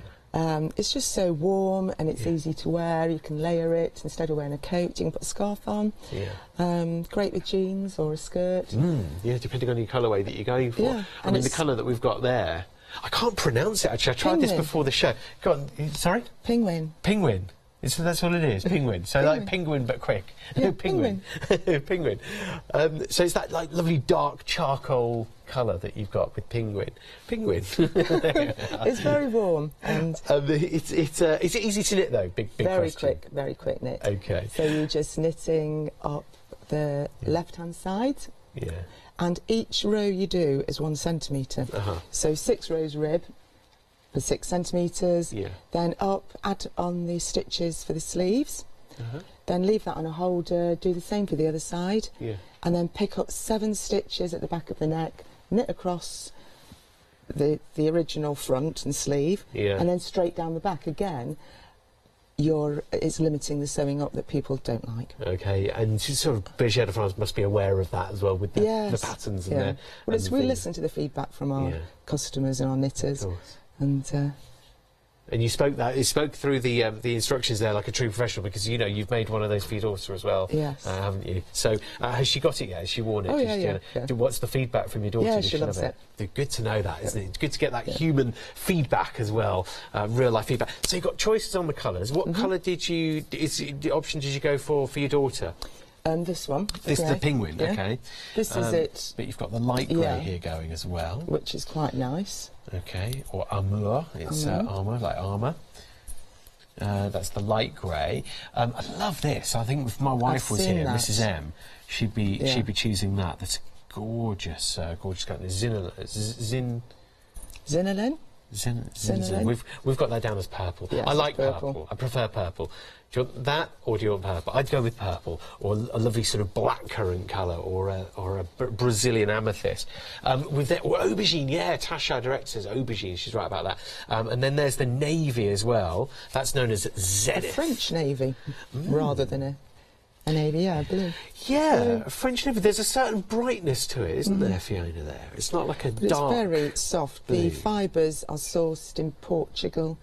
It's just so warm, and it's easy to wear. You can layer it instead of wearing a coat. You can put a scarf on. Yeah. Great with jeans or a skirt. Yeah, depending on your colourway that you're going for. Yeah, I mean, the colour that we've got there, I can't pronounce it actually. I tried this before the show. Go on, sorry? Penguin. Penguin. That's what it is, penguin. So like penguin but quick. Yeah, penguin. Penguin. So it's that like lovely dark charcoal colour that you've got with penguin. Penguin. It's very warm, and it's easy to knit though. Big very question. very quick knit. Okay. So you're just knitting up the left-hand side. Yeah. And each row you do is 1 centimetre. So 6 rows rib for 6 centimetres. Yeah. Then add on the stitches for the sleeves. Then leave that on a holder. Do the same for the other side. Yeah. And then pick up 7 stitches at the back of the neck. Knit across the original front and sleeve. Yeah. And then straight down the back again. It's limiting the sewing up that people don't like. Okay, and sort of Bergère de France must be aware of that as well with the patterns and their. Well, we listen to the feedback from our customers and our knitters, and you spoke through the instructions there like a true professional, because you know you've made one of those for your daughter as well, haven't you? So has she got it yet? Has she worn it? Oh yeah. What's the feedback from your daughter? Yeah, Does she loves it. Good to know that, isn't it? It's good to get that human feedback as well, real life feedback. So you've got choices on the colours. What colour the option did you go for your daughter? This one. This is the penguin, okay. This is it. But you've got the light grey here going as well. Which is quite nice. Okay, or armour. It's armour, like armour. That's the light grey. I love this. I think if my wife was here, Mrs. M, she'd be choosing that. That's gorgeous, gorgeous colour. Zinolin. We've got that down as purple. Yes, I like purple. I prefer purple. Do you want that, or do you want purple? I'd go with purple, or a lovely sort of blackcurrant colour, or a Brazilian amethyst. With the aubergine, yeah, Tasha Direct says aubergine. She's right about that. And then there's the navy as well. That's known as zenith. A French navy, rather than a navy, yeah, blue. Yeah, blue. A French navy. There's a certain brightness to it, isn't there, Fiona? There, it's not like a dark. It's very soft. Blue. The fibres are sourced in Portugal.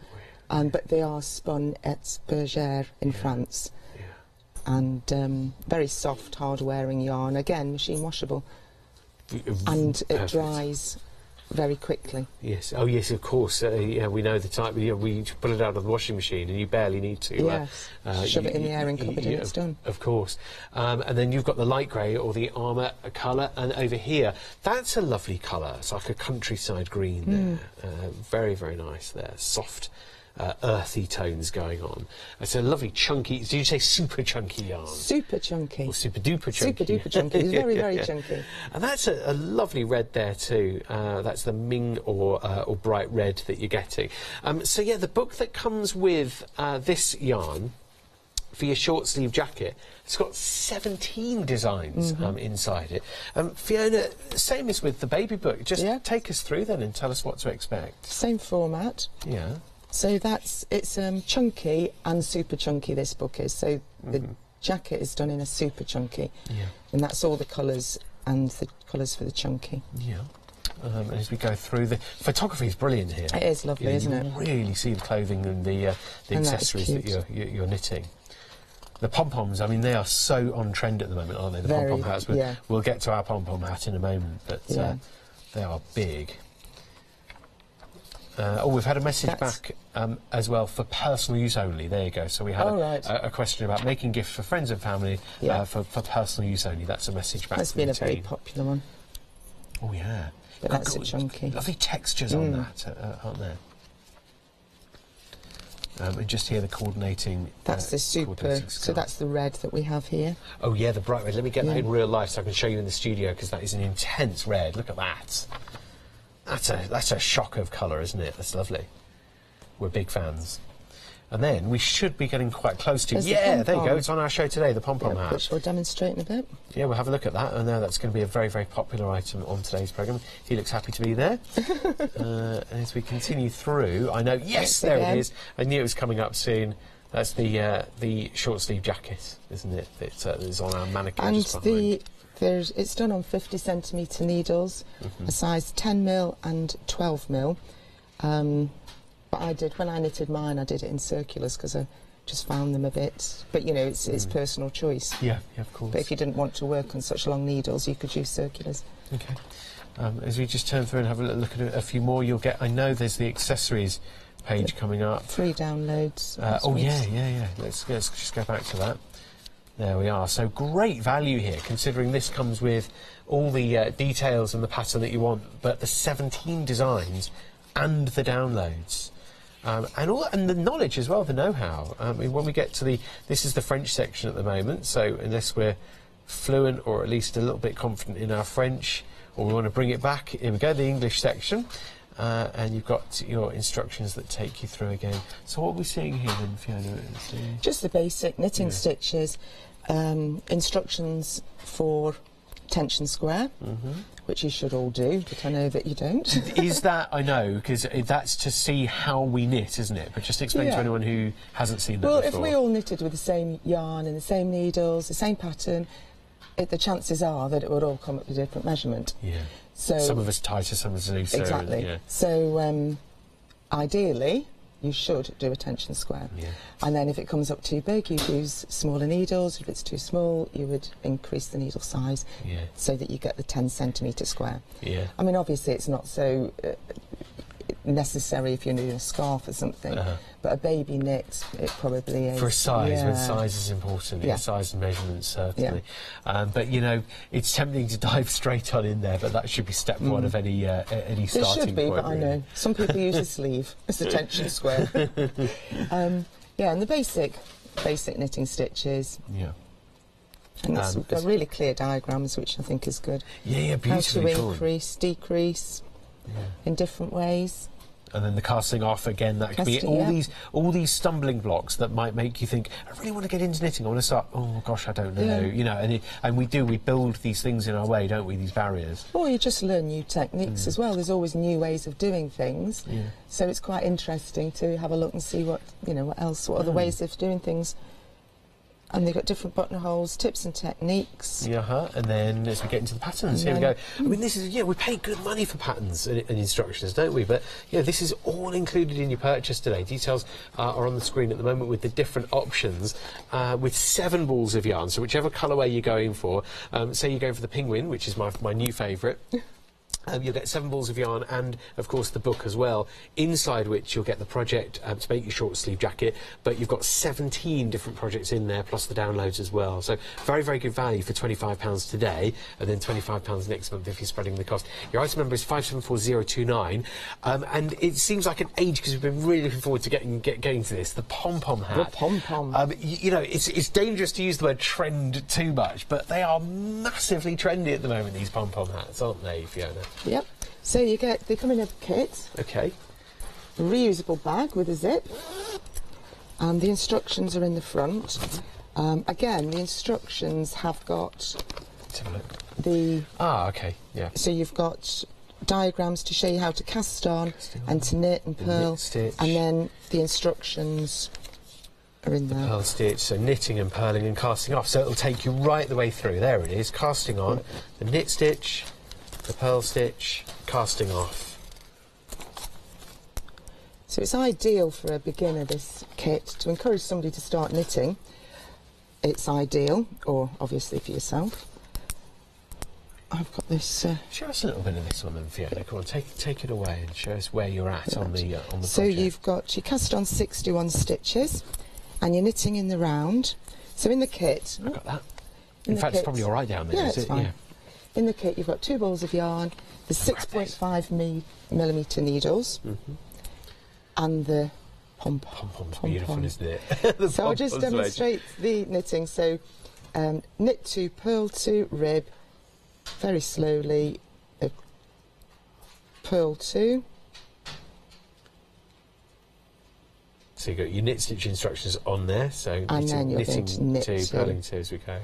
But they are spun at Bergère in France. Yeah. And very soft, hard-wearing yarn. Again, machine washable. And it dries very quickly. Yes. Oh, yes, of course. Yeah, we know the type. We put it out of the washing machine, and you barely need to. Yes. Shove it in the airing cupboard, and it's done. Of course. And then you've got the light grey or the armour colour, and over here, that's a lovely colour. It's like a countryside green there. Very, very nice there. Soft. Earthy tones going on. It's a lovely chunky. Did you say super chunky yarn? Super chunky. Or super duper chunky. Super duper chunky. It's very, very chunky. And that's a lovely red there too. That's the Ming or bright red that you're getting. So yeah, the book that comes with this yarn for your short sleeve jacket, it's got 17 designs inside it. Fiona, same as with the baby book. Just take us through then and tell us what to expect. Same format. Yeah. So it's chunky and super chunky, this book is. So the jacket is done in a super chunky. Yeah. And that's all the colours and the colours for the chunky. Yeah. As we go through, the photography is brilliant here. It is lovely, isn't it? You really see the clothing and the accessories that you're knitting. The pom-poms, I mean, they are so on trend at the moment, aren't they? The pom-pom hats. We'll get to our pom-pom hat in a moment, but they are big. We've had a message back as well for personal use only. There you go. So we had a question about making gifts for friends and family for personal use only. That's a message back. That's been a very popular one. Oh yeah. But that's a chunky. Lovely textures on that, aren't there? And just here the coordinating. That's the super. So that's the red that we have here. Oh yeah, the bright red. Let me get that in real life so I can show you in the studio, because that is an intense red. Look at that. That's a shock of colour, isn't it? That's lovely. We're big fans. And then we should be getting quite close to... there you go. It's on our show today, the pom-pom hat. Which we'll demonstrate in a bit. Yeah, we'll have a look at that. I know that's going to be a very, very popular item on today's programme. He looks happy to be there. As we continue through, I know... Yes, there it is. I knew it was coming up soon. That's the short sleeve jacket, isn't it? It's on our mannequin. And it's done on 50 centimetre needles, a size 10mm and 12mm. But when I knitted mine, I did it in circulars because I just found them a bit... But, you know, it's personal choice. Yeah, of course. But if you didn't want to work on such long needles, you could use circulars. OK. As we just turn through and have a look at a few more, you'll get... I know there's the accessories page coming up. 3 downloads. Yeah. Let's just go back to that. There we are. So great value here, considering this comes with all the details and the pattern that you want, but the 17 designs and the downloads. And the knowledge as well, the know-how. I mean, when we get to this is the French section at the moment, so unless we're fluent or at least a little bit confident in our French, or we want to bring it back, here we go, the English section. And you've got your instructions that take you through again. So what are we seeing here then, Fiona? Just the basic knitting stitches, instructions for tension square, which you should all do, but I know that you don't. Is that, I know, because that's to see how we knit, isn't it? But just explain to anyone who hasn't seen that before. Well, if we all knitted with the same yarn and the same needles, the same pattern, the chances are that it would all come up with a different measurement. Yeah. So some of us tighter, some of us looser. Exactly. So ideally, you should do a tension square. Yeah. And then if it comes up too big, you'd use smaller needles. If it's too small, you would increase the needle size so that you get the 10 centimetre square. Yeah. I mean, obviously, it's not so necessary if you're doing a scarf or something, but a baby knit, it probably is. For a size, when size is important, size and measurements certainly. But you know, it's tempting to dive straight on in there, but that should be step one of any starting point. It should be, but really. I know some people use a sleeve as a tension square. Yeah, and the basic knitting stitches. Yeah. And it's got really clear diagrams, which I think is good. Yeah, beautifully. How to increase, decrease in different ways. And then the casting off again, that could be all these stumbling blocks that might make you think, I really want to get into knitting, I want to start, oh gosh, I don't know, you know, and we build these things in our way, don't we, these barriers. Or you just learn new techniques as well. There's always new ways of doing things. Yeah. So it's quite interesting to have a look and see what, you know, what other ways of doing things. And they've got different buttonholes, tips and techniques. Yeah, and then as we get into the patterns, here we go. I mean, this is, we pay good money for patterns and instructions, don't we? But, this is all included in your purchase today. Details are on the screen at the moment with the different options, with 7 balls of yarn. So whichever colourway you're going for, say you're going for the penguin, which is my new favourite. You'll get 7 balls of yarn and, of course, the book as well, inside which you'll get the project to make your short sleeve jacket, but you've got 17 different projects in there, plus the downloads as well. So very, very good value for £25 today, and then £25 next month if you're spreading the cost. Your item number is 574029, and it seems like an age because we've been really looking forward to getting to this. The pom-pom hat. The pom-pom. You know, it's dangerous to use the word trend too much, but they are massively trendy at the moment, these pom-pom hats, aren't they, Fiona? Yep. So they come in a kit. Okay. A reusable bag with a zip. And the instructions are in the front. Again, the instructions have got Let's have a look. the... okay, yeah. So you've got diagrams to show you how to cast on and to knit and purl. Knit stitch. And then the instructions are in there. Purl stitch, so knitting and purling and casting off. So it'll take you right the way through. There it is, casting on, the knit stitch, the purl stitch, casting off. So it's ideal for a beginner, this kit, to encourage somebody to start knitting. It's ideal, or obviously for yourself. I've got this... Show us a little bit of this one then, Fiona. Come on, take it away and show us where you're at on the So project. you've got, you cast on 61 stitches, and you're knitting in the round. So in the kit... I've got that. In fact, it's probably all right down there, yeah, is it's it? fine. Yeah. In the kit, you've got 2 balls of yarn, the 6.5 millimetre needles, and the pom-pom. Pom-pom's beautiful, isn't it? So I'll just demonstrate the knitting. So knit 2, purl 2, rib, very slowly, purl 2. So you've got your knit stitch instructions on there, so And then you're knitting going to knit 2, purling 2 as we go.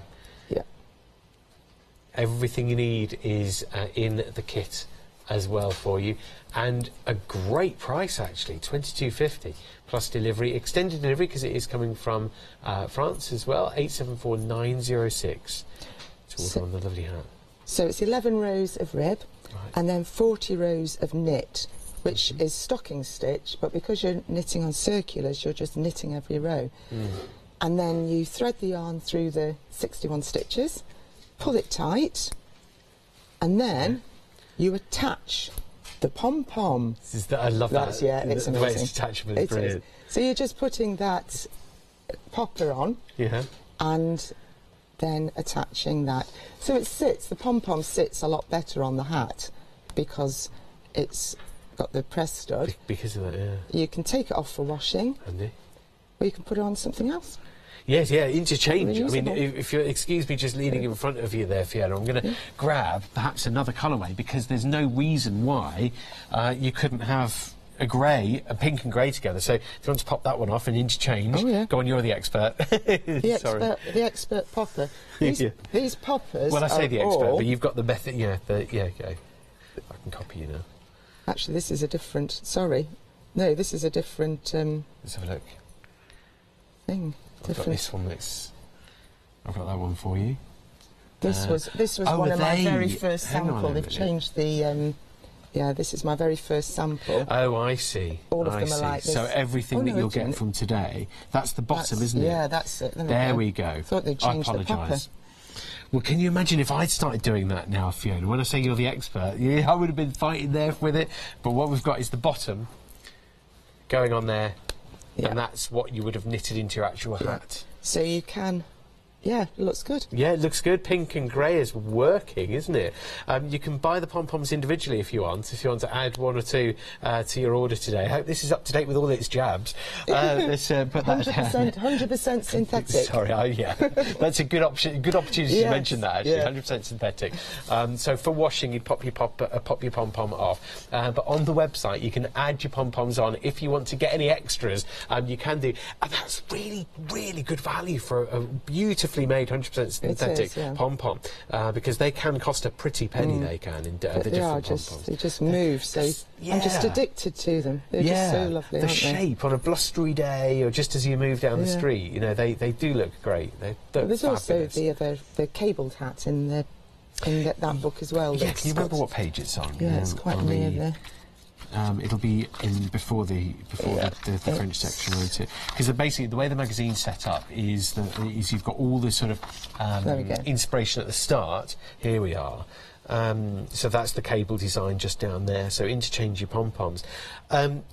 Yeah. Everything you need is in the kit as well for you, and a great price actually, £22.50 plus delivery, extended delivery because it is coming from France as well, 874906 to order on the lovely hat. So it's 11 rows of rib and then 40 rows of knit, which is stocking stitch, but because you're knitting on circulars, you're just knitting every row. And then you thread the yarn through the 61 stitches, pull it tight, and then you attach the pom-pom. I love that. Yeah, it's the amazing. way it's detachable is brilliant. So you're just putting that popper on, and then attaching that. So it sits, the pom-pom sits a lot better on the hat because it's got the press stud. Because of that, yeah. You can take it off for washing, Handy. or you can put it on something else. Yes, yeah, interchange. Reusable. I mean, if you'll excuse me just leaning in front of you there, Fiona, I'm going to grab perhaps another colourway because there's no reason why you couldn't have a grey, a pink and grey together. So if you want to pop that one off and interchange, go on, you're the expert. The expert popper. These poppers. Well, I say the expert, all... but you've got the method. Yeah, okay. I can copy you now. Actually, this is a different. Sorry, no, this is a different. Let's have a look. Thing. I've got this one. I've got that one for you. This was one of my very first sample. They've changed the. Yeah, this is my very first sample. Oh, I see. All of them are like this. So everything that you'll get from today, that's the bottom, isn't it? Yeah, that's it. There we go. Thought they'd changed the popper. Well, can you imagine if I'd started doing that now, Fiona? When I say you're the expert, I would have been fighting there with it. But what we've got is the bottom going on there, and that's what you would have knitted into your actual hat. So you can yeah, it looks good. Yeah, it looks good. Pink and grey is working, isn't it? You can buy the pom-poms individually if you want to add one or two to your order today. I hope this is up to date with all its jabs. Let's put that 100% synthetic. Sorry, yeah. That's a good option. Good opportunity to mention that, actually. 100% synthetic. So for washing, you'd pop your pom-pom off. But on the website, you can add your pom-poms on. If you want to get any extras, you can do. And that's really, really good value for a beautifully made 100% synthetic pom-pom, because they can cost a pretty penny. They can in the different pom-poms. They just move. So I'm just addicted to them. They're just so lovely. The shape on a blustery day, or just as you move down the street, you know, they do look great. There's also the cabled hat in that book as well. Yeah, can you remember what page it's on? Yeah, it's quite near there. It'll be in before the French section, won't it? Because basically the way the magazine's set up is you've got all this sort of inspiration at the start. Here we are. So that's the cable design just down there. So interchange your pom-poms.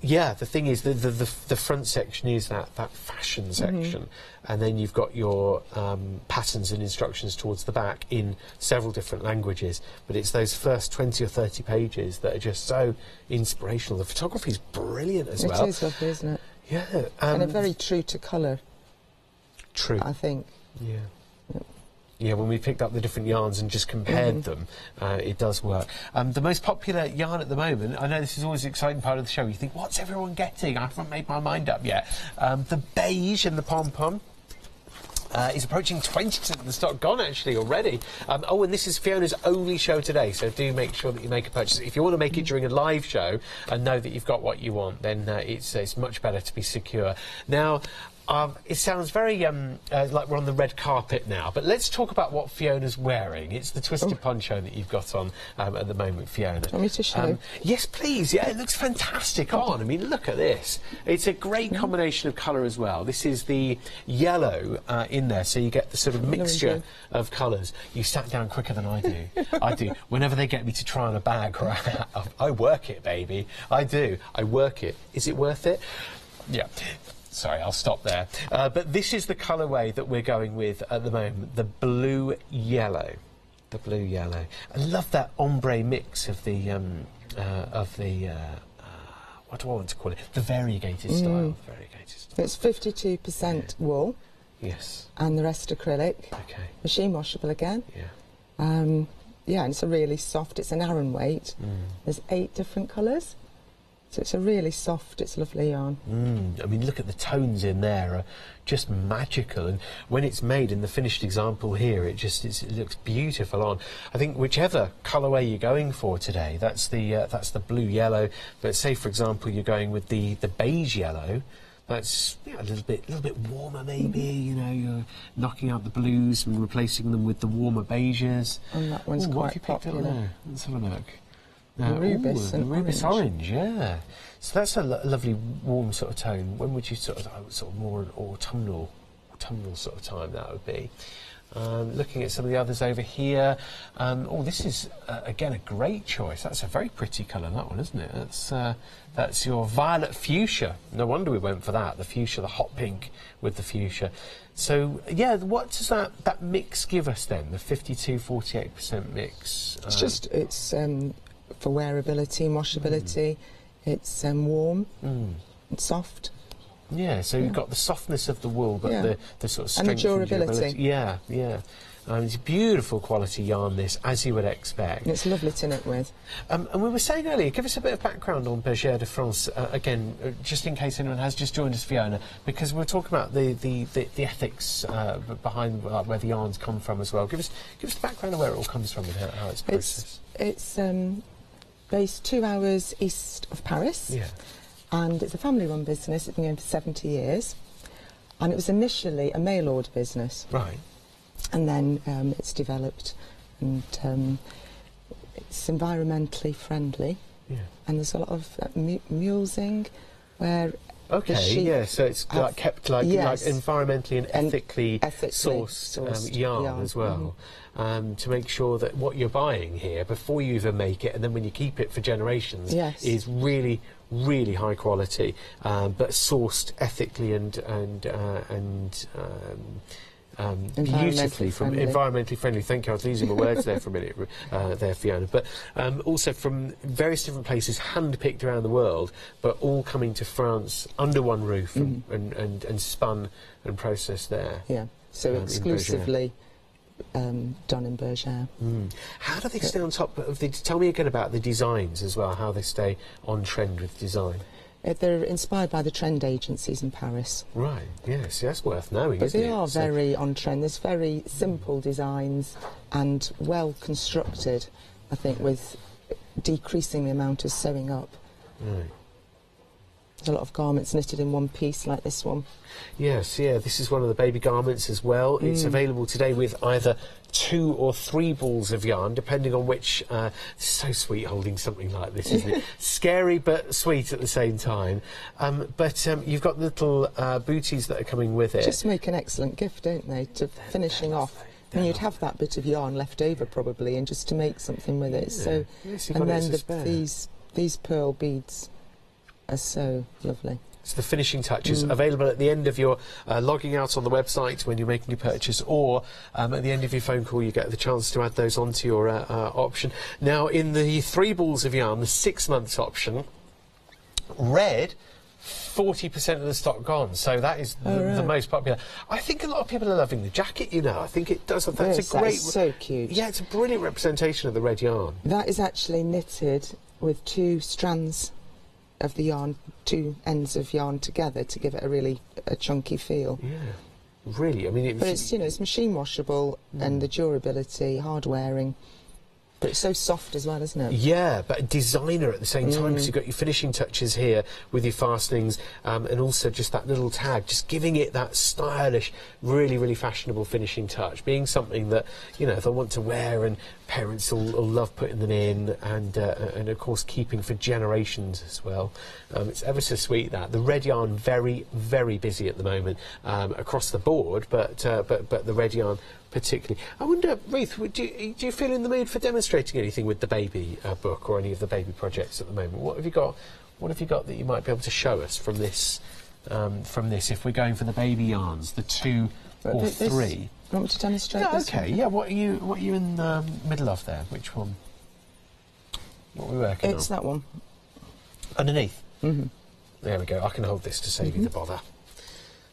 Yeah, the thing is, the front section is that fashion section, and then you've got your patterns and instructions towards the back in several different languages. But it's those first 20 or 30 pages that are just so inspirational. The photography's brilliant as well. It is lovely, isn't it? Yeah. And a very true to colour. True. I think. Yeah. Yeah, when we picked up the different yarns and just compared them, it does work. The most popular yarn at the moment, I know this is always an exciting part of the show, you think, what's everyone getting? I haven't made my mind up yet. The beige and the pom-pom is approaching 20% of the stock gone, actually, already. Oh, and this is Fiona's only show today, so do make sure that you make a purchase. If you want to make it during a live show and know that you've got what you want, then it's much better to be secure. Now, it sounds very like we're on the red carpet now, but let's talk about what Fiona's wearing. It's the twisted poncho that you've got on at the moment, Fiona. Want me to show? Yes, please. Yeah, it looks fantastic on. I mean, look at this. It's a great combination of colour as well. This is the yellow in there, so you get the sort of mixture of colours. You sat down quicker than I do. I do. Whenever they get me to try on a bag or a hat, I work it, baby. I do. I work it. Is it worth it? Yeah. Sorry, I'll stop there. But this is the colourway that we're going with at the moment, the blue-yellow. The blue-yellow. I love that ombre mix of the what do I want to call it? The variegated style. It's 52% wool. Yes. And the rest acrylic. Okay. Machine washable again. Yeah. Yeah, and it's a really soft, it's an Aran weight. There's 8 different colours. So it's a really soft, it's lovely yarn. I mean, look at the tones in there, are just magical. And when it's made in the finished example here, it looks beautiful on. I think whichever colourway you're going for today, that's the blue yellow. But say, for example, you're going with the beige yellow. That's a little bit warmer, maybe. You know, you're knocking out the blues and replacing them with the warmer beiges. And that one's quite popular. Let's have a look. Rubis and Rubis orange, yeah. So that's a lovely warm sort of tone. When would you sort of more autumnal sort of time that would be? Looking at some of the others over here. Oh, this is again a great choice. That's a very pretty colour, that one, isn't it? That's your violet fuchsia. No wonder we went for that. The fuchsia, the hot pink with the fuchsia. So yeah, what does that mix give us then? The 52-48% mix. It's for wearability and washability. It's warm and soft. Yeah, so you've got the softness of the wool, but the sort of strength and the durability. Yeah. It's a beautiful quality yarn, this, as you would expect. It's lovely to knit with. And we were saying earlier, give us a bit of background on Bergère de France, again, just in case anyone has just joined us, Fiona, because we're talking about the ethics behind where the yarns come from as well. Give us the background of where it all comes from and how it's processed. It's based 2 hours east of Paris. Yeah. And it's a family-run business. It's been going for 70 years. And it was initially a mail-order business. Right. And then it's developed, and it's environmentally friendly. Yeah. And there's a lot of mulesing, where so it's kept like environmentally and ethically sourced yarn as well. To make sure that what you're buying here, before you even make it, and then when you keep it for generations, is really, really high quality, but sourced ethically and beautifully from environmentally friendly. Thank you. I was losing my words there for a minute, there, Fiona. But also from various different places, hand-picked around the world, but all coming to France under one roof and spun and processed there. Yeah. So exclusively done in Bergère. How do they stay on top of the... Tell me again about the designs as well, how they stay on trend with design. They're inspired by the trend agencies in Paris. Right, yes, that's worth knowing, but isn't it? They are very on trend. There's very simple designs and well constructed, I think, with decreasing the amount of sewing up. Right. There's a lot of garments knitted in one piece, like this one. Yes, yeah, this is one of the baby garments as well. It's available today with either 2 or 3 balls of yarn, depending on which... it's so sweet holding something like this, isn't it? Scary but sweet at the same time. But you've got little booties that are coming with it. Just make an excellent gift, don't they, to finishing off. And you'd have that bit of yarn left over, probably, and just to make something with it. Yeah. So, yes, and then these pearl beads are so lovely. It's the finishing touches available at the end of your logging out on the website when you're making a purchase, or at the end of your phone call you get the chance to add those onto your option. Now, in the 3 balls of yarn, the 6 months option, red, 40% of the stock gone, so that is the most popular. I think a lot of people are loving the jacket, you know. I think it does. That's a great... That is so cute. Yeah, it's a brilliant representation of the red yarn. That is actually knitted with 2 strands of the yarn, 2 ends of yarn together to give it a chunky feel. Yeah, really. I mean, but it's, you know, it's machine washable and the durability, hard wearing. But it's so soft as well, isn't it? Yeah, but designer at the same time, because you've got your finishing touches here with your fastenings, and also just that little tag, just giving it that stylish, really, really fashionable finishing touch, being something that, you know, they'll want to wear, and parents will love putting them in, and of course keeping for generations as well. It's ever so sweet, that. The red yarn, very, very busy at the moment across the board, but the red yarn particularly. I wonder, Ruth, do you feel in the mood for demonstrating anything with the baby book or any of the baby projects at the moment? What have you got? What have you got that you might be able to show us from this? If we're going for the baby yarns, the 2 or 3. You want me to demonstrate this? Okay. Yeah. What are you in the middle of there? Which one? What are we working on? It's that one. Underneath. There we go. I can hold this to save you the bother.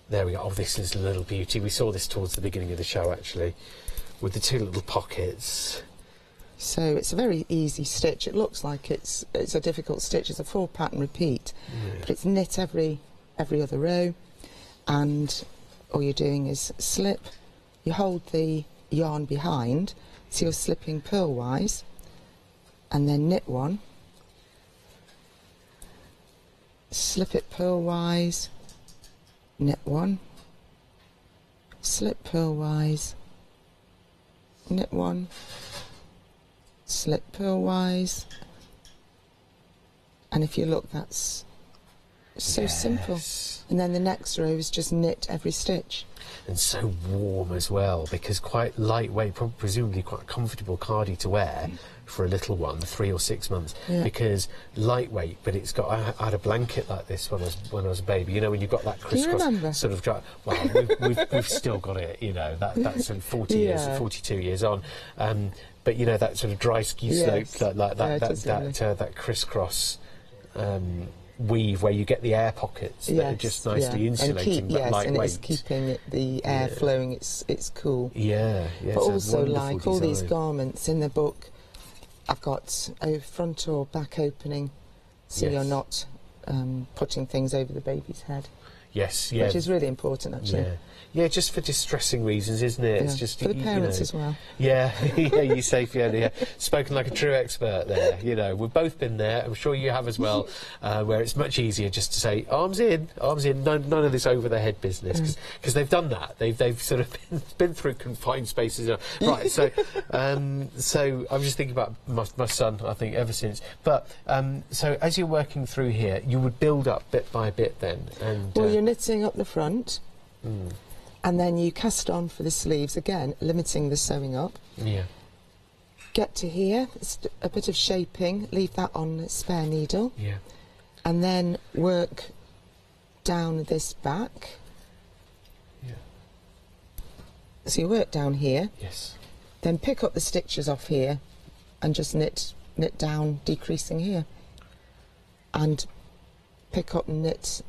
There we go. Oh, this is a little beauty. We saw this towards the beginning of the show, actually, with the 2 little pockets. So it's a very easy stitch. It looks like it's a difficult stitch. It's a 4 pattern repeat, but it's knit every other row, and all you're doing is slip. You hold the yarn behind, so you're slipping purlwise, and then knit 1, slip it purlwise, knit 1, slip purlwise, knit 1, slip purlwise, and if you look, that's so simple. And then the next row is just knit every stitch. And so warm as well, because quite lightweight, presumably quite comfortable cardie to wear for a little one, 3 or 6 months, because lightweight, but it's got... I had a blanket like this when I was a baby. You know, when you've got that crisscross sort of dry... Well, we've still got it, you know, that's 40 years, 42 years on. But, you know, that sort of dry ski slope, like that crisscross... weave where you get the air pockets that are just nicely insulating, but lightweight. And it's keeping the air flowing. It's cool. Yeah, but also, like all these garments in the book, I've got a front or back opening, so you're not putting things over the baby's head. Yes, yeah. Which is really important, actually. Yeah, just for distressing reasons, isn't it? Yeah. It's just for the parents as well. Yeah, yeah, you say, Fiona. Yeah. Spoken like a true expert there. You know, we've both been there. I'm sure you have as well. Where it's much easier just to say, arms in, none of this over the head business, because they've done that. They've sort of been through confined spaces. Right. So, so I'm just thinking about my son. I think ever since. But so as you're working through here, you would build up bit by bit then. And well, you're knitting up the front. And then you cast on for the sleeves, again, limiting the sewing up. Yeah. Get to here, a bit of shaping, leave that on a spare needle. Yeah. And then work down this back. Yeah. So you work down here. Yes. Then pick up the stitches off here and just knit down, decreasing here. And pick up and knit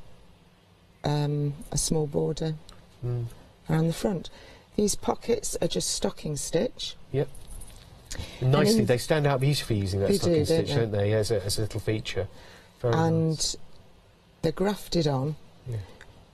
a small border around the front. These pockets are just stocking stitch. Yep. Nicely, they stand out beautifully using that stocking stitch, don't they, as a little feature. Very nice. They're grafted on. Yeah.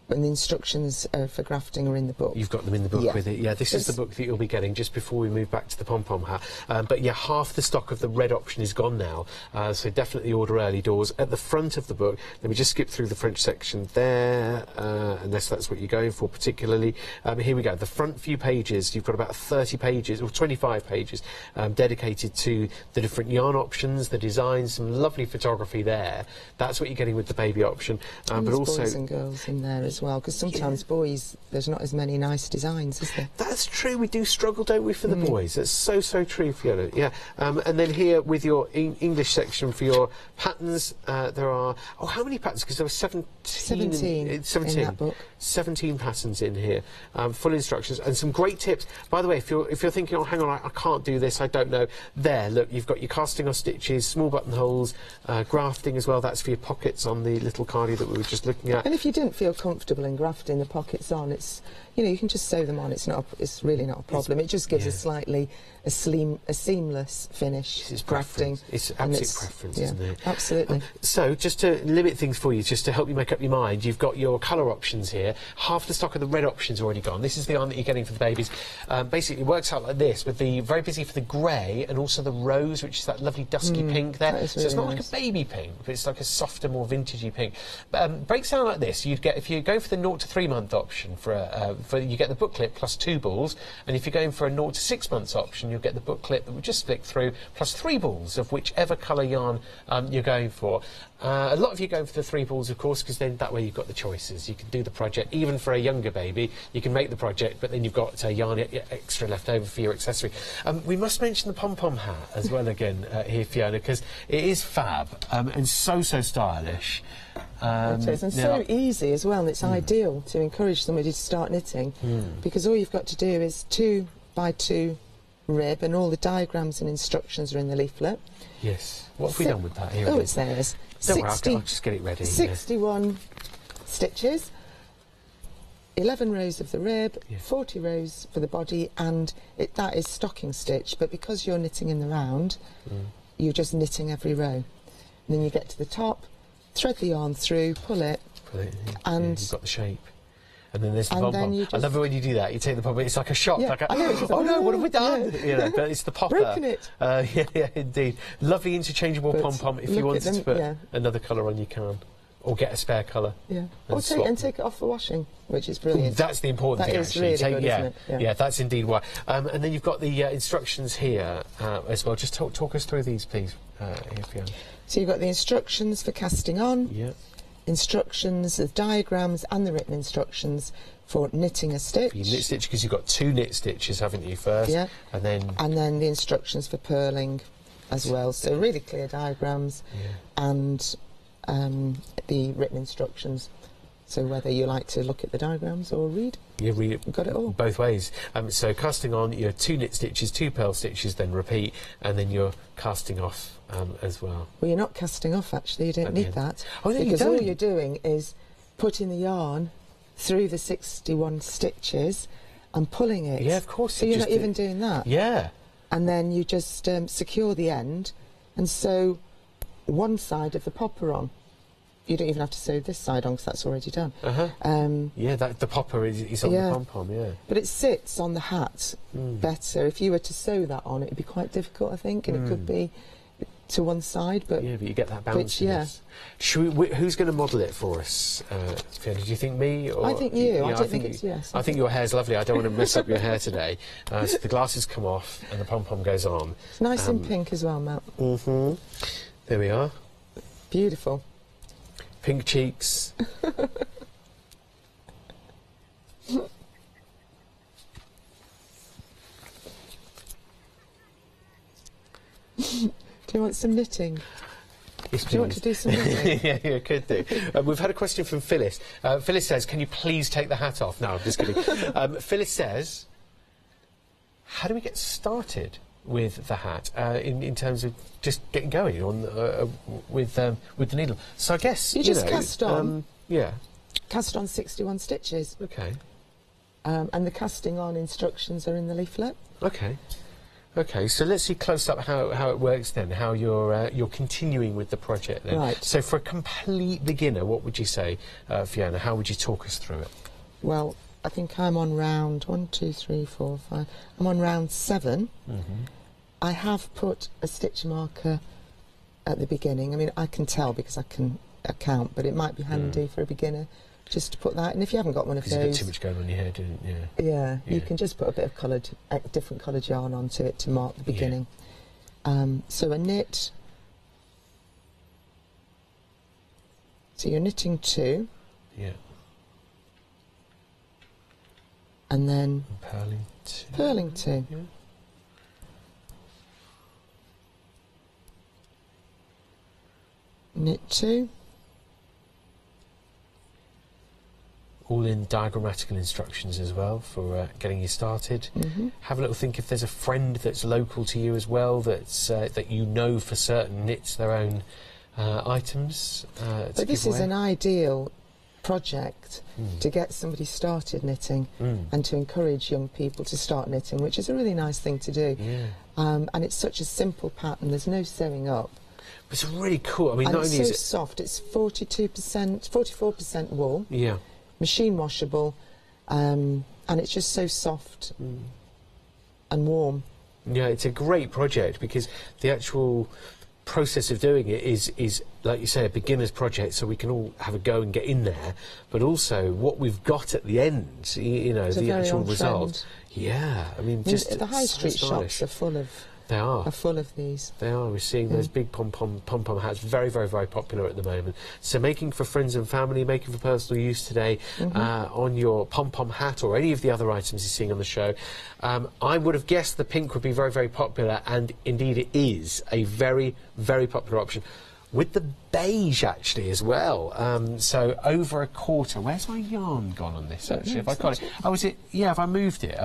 And the instructions for grafting are in the book. You've got them in the book with it. Yeah, this is the book that you'll be getting just before we move back to the pom-pom hat. But yeah, half the stock of the red option is gone now, so definitely order early doors. At the front of the book, let me just skip through the French section there, unless that's what you're going for particularly. Here we go. The front few pages, you've got about 30 pages, or 25 pages, dedicated to the different yarn options, the designs, some lovely photography there. That's what you're getting with the baby option. And but there's also boys and girls in there as well, because sometimes boys, there's not as many nice designs, is there? That's true. We do struggle, don't we, for the boys? That's so true, Fiona. Yeah. And then here with your English section for your patterns, there are how many patterns? Because there were 17 in that book. 17 patterns in here, full instructions and some great tips. By the way, if you're thinking, oh, hang on, I can't do this, I don't know. There, look, you've got your casting off stitches, small buttonholes, grafting as well. That's for your pockets on the little cardie that we were just looking at. And if you didn't feel comfortable in grafting the pockets on, it's, you know, you can just sew them on. It's really not a problem. It just gives a seamless finish. It's grafting. It's absolute preference, isn't it? Absolutely. So just to limit things for you, just to help you make up your mind, you've got your colour options here. Half the stock of the red options already gone. This is the yarn that you're getting for the babies. Basically, it works out like this, with the very busy for the grey and also the rose, which is that lovely dusky pink there. Really so it's not nice. like a baby pink, but it's like a softer, more vintagey pink. Breaks down like this. You'd get, if you go for the 0 to 3 month option, you get the booklet plus 2 balls, and if you're going for a 0 to 6 months option, you'll get the booklet that will just flick through plus 3 balls of whichever colour yarn you're going for. A lot of you are going for the 3 balls, of course, because then that way you've got the choices. You can do the project, even for a younger baby, you can make the project, but then you've got yarn extra left over for your accessory. We must mention the pom-pom hat as well again here, Fiona, because it is fab and so stylish. It is, and so easy as well, and it's ideal to encourage somebody to start knitting, because all you've got to do is 2 by 2 rib, and all the diagrams and instructions are in the leaflet. Yes. What have we done with that here? Oh, it's theirs. Don't worry, I'll just get it ready. 61 stitches, 11 rows of the rib, 40 rows for the body, and that is stocking stitch, but because you're knitting in the round, you're just knitting every row. And then you get to the top, thread the yarn through, pull it, and you've got the shape. And then there's the pom-pom. I love it when you do that. You take the pom-pom, it's like a shock. Yeah, like a, I know, oh no, what have we done? Yeah. You know, but it's the popper. Broken it. Yeah, indeed. Lovely interchangeable pom-pom. If you wanted to put another colour on, you can. Or get a spare colour. Yeah. Or take it off for washing, which is brilliant. Ooh, that's the important thing, actually. Really good, isn't it? Yeah, that's indeed why. And then you've got the instructions here as well. Just talk us through these, please, here, Fiona. So you've got the instructions for casting on. Yeah. Instructions, the diagrams and the written instructions for knitting a stitch. You knit stitch because you've got 2 knit stitches, haven't you, first? Yeah. And then the instructions for purling as well. So really clear diagrams and the written instructions. So whether you like to look at the diagrams or read, you read it. You've got it all. Both ways. So casting on, your 2 knit stitches, 2 purl stitches, then repeat, and then you're casting off as well. Well, you're not casting off, actually. You don't need that. Oh, no, because all you're doing is putting the yarn through the 61 stitches and pulling it. Yeah, of course. So you're not even doing that. Yeah. And then you just secure the end and sew one side of the popper on. You don't even have to sew this side on because that's already done. Yeah, the popper is on the pom-pom, yeah. But it sits on the hat better. If you were to sew that on, it would be quite difficult, I think, and it could be to one side, but... Yeah, but you get that bounciness. Who's going to model it for us, Fiona? Do you think me? Or I think you. I don't think it's yes. I think your hair's lovely. I don't want to mess up your hair today. So the glasses come off and the pom-pom goes on. It's nice and pink as well, Matt. There we are. Beautiful. Pink cheeks. Do you want some knitting? Yes, do you want to do some knitting? Yeah, you could do. We've had a question from Phyllis. Phyllis says, can you please take the hat off? No, I'm just kidding. Phyllis says, how do we get started with the hat in terms of just getting going on with the needle? So I guess you just cast on. Yeah. Cast on 61 stitches. Okay. And the casting on instructions are in the leaflet. Okay. Okay, so let's see close up how it works then, how you're continuing with the project then. Right. So for a complete beginner, what would you say, Fiona? How would you talk us through it? Well, I think I'm on round 1, 2, 3, 4, 5. I'm on round 7. I have put a stitch marker at the beginning. I mean, I can tell because I can count, but it might be handy for a beginner just to put that. And if you haven't got one of those, you've got too much going on your hair, didn't you? Yeah, you can just put a bit of coloured, different coloured yarn onto it to mark the beginning. So a knit. So you're knitting 2. Yeah. And then purling 2. Purling 2. Yeah. Knit 2. All in diagrammatical instructions as well for getting you started. Have a little think if there's a friend that's local to you as well that's that you know for certain knits their own items. But this is an ideal project to get somebody started knitting and to encourage young people to start knitting, which is a really nice thing to do. And it's such a simple pattern. There's no sewing up. It's really cool. I mean, and not it's only so is it soft. It's 44% wool. Yeah. Machine washable, and it's just so soft and warm. Yeah, it's a great project because the actual process of doing it is like you say, a beginner's project, so we can all have a go and get in there. But also, what we've got at the end, you know, the actual result. Yeah, I mean, just the high street shops are full of. They are full of these. They are. We're seeing those big pom-pom hats, very, very, very popular at the moment. So making for friends and family, making for personal use today on your pom-pom hat or any of the other items you're seeing on the show. I would have guessed the pink would be very, very popular, and indeed it is a very, very popular option. With the beige, actually, as well. So over a quarter. Where's my yarn gone on this, actually? Have I got it? Oh, is it? Yeah, have I moved it?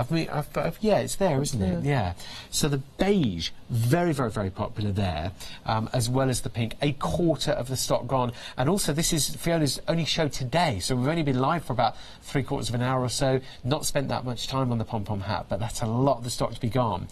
Yeah, it's there, isn't it? Yeah. So the beige, very, very, very popular there, as well as the pink. A quarter of the stock gone. And also, this is Fiona's only show today, so we've only been live for about 3/4 of an hour or so. Not spent that much time on the pom-pom hat, but that's a lot of the stock to be gone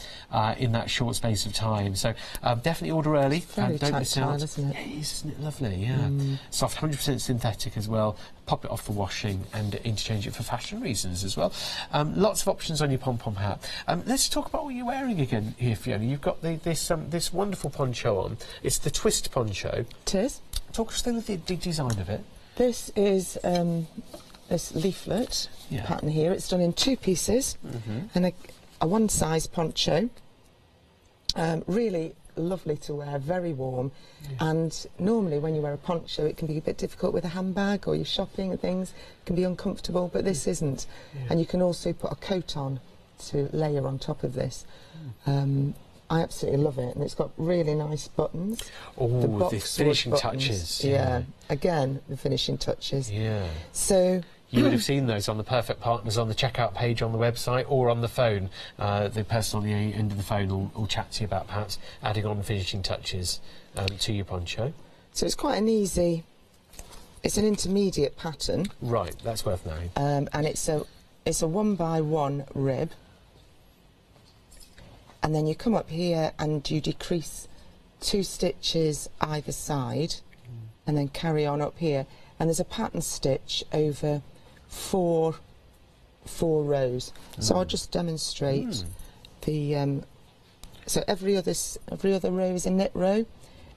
in that short space of time. So definitely order early. Very don't miss out. isn't it? It is, isn't it lovely? Yeah. Soft, 100% synthetic as well. Pop it off for washing and interchange it for fashion reasons as well. Lots of options on your pom-pom hat. Let's talk about what you're wearing again here, Fiona. You've got this wonderful poncho on. It's the twist poncho. It is. Talk us through the design of it. This is this leaflet pattern here. It's done in 2 pieces and a one-size poncho. Really lovely to wear, very warm, and normally when you wear a poncho it can be a bit difficult with a handbag or you're shopping and things, it can be uncomfortable, but this isn't. And you can also put a coat on to layer on top of this. I absolutely love it, and it's got really nice buttons. Oh, the finishing touches. Yeah, again, the finishing touches. Yeah. So you would have seen those on the Perfect Partners on the checkout page on the website or on the phone. The person on the end of the phone will chat to you about perhaps adding on finishing touches to your poncho. So it's quite an easy, it's an intermediate pattern. Right, that's worth knowing. And it's a 1x1 rib. And then you come up here and you decrease 2 stitches either side and then carry on up here. And there's a pattern stitch over 4 rows. So I'll just demonstrate the so every other row is a knit row,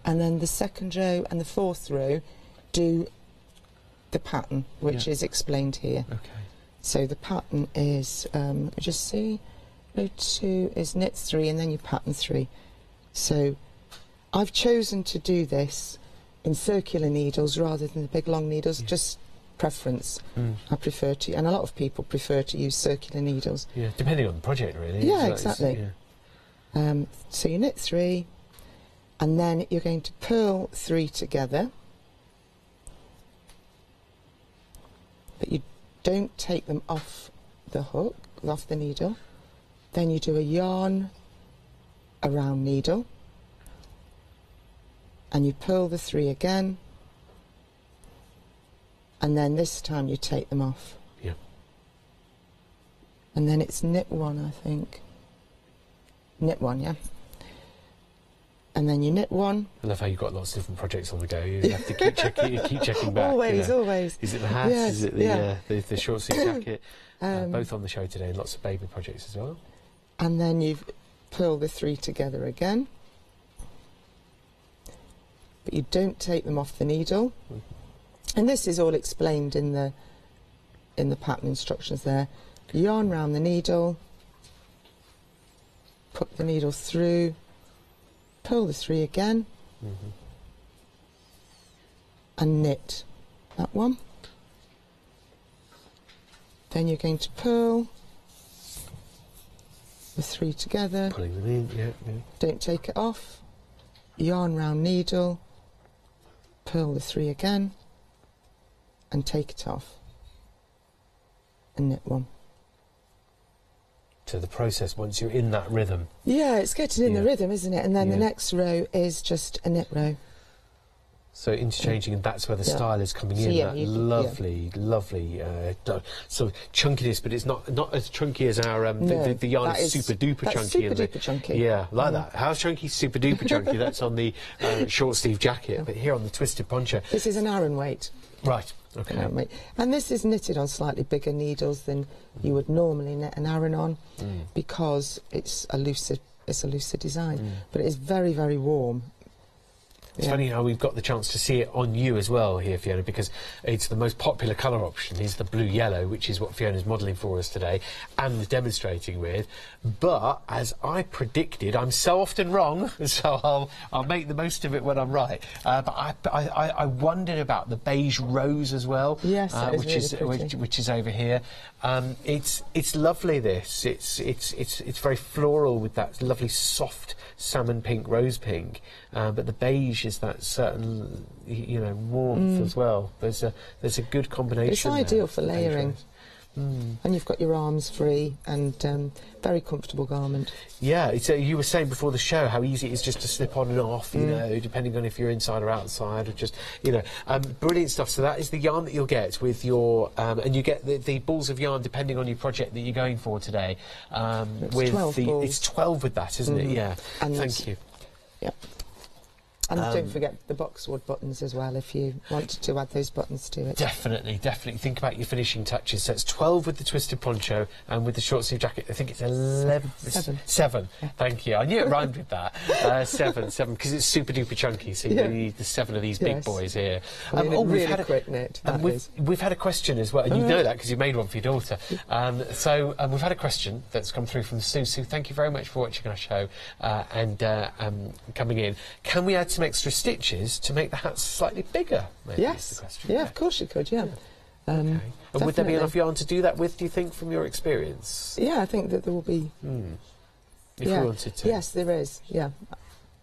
and then the 2nd row and the 4th row do the pattern, which is explained here. Okay. So the pattern is just see, row 2 is knit 3 and then you pattern 3. So I've chosen to do this in circular needles rather than the big long needles, just preference. I prefer to, and a lot of people prefer to use circular needles. Yeah, depending on the project, really. Yeah, exactly. So you knit 3, and then you're going to purl 3 together, but you don't take them off the hook, off the needle. Then you do a yarn around needle, and you purl the 3 again, and then this time you take them off. Yeah. And then it's knit 1, I think. Knit 1, yeah. And then you knit 1. I love how you've got lots of different projects on the go. You have to keep checking back. Always, you know. always. Is it the hat? Yes, is it the short sleeve jacket? Both on the show today, and lots of baby projects as well. And then you purl the 3 together again. But you don't take them off the needle. And this is all explained in the pattern instructions there. Yarn round the needle, put the needle through, purl the 3 again, and knit that one. Then you're going to purl the 3 together. Pulling them in, yeah. Don't take it off. Yarn round needle, purl the 3 again, and take it off, and knit 1. So the process, once you're in that rhythm. Yeah, it's getting in the rhythm, isn't it? And then the next row is just a knit row. So interchanging, and that's where the style is coming in. Yeah, that lovely sort of chunkiness, but it's not as chunky as our the yarn is super duper chunky. Super duper chunky. Yeah, like that. How chunky? Super duper chunky. That's on the short sleeve jacket, but here on the twisted poncho. This is an Aran weight. Right. Okay. And this is knitted on slightly bigger needles than you would normally knit an Aran on, because it's a looser design, but it is very, very warm. It's funny how we've got the chance to see it on you as well here, Fiona, because it's the most popular colour option is the blue-yellow, which is what Fiona's modelling for us today and demonstrating with. But, as I predicted, I'm so often wrong, so I'll make the most of it when I'm right. But I wondered about the beige rose as well, yes, which is over here. It's lovely. This it's very floral with that lovely soft salmon pink, rose pink, but the beige is that certain warmth as well. There's a good combination. It's ideal for layering. And you've got your arms free and very comfortable garment. Yeah, you were saying before the show how easy it is just to slip on and off, you know, depending on if you're inside or outside, or just, brilliant stuff. So that is the yarn that you'll get with your, and you get the balls of yarn depending on your project that you're going for today. It's 12 balls. It's 12 with that, isn't it? Yeah. And thank you. Yeah. And don't forget the boxwood buttons as well, if you wanted to add those buttons to it. Definitely. Think about your finishing touches. So it's 12 with the twisted poncho, and with the short sleeve jacket, I think it's 11. 7. Yeah. Thank you. I knew it rhymed with that. 7, because it's super duper chunky, so you need the 7 of these big boys here. We've had quick knit. We've had a question as well, and you know that because you made one for your daughter. So we've had a question that's come through from Sue. Sue, thank you very much for watching our show and coming in. Can we add some extra stitches to make the hats slightly bigger? Maybe yes. Is the question. Yeah, of course you could, Okay. And would there be enough yarn to do that with, do you think, from your experience? Yeah, I think that there will be. If you wanted to. Yes, there is, yeah.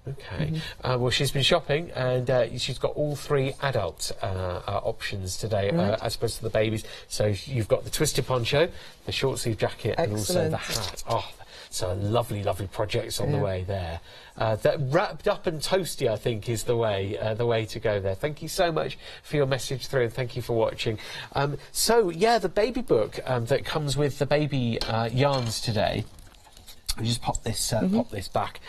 Okay. Well, she's been shopping, and she's got all 3 adult options today, as opposed to the babies. So you've got the twisted poncho, the short sleeve jacket, and also the hat. Oh, so lovely, lovely projects on the way there. That wrapped up and toasty, I think, is the way to go there. Thank you so much for your message through, and thank you for watching. So, yeah, the baby book that comes with the baby yarns today. I'll just pop this back,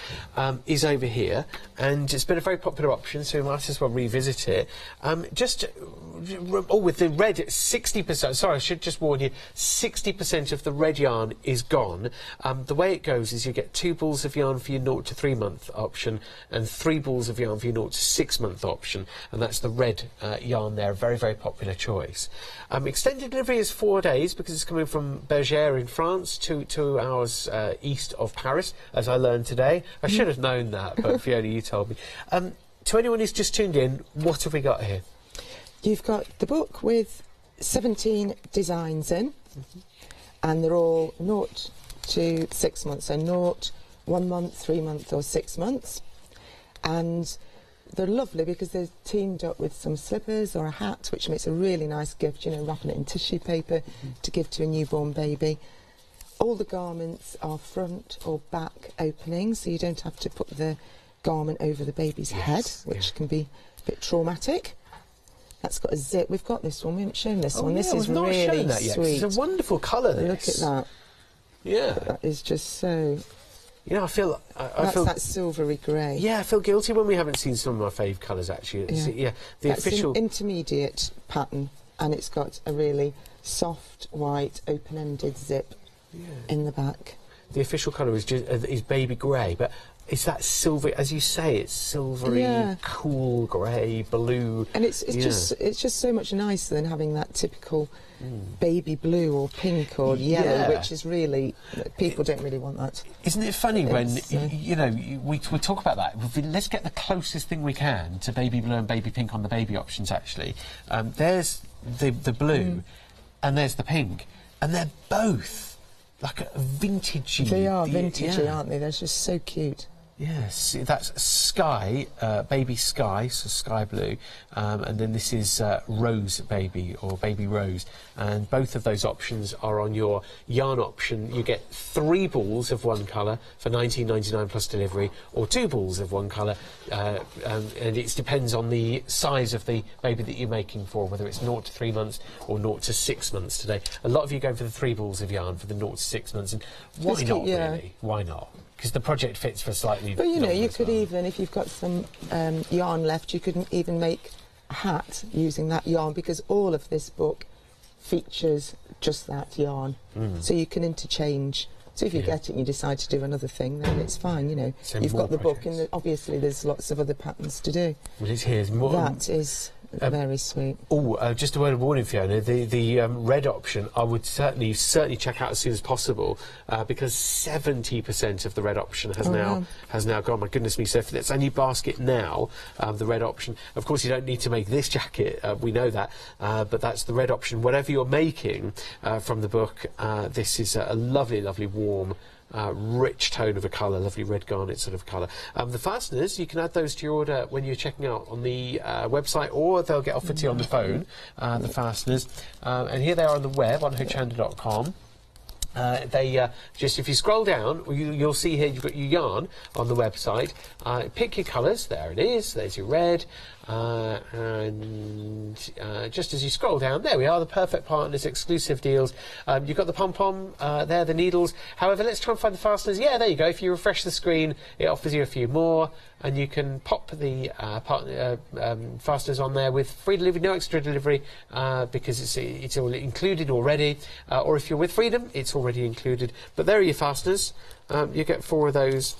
is over here, and it's been a very popular option, so we might as well revisit it. With the red 60%, sorry, I should just warn you, 60% of the red yarn is gone. The way it goes is you get 2 balls of yarn for your 0 to 3 month option, and 3 balls of yarn for your 0 to 6 month option, and that's the red yarn there, a very, very popular choice. Extended delivery is 4 days, because it's coming from Bergère in France, 2 hours east of Paris, as I learned today. I should have known that, but Fiona, you told me. To anyone who's just tuned in, what have we got here? You've got the book with 17 designs in, and they're all 0 to 6 months, so 0, 1 month, 3 months or 6 months. And they're lovely because they're teamed up with some slippers or a hat, which makes a really nice gift, wrapping it in tissue paper to give to a newborn baby. All the garments are front or back opening, so you don't have to put the garment over the baby's head, which can be a bit traumatic. That's got a zip. We've got this one. We haven't shown this one. Yeah, this is we've not really shown that yet. sweet. It's a wonderful colour, this. Look at that. Yeah. That is just so... You know, I feel... That's that silvery grey. Yeah, I feel guilty when we haven't seen some of my fave colours, actually. The That's official... an intermediate pattern, and it's got a really soft, white, open-ended zip in the back. The official colour is baby grey, but it's that silver, as you say, it's silvery, cool grey, blue. And it's just so much nicer than having that typical baby blue or pink or yellow, which is really, people don't really want that. Isn't it funny when, you know, we talk about that. Let's get the closest thing we can to baby blue and baby pink on the baby options, actually. There's the blue and there's the pink, and they're both like a vintagey. They are vintagey, aren't they? They're just so cute. Yes, that's Sky, baby Sky, so sky blue, and then this is Rose Baby, or Baby Rose, and both of those options are on your yarn option. You get 3 balls of one colour for $19.99 plus delivery, or 2 balls of one colour, and it depends on the size of the baby that you're making for, whether it's 0 to 3 months or 0 to 6 months today. A lot of you go for the 3 balls of yarn for the 0 to 6 months, and why not, really? Why not? Because the project fits for slightly... But, you know, you could even, if you've got some yarn left, you could even make a hat using that yarn, because all of this book features just that yarn. So you can interchange. So if you get it and you decide to do another thing, then it's fine, you know. You've got the book, and obviously there's lots of other patterns to do. Well, here's more. That is... very sweet. Just a word of warning, Fiona. The red option, I would certainly check out as soon as possible, because 70% of the red option has now gone. My goodness me! So if it's only basket now, the red option. Of course, you don't need to make this jacket. We know that, but that's the red option. Whatever you're making from the book, this is a lovely, lovely warm. Rich tone of a colour, lovely red garnet sort of colour. The fasteners, you can add those to your order when you're checking out on the website, or they'll get offered to you on the phone, the fasteners. And here they are on the web, on Hochanda.com. Just if you scroll down, you'll see here you've got your yarn on the website. Pick your colours. There it is. There's your red. And just as you scroll down, there we are, the perfect partners, exclusive deals. You've got the pom-pom there, the needles. However, let's try and find the fasteners. Yeah, there you go. If you refresh the screen, it offers you a few more, and you can pop the fasteners on there with free delivery, no extra delivery, because it's all included already. Or if you're with Freedom, it's already included. But there are your fasteners. You get 4 of those.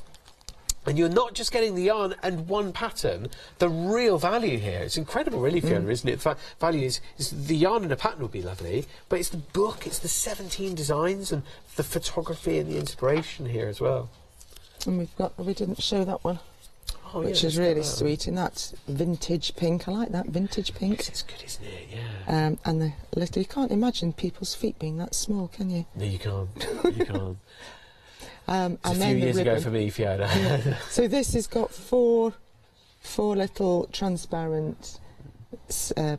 And you're not just getting the yarn and one pattern. The real value here, it's incredible really, Fiona, isn't it? The value is the yarn and a pattern would be lovely, but it's the book, it's the 17 designs and the photography and the inspiration here as well. And we didn't show that one, which is really sweet, and that's vintage pink. I like that, vintage pink. It's good, isn't it? Yeah. And the little, you can't imagine people's feet being that small, can you? No, you can't. You can't. And a few years ago for me, Fiona. Yeah. So this has got four little transparent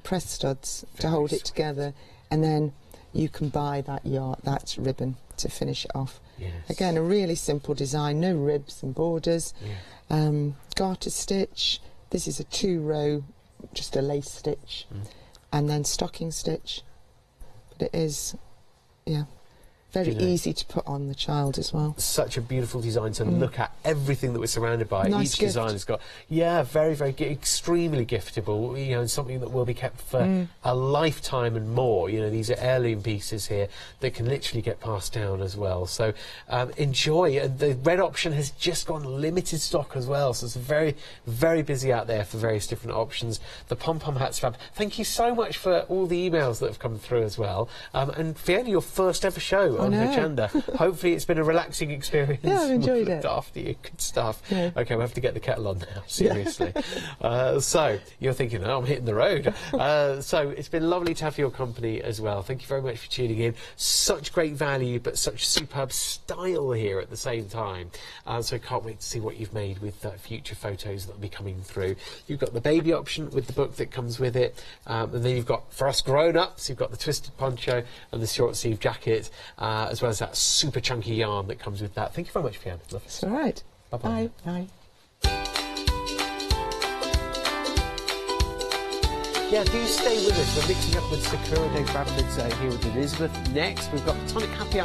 press studs to hold it together, and then you can buy that ribbon to finish it off. Yes. Again, a really simple design, no ribs and borders. Yeah. Garter stitch. This is a 2-row, just a lace stitch, and then stocking stitch. But it is, very easy to put on the child as well. Such a beautiful design to look at, everything that we're surrounded by. Nice Each gift. design has got, very, very extremely giftable, and something that will be kept for a lifetime and more. You know, these are heirloom pieces here that can literally get passed down as well. So enjoy. And the red option has just gone limited stock as well, so it's very, very busy out there for various different options. The pom-pom hats fab. Thank you so much for all the emails that have come through as well. And Fiona, your first ever show on Hochanda. Hopefully it's been a relaxing experience. Yeah, I've enjoyed it. After you, good stuff. Yeah. Okay, we have to get the kettle on now, seriously. So, you're thinking, I'm hitting the road. So, it's been lovely to have your company as well. Thank you very much for tuning in. Such great value, but such superb style here at the same time. So, I can't wait to see what you've made with future photos that will be coming through. You've got the baby option with the book that comes with it. And then you've got, for us grown-ups, you've got the twisted poncho and the short sleeve jacket. as well as that super chunky yarn that comes with that. Thank you very much, Fiona. It's all right. Bye-bye. Bye. Yeah, do stay with us. We're mixing up with Sakura Day Bradford's here with Elizabeth. Next, we've got Tonic Happy Hour.